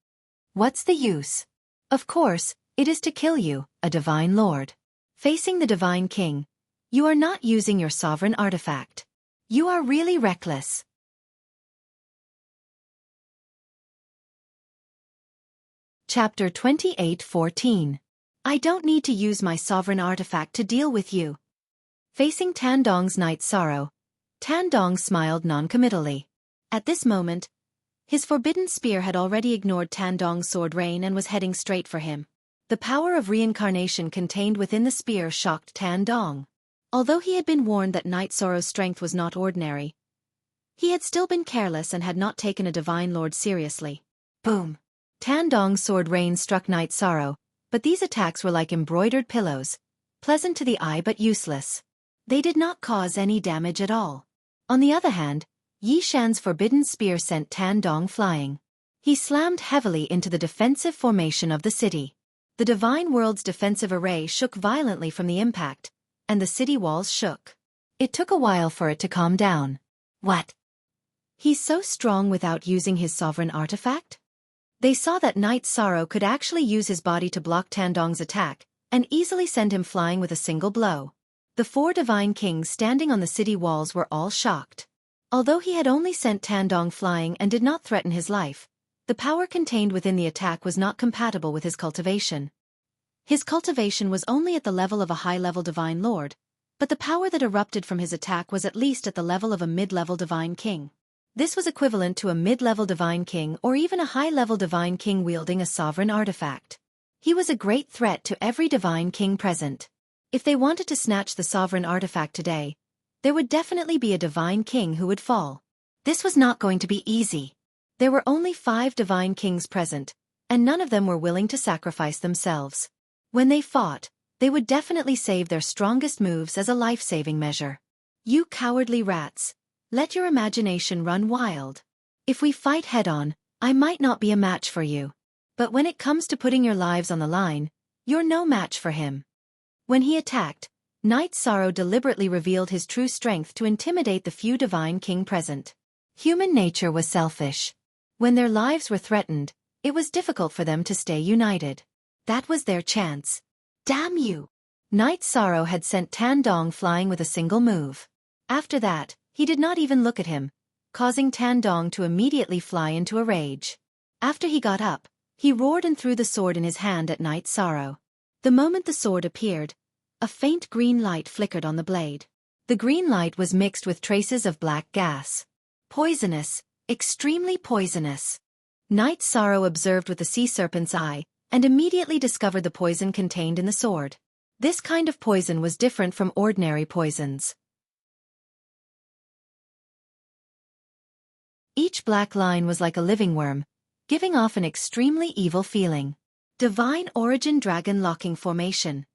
What's the use? Of course, it is to kill you, a divine lord. Facing the divine king, you are not using your sovereign artifact. You are really reckless. Chapter 28:14. I don't need to use my sovereign artifact to deal with you. Facing Tan Dong's Knight Sorrow, Tan Dong smiled non-committally. At this moment, his forbidden spear had already ignored Tan Dong's sword rain and was heading straight for him. The power of reincarnation contained within the spear shocked Tan Dong. Although he had been warned that Knight Sorrow's strength was not ordinary, he had still been careless and had not taken a divine lord seriously. Boom! Tan Dong's sword rain struck Knight Sorrow, but these attacks were like embroidered pillows, pleasant to the eye but useless. They did not cause any damage at all. On the other hand, Yi Shan's forbidden spear sent Tan Dong flying. He slammed heavily into the defensive formation of the city. The divine world's defensive array shook violently from the impact, and the city walls shook. It took a while for it to calm down. What? He's so strong without using his sovereign artifact? They saw that Knight Sorrow could actually use his body to block Tan Dong's attack, and easily send him flying with a single blow. The 4 divine kings standing on the city walls were all shocked. Although he had only sent Tan Dong flying and did not threaten his life, the power contained within the attack was not compatible with his cultivation. His cultivation was only at the level of a high-level divine lord, but the power that erupted from his attack was at least at the level of a mid-level divine king. This was equivalent to a mid-level divine king or even a high-level divine king wielding a sovereign artifact. He was a great threat to every divine king present. If they wanted to snatch the sovereign artifact today, there would definitely be a divine king who would fall. This was not going to be easy. There were only 5 divine kings present, and none of them were willing to sacrifice themselves. When they fought, they would definitely save their strongest moves as a life-saving measure. You cowardly rats, let your imagination run wild. If we fight head-on, I might not be a match for you. But when it comes to putting your lives on the line, you're no match for him. When he attacked, Knight Sorrow deliberately revealed his true strength to intimidate the few divine king present. Human nature was selfish. When their lives were threatened, it was difficult for them to stay united. That was their chance. Damn you! Knight Sorrow had sent Tan Dong flying with a single move. After that, he did not even look at him, causing Tan Dong to immediately fly into a rage. After he got up, he roared and threw the sword in his hand at Knight Sorrow. The moment the sword appeared, a faint green light flickered on the blade. The green light was mixed with traces of black gas. Poisonous, extremely poisonous. Knight Sorrow observed with the sea serpent's eye, and immediately discovered the poison contained in the sword. This kind of poison was different from ordinary poisons. Each black line was like a living worm, giving off an extremely evil feeling. Divine Origin Dragon Locking Formation.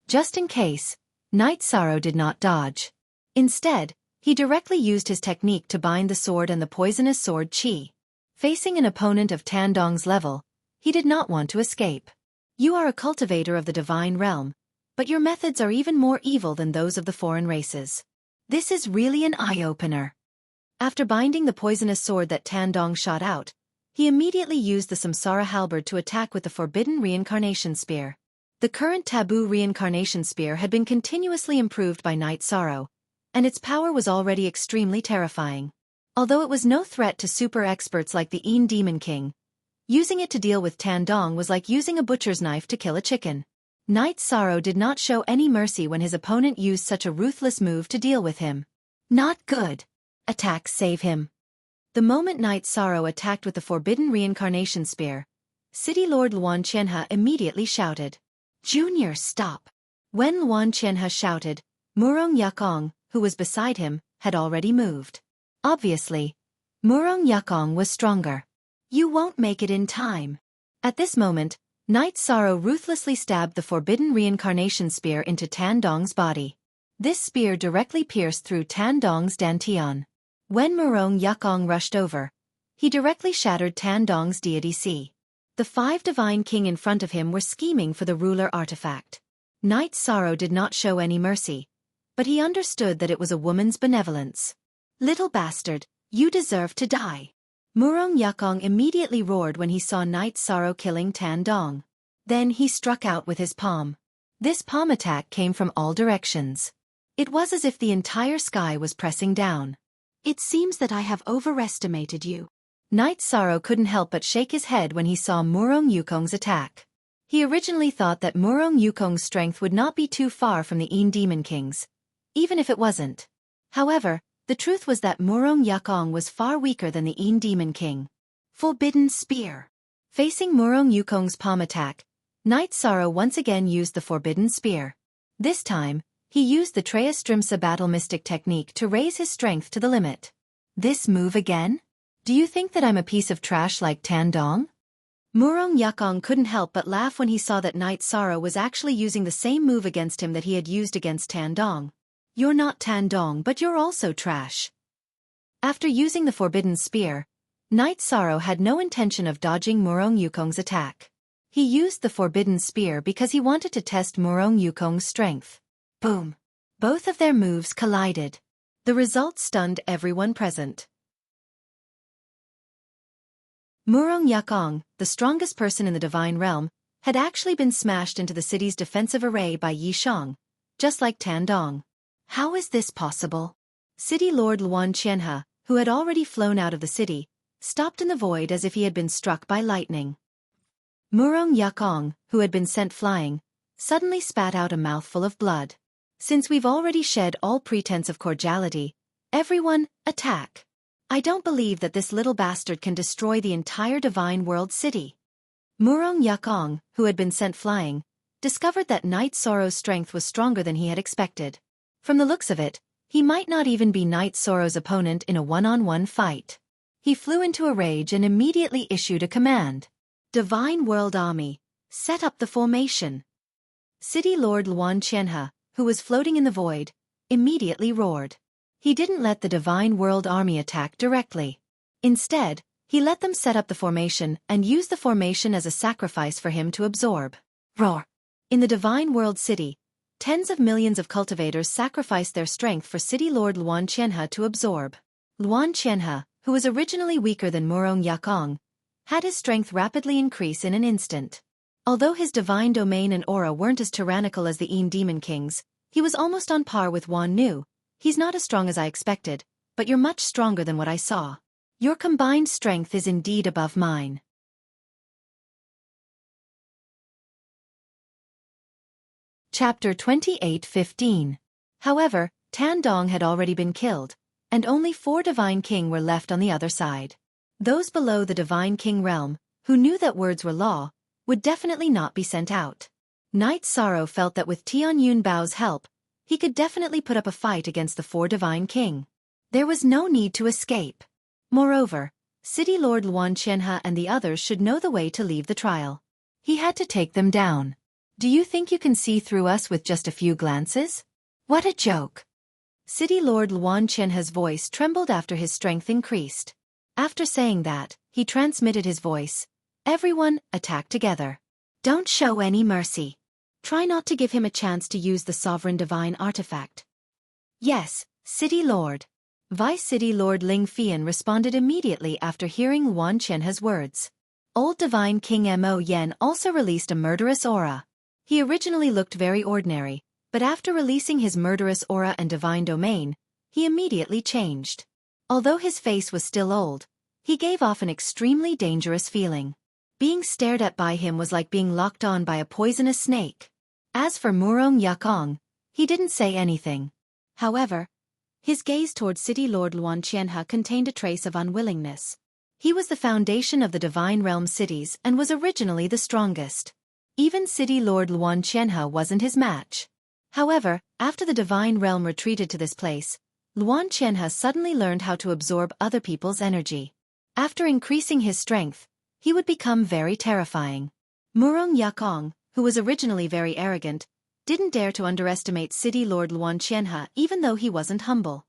Just in case, Knight Sorrow did not dodge. Instead, he directly used his technique to bind the sword and the poisonous sword chi. Facing an opponent of Tan Dong's level, he did not want to escape. You are a cultivator of the divine realm, but your methods are even more evil than those of the foreign races. This is really an eye-opener. After binding the poisonous sword that Tan Dong shot out, he immediately used the Samsara halberd to attack with the forbidden reincarnation spear. The current taboo reincarnation spear had been continuously improved by Knight Sorrow, and its power was already extremely terrifying. Although it was no threat to super experts like the Een Demon King, using it to deal with Tan Dong was like using a butcher's knife to kill a chicken. Knight Sorrow did not show any mercy when his opponent used such a ruthless move to deal with him. Not good. Attack, save him. The moment Knight Sorrow attacked with the forbidden reincarnation spear, City Lord Luan Qianhe immediately shouted, "Junior, stop!" When Luan Qianhe shouted, Murong Yakong, who was beside him, had already moved. Obviously, Murong Yakong was stronger. "You won't make it in time." At this moment, Knight Sorrow ruthlessly stabbed the forbidden reincarnation spear into Tan Dong's body. This spear directly pierced through Tan Dong's dantian. When Murong Yakong rushed over, he directly shattered Tan Dong's deity C. The 5 divine king in front of him were scheming for the ruler artifact. Knight Sorrow did not show any mercy, but he understood that it was a woman's benevolence. "Little bastard, you deserve to die." Murong Yakong immediately roared when he saw Knight Sorrow killing Tan Dong. Then he struck out with his palm. This palm attack came from all directions. It was as if the entire sky was pressing down. "It seems that I have overestimated you." Knight Sorrow couldn't help but shake his head when he saw Murong Yukong's attack. He originally thought that Murong Yukong's strength would not be too far from the Een Demon King's, even if it wasn't. However, the truth was that Murong Yakong was far weaker than the Een Demon King. Forbidden Spear. Facing Murong Yukong's palm attack, Knight Sorrow once again used the Forbidden Spear. This time, he used the Treya Battle Mystic technique to raise his strength to the limit. "This move again? Do you think that I'm a piece of trash like Tan Dong?" Murong Yakong couldn't help but laugh when he saw that Knight Sorrow was actually using the same move against him that he had used against Tan Dong. "You're not Tan Dong, but you're also trash." After using the Forbidden Spear, Knight Sorrow had no intention of dodging Murong Yukong's attack. He used the Forbidden Spear because he wanted to test Murong Yukong's strength. Boom! Both of their moves collided. The result stunned everyone present. Murong Yakong, the strongest person in the divine realm, had actually been smashed into the city's defensive array by Yi Shang, just like Tan Dong. How is this possible? City Lord Luan Qianhe, who had already flown out of the city, stopped in the void as if he had been struck by lightning. Murong Yakong, who had been sent flying, suddenly spat out a mouthful of blood. "Since we've already shed all pretense of cordiality, everyone, attack! I don't believe that this little bastard can destroy the entire divine world city." Murong Yakong, who had been sent flying, discovered that Knight Sorrow's strength was stronger than he had expected. From the looks of it, he might not even be Knight Sorrow's opponent in a one-on-one fight. He flew into a rage and immediately issued a command. "Divine World Army, set up the formation." City Lord Luan Qianhe, who was floating in the void, immediately roared. He didn't let the Divine World Army attack directly. Instead, he let them set up the formation and use the formation as a sacrifice for him to absorb. Roar! In the Divine World City, tens of millions of cultivators sacrificed their strength for City Lord Luan Qianhe to absorb. Luan Qianhe, who was originally weaker than Murong Yakong, had his strength rapidly increase in an instant. Although his divine domain and aura weren't as tyrannical as the Een Demon King's, he was almost on par with Wan Nu. "He's not as strong as I expected, but you're much stronger than what I saw. Your combined strength is indeed above mine." Chapter 28:15. However, Tan Dong had already been killed, and only 4 Divine King were left on the other side. Those below the Divine King realm, who knew that words were law, would definitely not be sent out. Knight Sorrow felt that with Tian Yun Bao's help, he could definitely put up a fight against the 4 Divine King. There was no need to escape. Moreover, City Lord Luan Qianhe and the others should know the way to leave the trial. He had to take them down. "Do you think you can see through us with just a few glances? What a joke!" City Lord Luan Qianhe's voice trembled after his strength increased. After saying that, he transmitted his voice. "Everyone, attack together. Don't show any mercy. Try not to give him a chance to use the sovereign divine artifact." "Yes, City Lord." Vice City Lord Ling Fian responded immediately after hearing Luan Qianhe's words. Old Divine King Mo Yen also released a murderous aura. He originally looked very ordinary, but after releasing his murderous aura and divine domain, he immediately changed. Although his face was still old, he gave off an extremely dangerous feeling. Being stared at by him was like being locked on by a poisonous snake. As for Murong Yakong, he didn't say anything. However, His gaze toward City Lord Luan Qianhe contained a trace of unwillingness. He was the foundation of the Divine Realm cities and was originally the strongest. Even City Lord Luan Qianhe wasn't his match. However, after the Divine Realm retreated to this place, Luan Qianhe suddenly learned how to absorb other people's energy. After increasing his strength, he would become very terrifying. Murong Yakong, who was originally very arrogant, didn't dare to underestimate City Lord Luan Qianhe even though he wasn't humble.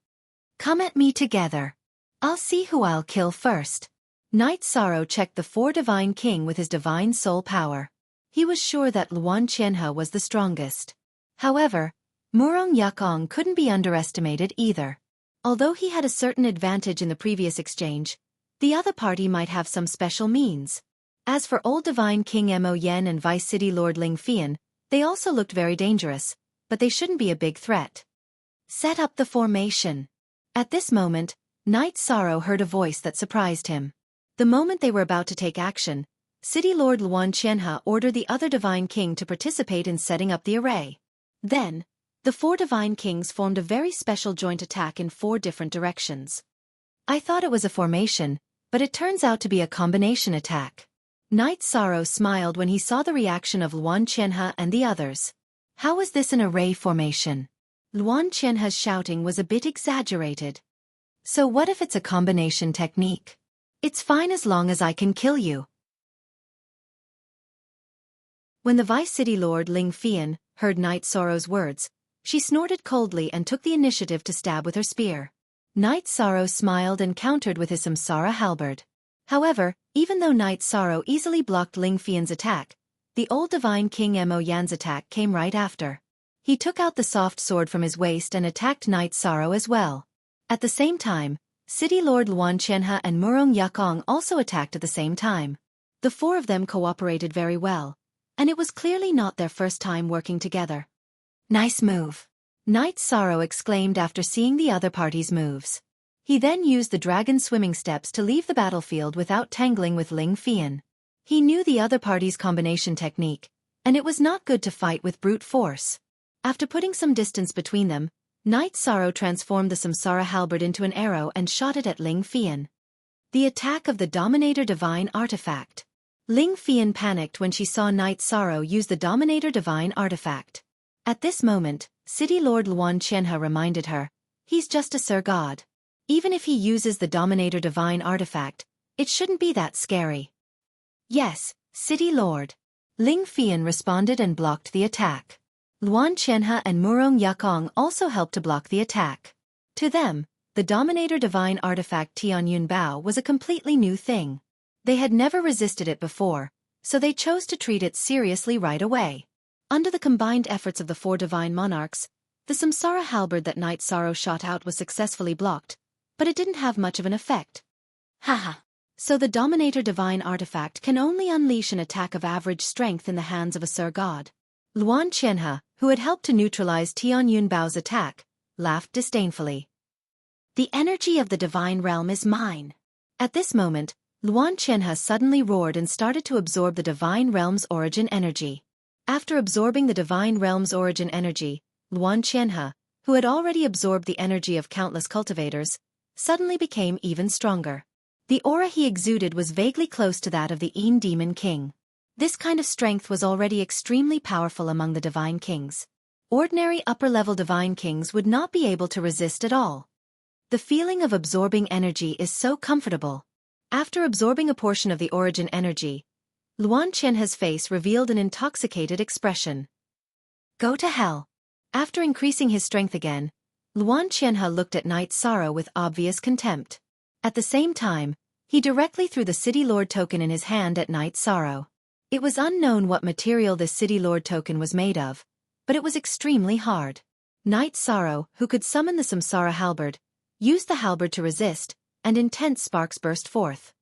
Come at me together. I'll see who I'll kill first. Knight Sorrow checked the 4 Divine King with his divine soul power. He was sure that Luan Qianhe was the strongest. However, Murong Yakong couldn't be underestimated either. Although he had a certain advantage in the previous exchange, the other party might have some special means. As for Old Divine King Mo Yen and Vice City Lord Ling Fian, they also looked very dangerous, but they shouldn't be a big threat. Set up the formation. At this moment, Knight Sorrow heard a voice that surprised him. The moment they were about to take action, City Lord Luan Qianhe ordered the other Divine King to participate in setting up the array. Then, the 4 Divine Kings formed a very special joint attack in 4 different directions. I thought it was a formation, but it turns out to be a combination attack. Knight Sorrow smiled when he saw the reaction of Luan Qianhe and the others. How was this an array formation? Luan Qianhe's shouting was a bit exaggerated. So what if it's a combination technique? It's fine as long as I can kill you. When the Vice City Lord Ling Fian heard Knight Sorrow's words, she snorted coldly and took the initiative to stab with her spear. Knight Sorrow smiled and countered with his Samsara halberd. However, even though Knight Sorrow easily blocked Ling Fian's attack, the Old Divine King Mo Yan's attack came right after. He took out the soft sword from his waist and attacked Knight Sorrow as well. At the same time, City Lord Luan Qianhe and Murong Yakong also attacked at the same time. The 4 of them cooperated very well, and it was clearly not their first time working together. Nice move. Knight Sorrow exclaimed after seeing the other party's moves. He then used the dragon swimming steps to leave the battlefield without tangling with Ling Fian. He knew the other party's combination technique, and it was not good to fight with brute force. After putting some distance between them, Knight Sorrow transformed the Samsara halberd into an arrow and shot it at Ling Fian. The attack of the Dominator Divine Artifact. Ling Fian panicked when she saw Knight Sorrow use the Dominator Divine Artifact. At this moment, City Lord Luan Qianhe reminded her, he's just a Sir God. Even if he uses the Dominator Divine Artifact, it shouldn't be that scary. Yes, City Lord. Ling Fian responded and blocked the attack. Luan Qianhe and Murong Yakong also helped to block the attack. To them, the Dominator Divine Artifact Tianyun Bao was a completely new thing. They had never resisted it before, so they chose to treat it seriously right away. Under the combined efforts of the 4 Divine Monarchs, the Samsara halberd that Knight Sorrow shot out was successfully blocked, but it didn't have much of an effect. Haha. So the Dominator Divine Artifact can only unleash an attack of average strength in the hands of a Sir God. Luan Qianhe, who had helped to neutralize Tianyun Bao's attack, laughed disdainfully. The energy of the Divine Realm is mine. At this moment, Luan Qianhe suddenly roared and started to absorb the Divine Realm's origin energy. After absorbing the Divine Realm's origin energy, Luan Qianhe, who had already absorbed the energy of countless cultivators, suddenly became even stronger. The aura he exuded was vaguely close to that of the Een Demon King. This kind of strength was already extremely powerful among the Divine Kings. Ordinary upper-level Divine Kings would not be able to resist at all. The feeling of absorbing energy is so comfortable. After absorbing a portion of the origin energy, Luan Qianhe's face revealed an intoxicated expression. Go to hell. After increasing his strength again, Luan Qianhe looked at Knight Sorrow with obvious contempt. At the same time, he directly threw the City Lord token in his hand at Knight Sorrow. It was unknown what material this City Lord token was made of, but it was extremely hard. Knight Sorrow, who could summon the Samsara halberd, used the halberd to resist, and intense sparks burst forth.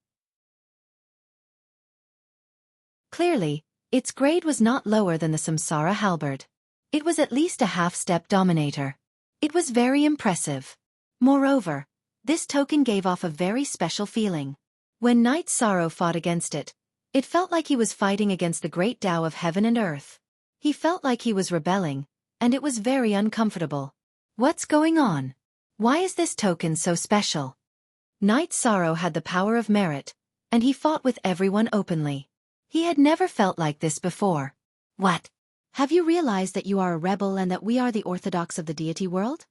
Clearly, its grade was not lower than the Samsara halberd. It was at least a half-step dominator. It was very impressive. Moreover, this token gave off a very special feeling. When Knight Sorrow fought against it, it felt like he was fighting against the great Tao of heaven and earth. He felt like he was rebelling, and it was very uncomfortable. What's going on? Why is this token so special? Knight Sorrow had the power of merit, and he fought with everyone openly. He had never felt like this before. What? Have you realized that you are a rebel and that we are the orthodox of the deity world?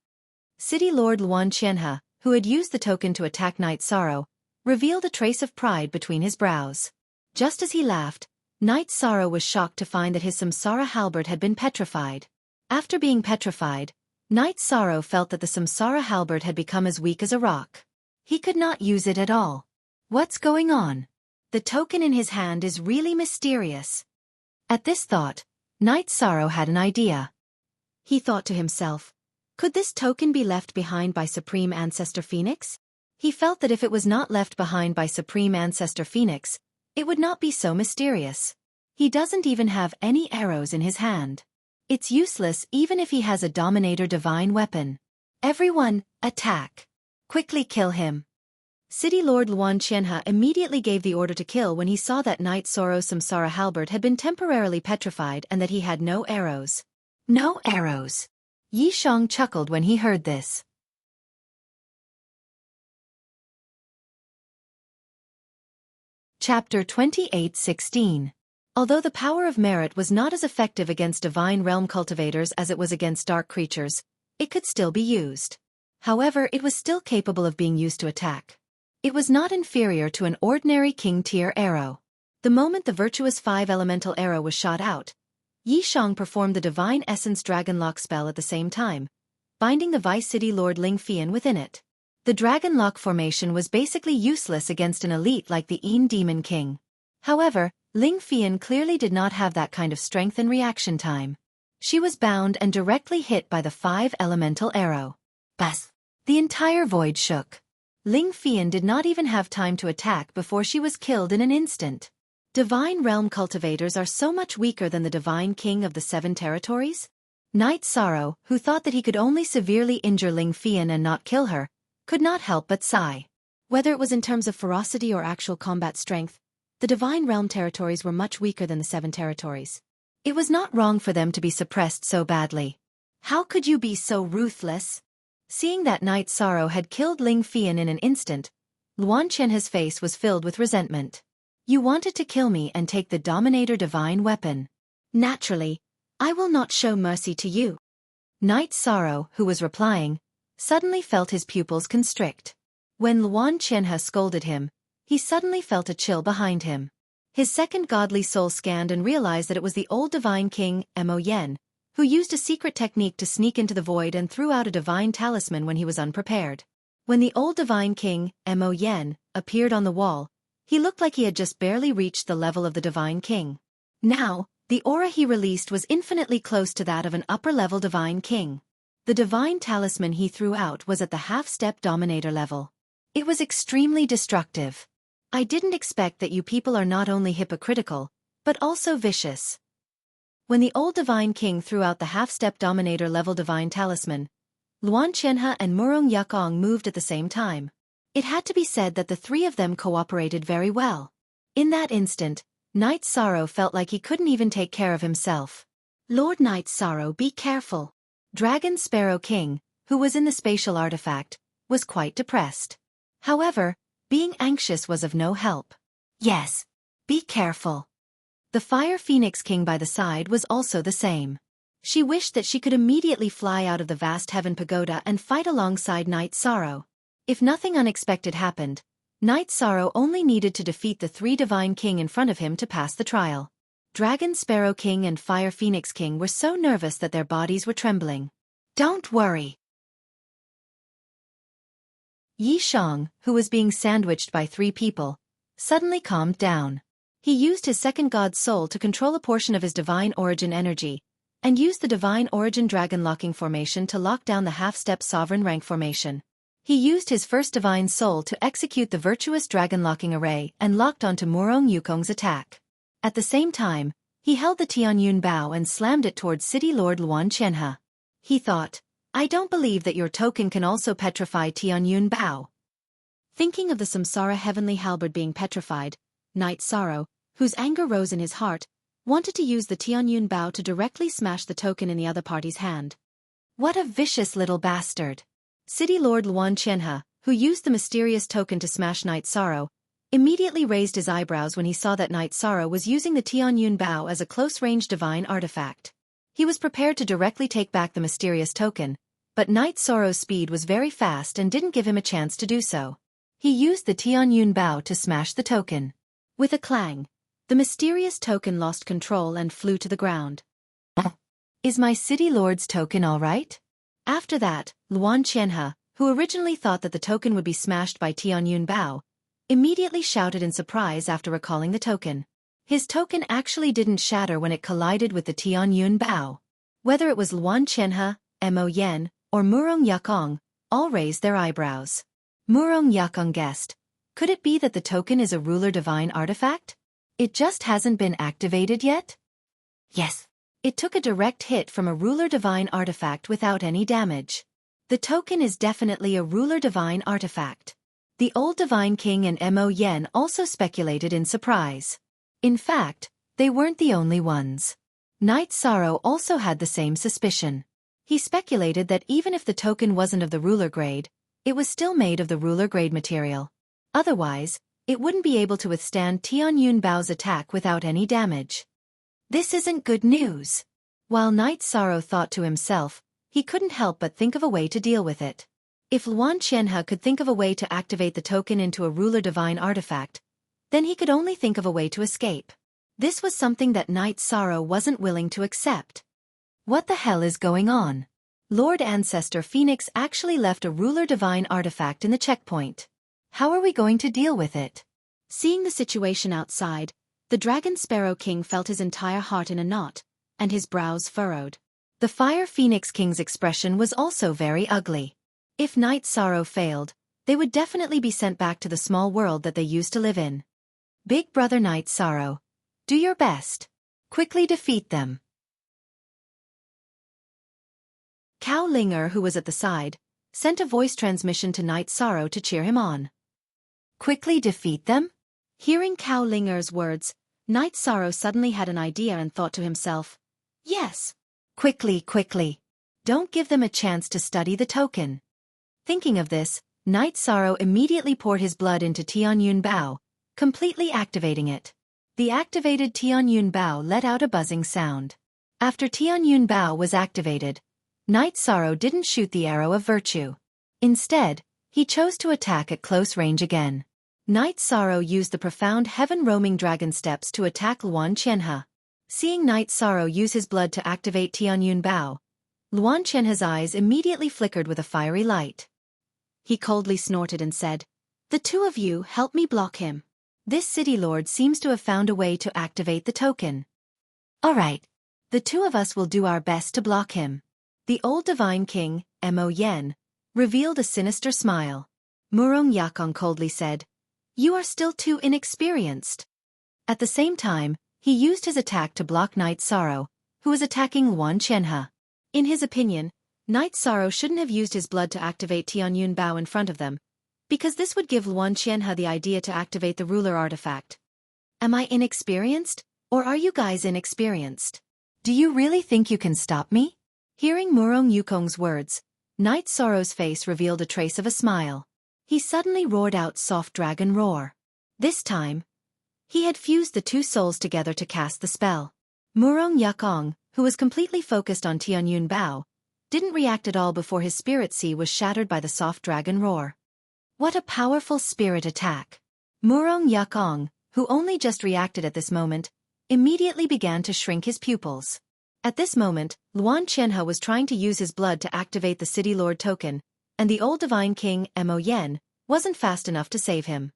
City Lord Luan Qianhe, who had used the token to attack Knight Sorrow, revealed a trace of pride between his brows. Just as he laughed, Knight Sorrow was shocked to find that his samsara halberd had been petrified. After being petrified, Knight Sorrow felt that the samsara halberd had become as weak as a rock. He could not use it at all. What's going on? The token in his hand is really mysterious. At this thought, Knight Sorrow had an idea. He thought to himself, could this token be left behind by Supreme Ancestor Phoenix? He felt that if it was not left behind by Supreme Ancestor Phoenix, it would not be so mysterious. He doesn't even have any arrows in his hand. It's useless even if he has a Dominator Divine weapon. Everyone, attack. Quickly kill him. City Lord Luan Qianhe immediately gave the order to kill when he saw that Knight Sorrow's samsara halberd had been temporarily petrified and that he had no arrows. No arrows. Yi Shang chuckled when he heard this. Chapter 28:16. Although the power of merit was not as effective against divine realm cultivators as it was against dark creatures, it could still be used. However, it was still capable of being used to attack. It was not inferior to an ordinary king-tier arrow. The moment the virtuous 5-elemental arrow was shot out, Yi Shang performed the Divine Essence Dragon Lock spell at the same time, binding the Vice City Lord Ling Fian within it. The Dragon Lock formation was basically useless against an elite like the Een Demon King. However, Ling Fian clearly did not have that kind of strength and reaction time. She was bound and directly hit by the 5-elemental arrow. Bas! The entire void shook. Ling Fian did not even have time to attack before she was killed in an instant. Divine realm cultivators are so much weaker than the Divine King of the 7 territories? Knight Sorrow, who thought that he could only severely injure Ling Fian and not kill her, could not help but sigh. Whether it was in terms of ferocity or actual combat strength, the Divine Realm territories were much weaker than the 7 territories. It was not wrong for them to be suppressed so badly. How could you be so ruthless? Seeing that Knight Sorrow had killed Ling Fian in an instant, Luan Qianhe's face was filled with resentment. You wanted to kill me and take the Dominator Divine weapon. Naturally, I will not show mercy to you. Knight Sorrow, who was replying, suddenly felt his pupils constrict. When Luan Qianhe scolded him, he suddenly felt a chill behind him. His second godly soul scanned and realized that it was the old Divine King, Mo Yen, who used a secret technique to sneak into the void and threw out a divine talisman when he was unprepared. When the old Divine King, Mo Yen, appeared on the wall, he looked like he had just barely reached the level of the Divine King. Now, the aura he released was infinitely close to that of an upper-level Divine King. The divine talisman he threw out was at the half-step Dominator level. It was extremely destructive. I didn't expect that you people are not only hypocritical, but also vicious. When the old Divine King threw out the half-step Dominator level divine talisman, Luan Qianhe and Murong Yakong moved at the same time. It had to be said that the three of them cooperated very well. In that instant, Knight Sorrow felt like he couldn't even take care of himself. Lord Knight Sorrow, be careful. Dragon Sparrow King, who was in the spatial artifact, was quite depressed. However, being anxious was of no help. Yes, be careful. The Fire Phoenix King by the side was also the same. She wished that she could immediately fly out of the vast heaven pagoda and fight alongside Knight Sorrow. If nothing unexpected happened, Knight Sorrow only needed to defeat the 3 Divine King in front of him to pass the trial. Dragon Sparrow King and Fire Phoenix King were so nervous that their bodies were trembling. Don't worry. Yi Shang, who was being sandwiched by 3 people, suddenly calmed down. He used his second god soul to control a portion of his divine origin energy, and used the divine origin dragon locking formation to lock down the half-step sovereign rank formation. He used his first divine soul to execute the virtuous dragon locking array and locked onto Murong Yukong's attack. At the same time, he held the Tianyun Bao and slammed it towards City Lord Luan Qianhe. He thought, I don't believe that your token can also petrify Tianyun Bao. Thinking of the Samsara Heavenly Halberd being petrified, Knight Sorrow, whose anger rose in his heart, wanted to use the Tianyun Bao to directly smash the token in the other party's hand. What a vicious little bastard! City Lord Luan Qianhe, who used the mysterious token to smash Night Sorrow, immediately raised his eyebrows when he saw that Night Sorrow was using the Tianyun Bao as a close-range divine artifact. He was prepared to directly take back the mysterious token, but Night Sorrow's speed was very fast and didn't give him a chance to do so. He used the Tianyun Bao to smash the token. With a clang, the mysterious token lost control and flew to the ground. Is my City Lord's token all right? After that, Luan Qianhe, who originally thought that the token would be smashed by Tianyun Bao, immediately shouted in surprise after recalling the token. His token actually didn't shatter when it collided with the Tianyun Bao. Whether it was Luan Qianhe, Mo Yen, or Murong Yakong, all raised their eyebrows. Murong Yakong guessed, could it be that the token is a ruler divine artifact? It just hasn't been activated yet? Yes. It took a direct hit from a ruler divine artifact without any damage. The token is definitely a ruler divine artifact. The old divine king and Mo Yen also speculated in surprise. In fact, they weren't the only ones. Night Sorrow also had the same suspicion. He speculated that even if the token wasn't of the ruler grade, it was still made of the ruler grade material. Otherwise, it wouldn't be able to withstand Tianyun Bao's attack without any damage. This isn't good news. While Night Sorrow thought to himself, he couldn't help but think of a way to deal with it. If Luan Qianhe could think of a way to activate the token into a ruler divine artifact, then he could only think of a way to escape. This was something that Night Sorrow wasn't willing to accept. What the hell is going on? Lord Ancestor Phoenix actually left a ruler divine artifact in the checkpoint. How are we going to deal with it? Seeing the situation outside, the Dragon Sparrow King felt his entire heart in a knot, and his brows furrowed. The Fire Phoenix King's expression was also very ugly. If Night Sorrow failed, they would definitely be sent back to the small world that they used to live in. Big Brother Night Sorrow, do your best. Quickly defeat them. Cao Linger, who was at the side, sent a voice transmission to Night Sorrow to cheer him on. Quickly defeat them? Hearing Cao Linger's words, Night Sorrow suddenly had an idea and thought to himself, yes. Quickly. Don't give them a chance to study the token. Thinking of this, Night Sorrow immediately poured his blood into Tianyun Bao, completely activating it. The activated Tianyun Bao let out a buzzing sound. After Tianyun Bao was activated, Night Sorrow didn't shoot the arrow of virtue. Instead, he chose to attack at close range again. Night Sorrow used the profound heaven-roaming dragon steps to attack Luan Qianhe. Seeing Night Sorrow use his blood to activate Tianyun Bao, Luan Qianhe's eyes immediately flickered with a fiery light. He coldly snorted and said, "The two of you help me block him. This city lord seems to have found a way to activate the token. All right, the two of us will do our best to block him." The old divine king, Mo Yen, revealed a sinister smile. Murong Yakong coldly said, "You are still too inexperienced." At the same time, he used his attack to block Night Sorrow, who was attacking Luan Qianhe. In his opinion, Night Sorrow shouldn't have used his blood to activate Tianyun Bao in front of them, because this would give Luan Qianhe the idea to activate the ruler artifact. Am I inexperienced, or are you guys inexperienced? Do you really think you can stop me? Hearing Murong Yukong's words, Night Sorrow's face revealed a trace of a smile. He suddenly roared out Soft Dragon Roar. This time, he had fused the two souls together to cast the spell. Murong Yakong, who was completely focused on Tianyun Bao, didn't react at all before his spirit sea was shattered by the Soft Dragon Roar. What a powerful spirit attack! Murong Yakong, who only just reacted at this moment, immediately began to shrink his pupils. At this moment, Luan Qianhe was trying to use his blood to activate the City Lord token, and the old divine king, Mo Yen, wasn't fast enough to save him.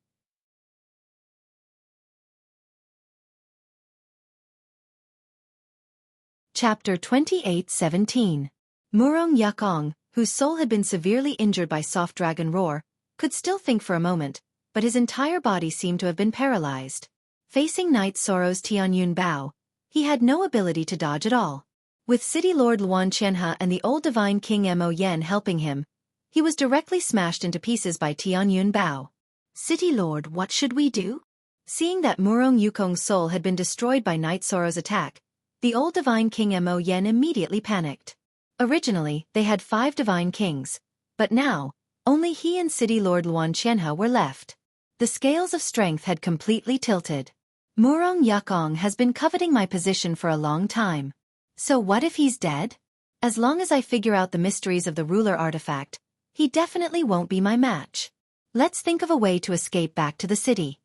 Chapter 28:17. Murong Yakong, whose soul had been severely injured by Soft Dragon Roar, could still think for a moment, but his entire body seemed to have been paralyzed. Facing Night Sorrow's Tianyun Bao, he had no ability to dodge at all. With City Lord Luan Qianhe and the old divine king Mo Yen helping him, he was directly smashed into pieces by Tianyun Bao. "City Lord, what should we do?" Seeing that Murong Yukong's soul had been destroyed by Night Sorrow's attack, the old divine king Mo Yen immediately panicked. Originally, they had 5 divine kings, But now, only he and City Lord Luan Qianhe were left. The scales of strength had completely tilted. Murong Yakong has been coveting my position for a long time. So what if he's dead? As long as I figure out the mysteries of the ruler artifact, he definitely won't be my match. Let's think of a way to escape back to the city.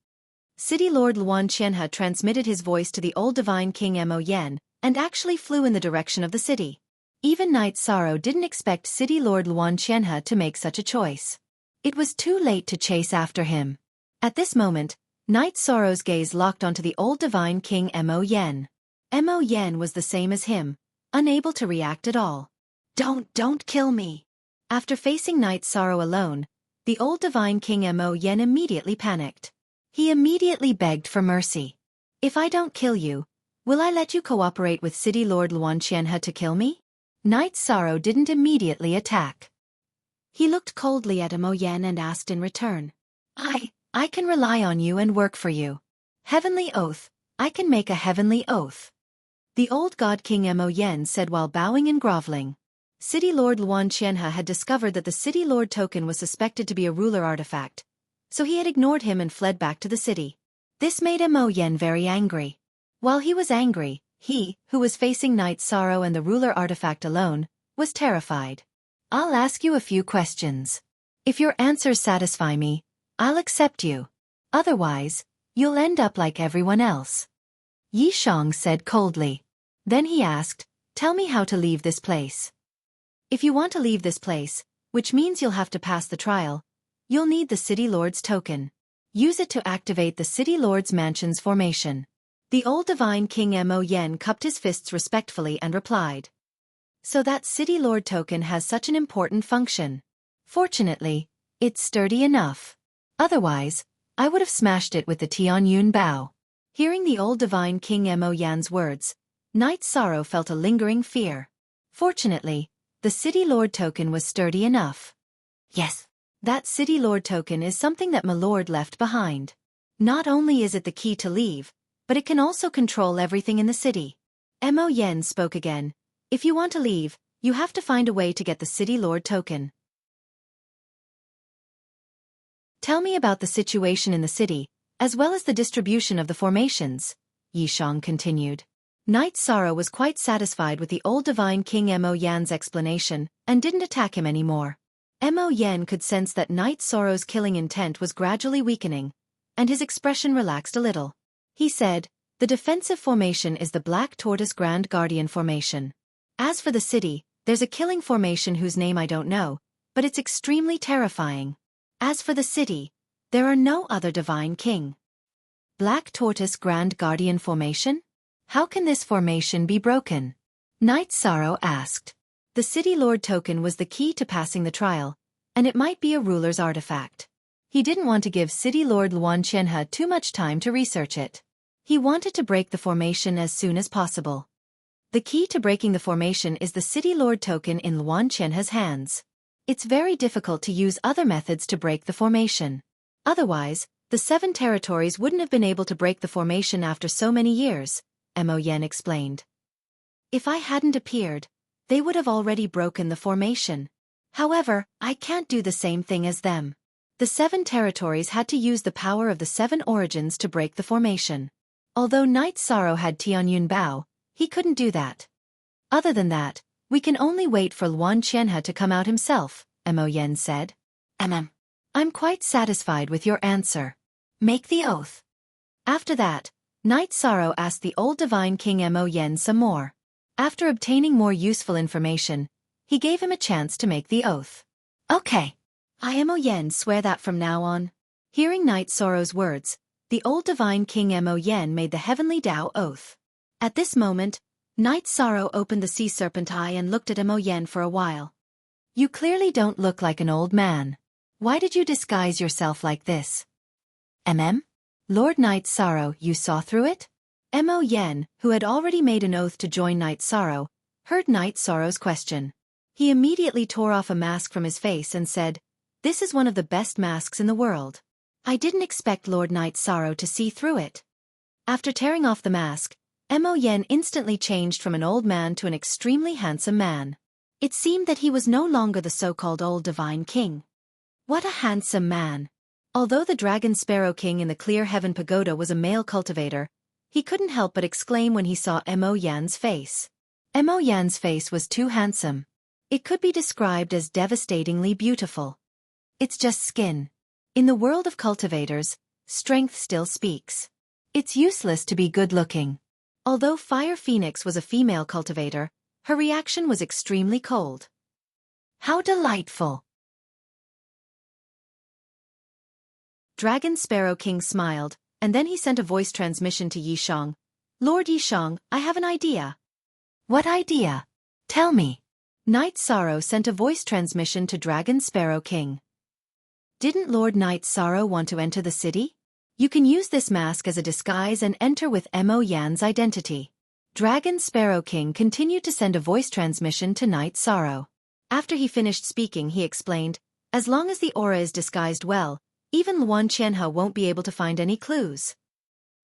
City Lord Luan Qianhe transmitted his voice to the old divine King Mo Yen, and actually flew in the direction of the city. Even Knight Sorrow didn't expect City Lord Luan Qianhe to make such a choice. It was too late to chase after him. At this moment, Knight Sorrow's gaze locked onto the old divine King Mo Yen. Mo Yen was the same as him, unable to react at all. Don't kill me. After facing Knight Sorrow alone, the old divine King Mo Yen immediately panicked. He immediately begged for mercy. If I don't kill you, will I let you cooperate with City Lord Luan Qianhe to kill me? Knight Sorrow didn't immediately attack. He looked coldly at Mo Yen and asked in return. I can rely on you and work for you. Heavenly oath, I can make a heavenly oath. The old god King Mo Yen said while bowing and groveling. City Lord Luan Qianhe had discovered that the City Lord token was suspected to be a ruler artifact, so he had ignored him and fled back to the city. This made Mo Yen very angry. While he was angry, he, who was facing Knight Sorrow and the ruler artifact alone, was terrified. I'll ask you a few questions. If your answers satisfy me, I'll accept you. Otherwise, you'll end up like everyone else. Yi Shang said coldly. Then he asked, tell me how to leave this place. If you want to leave this place, which means you'll have to pass the trial, you'll need the City Lord's token. Use it to activate the City Lord's Mansion's formation. The old divine King Mo Yen cupped his fists respectfully and replied. So that City Lord token has such an important function. Fortunately, it's sturdy enough. Otherwise, I would have smashed it with the Tianyun Bao. Hearing the old divine King Mo Yan's words, Knight Sorrow felt a lingering fear. Fortunately, the City Lord token was sturdy enough. Yes, that City Lord token is something that my lord left behind. Not only is it the key to leave, but it can also control everything in the city. Mo Yen spoke again. If you want to leave, you have to find a way to get the City Lord token. Tell me about the situation in the city, as well as the distribution of the formations, Yi Shang continued. Knight Sorrow was quite satisfied with the old divine King Mo Yan's explanation, and didn't attack him anymore. Mo Yen could sense that Knight Sorrow's killing intent was gradually weakening, and his expression relaxed a little. He said, the defensive formation is the Black Tortoise Grand Guardian formation. As for the city, there's a killing formation whose name I don't know, but it's extremely terrifying. As for the city, there are no other divine king. Black Tortoise Grand Guardian formation? How can this formation be broken? Knight Sorrow asked. The City Lord token was the key to passing the trial, and it might be a ruler's artifact. He didn't want to give City Lord Luan Qianhe too much time to research it. He wanted to break the formation as soon as possible. The key to breaking the formation is the City Lord token in Luan Qianhe's hands. It's very difficult to use other methods to break the formation. Otherwise, the 7 territories wouldn't have been able to break the formation after so many years, Mo Yen explained. If I hadn't appeared, they would have already broken the formation. However, I can't do the same thing as them. The 7 territories had to use the power of the 7 origins to break the formation. Although Knight Sorrow had Tianyun Bao, he couldn't do that. Other than that, we can only wait for Luan Qianhe to come out himself, Mo Yen said. I'm quite satisfied with your answer. Make the oath. After that, Knight Sorrow asked the old divine King Mo Yen some more. After obtaining more useful information, he gave him a chance to make the oath. Okay. I Mo Yen swear that from now on. Hearing Knight Sorrow's words, the old divine King Mo Yen made the heavenly Tao oath. At this moment, Knight Sorrow opened the sea serpent eye and looked at Mo Yen for a while. You clearly don't look like an old man. Why did you disguise yourself like this? Lord Knight Sorrow, you saw through it? Mo Yen, who had already made an oath to join Knight Sorrow, heard Knight Sorrow's question. He immediately tore off a mask from his face and said, this is one of the best masks in the world. I didn't expect Lord Knight Sorrow to see through it. After tearing off the mask, Mo Yen instantly changed from an old man to an extremely handsome man. It seemed that he was no longer the so-called old divine king. What a handsome man! Although the dragon sparrow king in the clear heaven pagoda was a male cultivator, he couldn't help but exclaim when he saw Mo Yan's face. Mo Yan's face was too handsome. It could be described as devastatingly beautiful. It's just skin. In the world of cultivators, strength still speaks. It's useless to be good-looking. Although Fire Phoenix was a female cultivator, her reaction was extremely cold. How delightful! Dragon Sparrow King smiled, and then he sent a voice transmission to Yishang. Lord Yishang, I have an idea. What idea? Tell me. Night Sorrow sent a voice transmission to Dragon Sparrow King. Didn't Lord Night Sorrow want to enter the city? You can use this mask as a disguise and enter with Mo Yan's identity. Dragon Sparrow King continued to send a voice transmission to Night Sorrow. After he finished speaking, he explained, as long as the aura is disguised well, even Luan Qianhe won't be able to find any clues.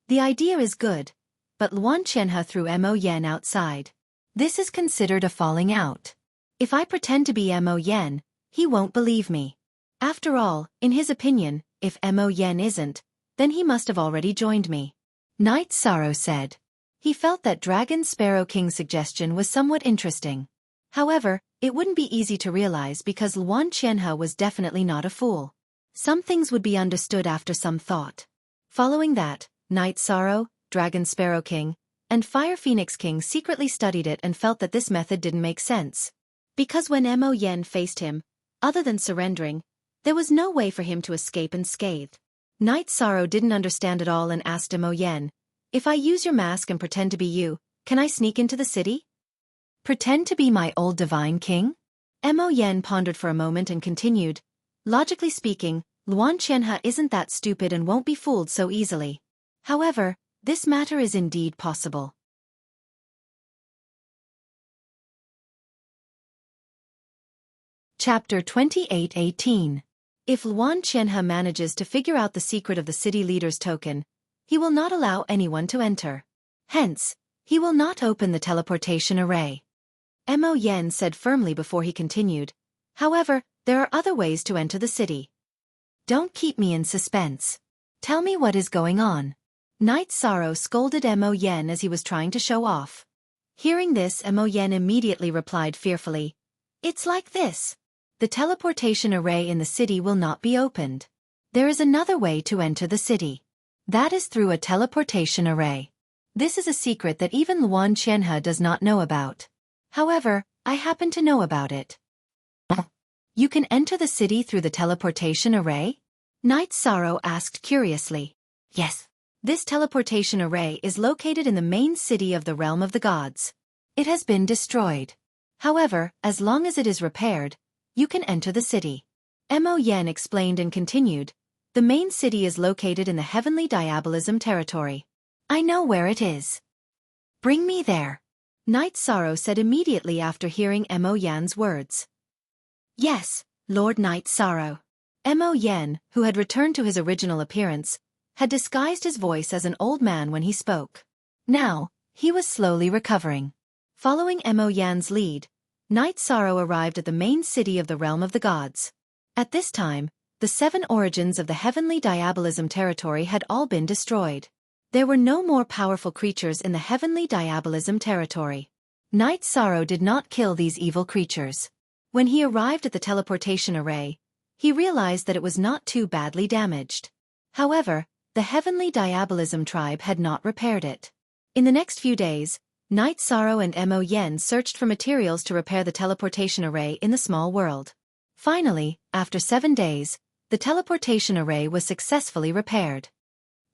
The idea is good, but Luan Qianhe threw Mo Yan outside. This is considered a falling out. If I pretend to be Mo Yan, he won't believe me. After all, in his opinion, if Mo Yan isn't, then he must have already joined me. Night Sorrow said. He felt that Dragon Sparrow King's suggestion was somewhat interesting. However, it wouldn't be easy to realize because Luan Qianhe was definitely not a fool. Some things would be understood after some thought. Following that, Night Sorrow, Dragon Sparrow King, and Fire Phoenix King secretly studied it and felt that this method didn't make sense. Because when Mo Yan faced him, other than surrendering, there was no way for him to escape unscathed. Night Sorrow didn't understand at all and asked Mo Yan, if I use your mask and pretend to be you, can I sneak into the city? Pretend to be my old divine king? Mo Yan pondered for a moment and continued, logically speaking, Luan Qianhe isn't that stupid and won't be fooled so easily. However, this matter is indeed possible. Chapter 28:18. If Luan Qianhe manages to figure out the secret of the city leader's token, he will not allow anyone to enter. Hence, he will not open the teleportation array. Mo Yan said firmly before he continued, however, there are other ways to enter the city. Don't keep me in suspense. Tell me what is going on. Night Sorrow scolded Mo Yan as he was trying to show off. Hearing this, Mo Yan immediately replied fearfully, it's like this. The teleportation array in the city will not be opened. There is another way to enter the city. That is through a teleportation array. This is a secret that even Luan Qianhe does not know about. However, I happen to know about it. You can enter the city through the teleportation array? Night Sorrow asked curiously. Yes. This teleportation array is located in the main city of the realm of the gods. It has been destroyed. However, as long as it is repaired, you can enter the city. Mo Yan explained and continued, the main city is located in the heavenly diabolism territory. I know where it is. Bring me there. Night Sorrow said immediately after hearing Mo Yan's words. Yes, Lord Night Sorrow. Mo Yan, who had returned to his original appearance, had disguised his voice as an old man when he spoke. Now, he was slowly recovering. Following Mo Yan's lead, Night Sorrow arrived at the main city of the realm of the gods. At this time, the 7 origins of the heavenly diabolism territory had all been destroyed. There were no more powerful creatures in the heavenly diabolism territory. Night Sorrow did not kill these evil creatures. When he arrived at the teleportation array, he realized that it was not too badly damaged. However, the heavenly diabolism tribe had not repaired it. In the next few days, Night Sorrow and Mo Yan searched for materials to repair the teleportation array in the small world. Finally, after 7 days, the teleportation array was successfully repaired.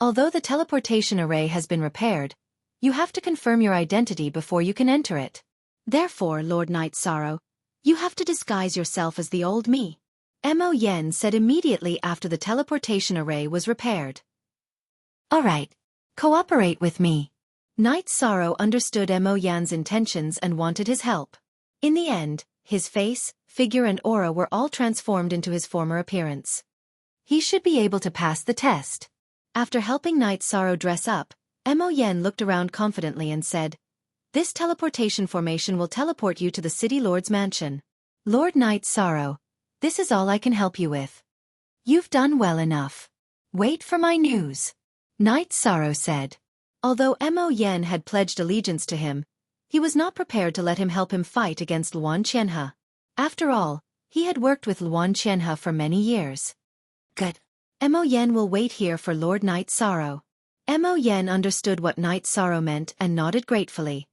Although the teleportation array has been repaired, you have to confirm your identity before you can enter it. Therefore, Lord Night Sorrow, you have to disguise yourself as the old me. Mo Yan said immediately after the teleportation array was repaired. Alright. Cooperate with me. Night Sorrow understood Mo Yan's intentions and wanted his help. In the end, his face, figure and aura were all transformed into his former appearance. He should be able to pass the test. After helping Night Sorrow dress up, Mo Yan looked around confidently and said, This teleportation formation will teleport you to the City Lord's mansion. Lord Night Sorrow, this is all I can help you with. You've done well enough. Wait for my news. Night Sorrow said. Although Mo Yen had pledged allegiance to him, he was not prepared to let him help him fight against Luan Qianhe. After all, he had worked with Luan Qianhe for many years. Good. Mo Yen will wait here for Lord Night Sorrow. Mo Yen understood what Night Sorrow meant and nodded gratefully.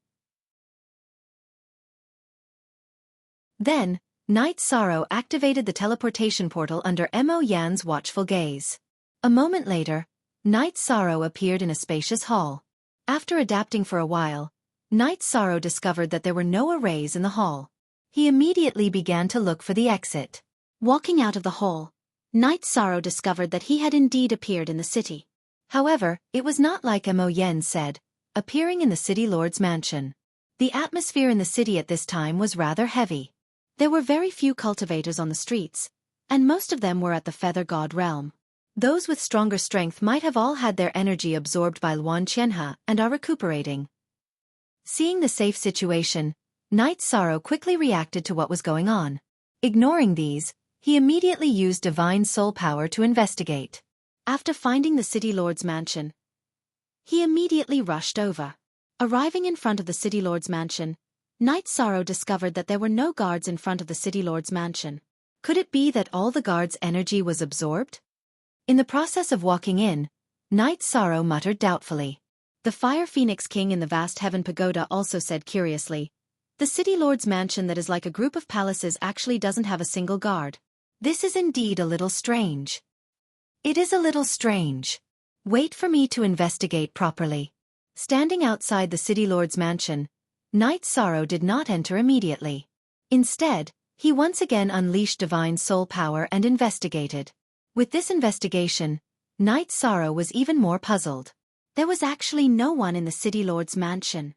Then, Night Sorrow activated the teleportation portal under Mo Yan's watchful gaze. A moment later, Night Sorrow appeared in a spacious hall. After adapting for a while, Night Sorrow discovered that there were no arrays in the hall. He immediately began to look for the exit. Walking out of the hall, Night Sorrow discovered that he had indeed appeared in the city. However, it was not like Mo Yen said, appearing in the City Lord's mansion. The atmosphere in the city at this time was rather heavy. There were very few cultivators on the streets, and most of them were at the Feather God realm. Those with stronger strength might have all had their energy absorbed by Luan Qianhe and are recuperating. Seeing the safe situation, Night Sorrow quickly reacted to what was going on. Ignoring these, he immediately used divine soul power to investigate. After finding the City Lord's mansion, he immediately rushed over. Arriving in front of the City Lord's mansion, Night Sorrow discovered that there were no guards in front of the City Lord's mansion. Could it be that all the guards' energy was absorbed? In the process of walking in, Night Sorrow muttered doubtfully. The Fire Phoenix King in the vast heaven pagoda also said curiously, "The City Lord's mansion that is like a group of palaces actually doesn't have a single guard. This is indeed a little strange." It is a little strange. Wait for me to investigate properly. Standing outside the City Lord's mansion, Night Sorrow did not enter immediately. Instead, he once again unleashed divine soul power and investigated. With this investigation, Night Sorrow was even more puzzled. There was actually no one in the City Lord's mansion.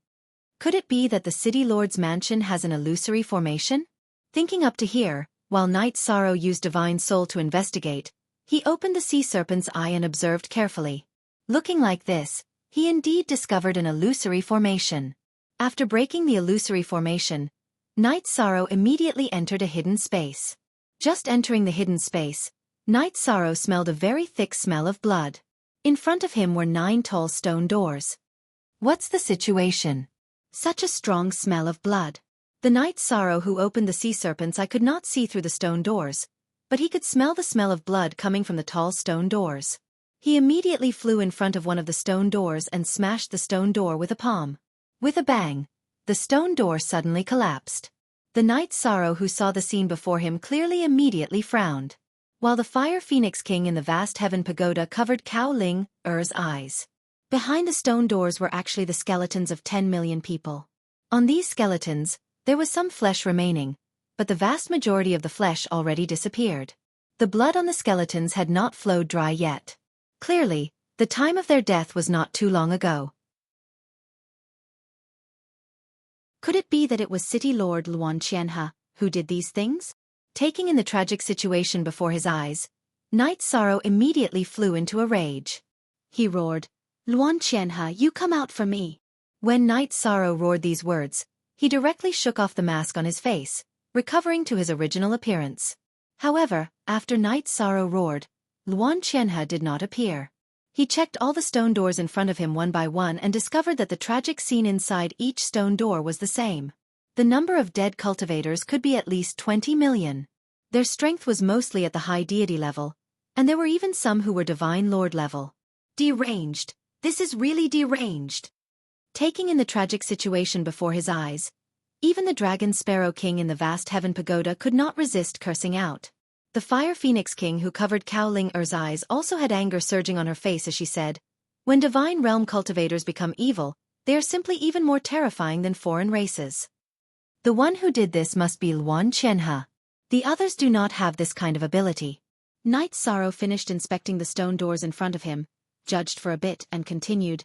Could it be that the City Lord's mansion has an illusory formation? Thinking up to here, while Night Sorrow used divine soul to investigate, he opened the sea serpent's eye and observed carefully. Looking like this, he indeed discovered an illusory formation. After breaking the illusory formation, Night Sorrow immediately entered a hidden space. Just entering the hidden space, Night Sorrow smelled a very thick smell of blood. In front of him were 9 tall stone doors. What's the situation? Such a strong smell of blood. The Night Sorrow who opened the sea serpent's eye could not see through the stone doors, but he could smell the smell of blood coming from the tall stone doors. He immediately flew in front of one of the stone doors and smashed the stone door with a palm. With a bang, the stone door suddenly collapsed. The Night Sorrow who saw the scene before him clearly immediately frowned. While the Fire Phoenix King in the vast heaven pagoda covered Cao Ling Er's eyes. Behind the stone doors were actually the skeletons of 10 million people. On these skeletons, there was some flesh remaining, but the vast majority of the flesh already disappeared. The blood on the skeletons had not flowed dry yet. Clearly, the time of their death was not too long ago. Could it be that it was City Lord Luan Qianhe who did these things? Taking in the tragic situation before his eyes, Night Sorrow immediately flew into a rage. He roared, "Luan Qianhe, you come out for me." When Night Sorrow roared these words, he directly shook off the mask on his face, recovering to his original appearance. However, after Night Sorrow roared, Luan Qianhe did not appear. He checked all the stone doors in front of him one by one and discovered that the tragic scene inside each stone door was the same. The number of dead cultivators could be at least 20 million. Their strength was mostly at the high deity level, and there were even some who were divine lord level. Deranged. This is really deranged. Taking in the tragic situation before his eyes, even the Dragon Sparrow King in the vast heaven pagoda could not resist cursing out. The Fire Phoenix King who covered Cao Ling Er's eyes also had anger surging on her face as she said, "When divine realm cultivators become evil, they are simply even more terrifying than foreign races. The one who did this must be Luan Qianhe. The others do not have this kind of ability." Night Sorrow finished inspecting the stone doors in front of him, judged for a bit and continued,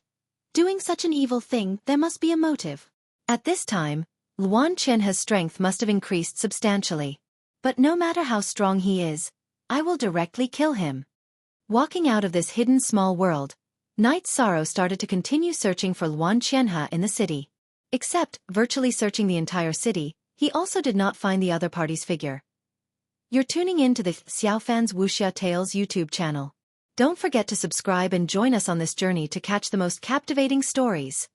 "Doing such an evil thing, there must be a motive." At this time, Luan Qianhe's strength must have increased substantially. But no matter how strong he is, I will directly kill him. Walking out of this hidden small world, Night Sorrow started to continue searching for Luan Qianhe in the city. Except, virtually searching the entire city, he also did not find the other party's figure. You're tuning in to the Xiaofan's Wuxia Tales YouTube channel. Don't forget to subscribe and join us on this journey to catch the most captivating stories.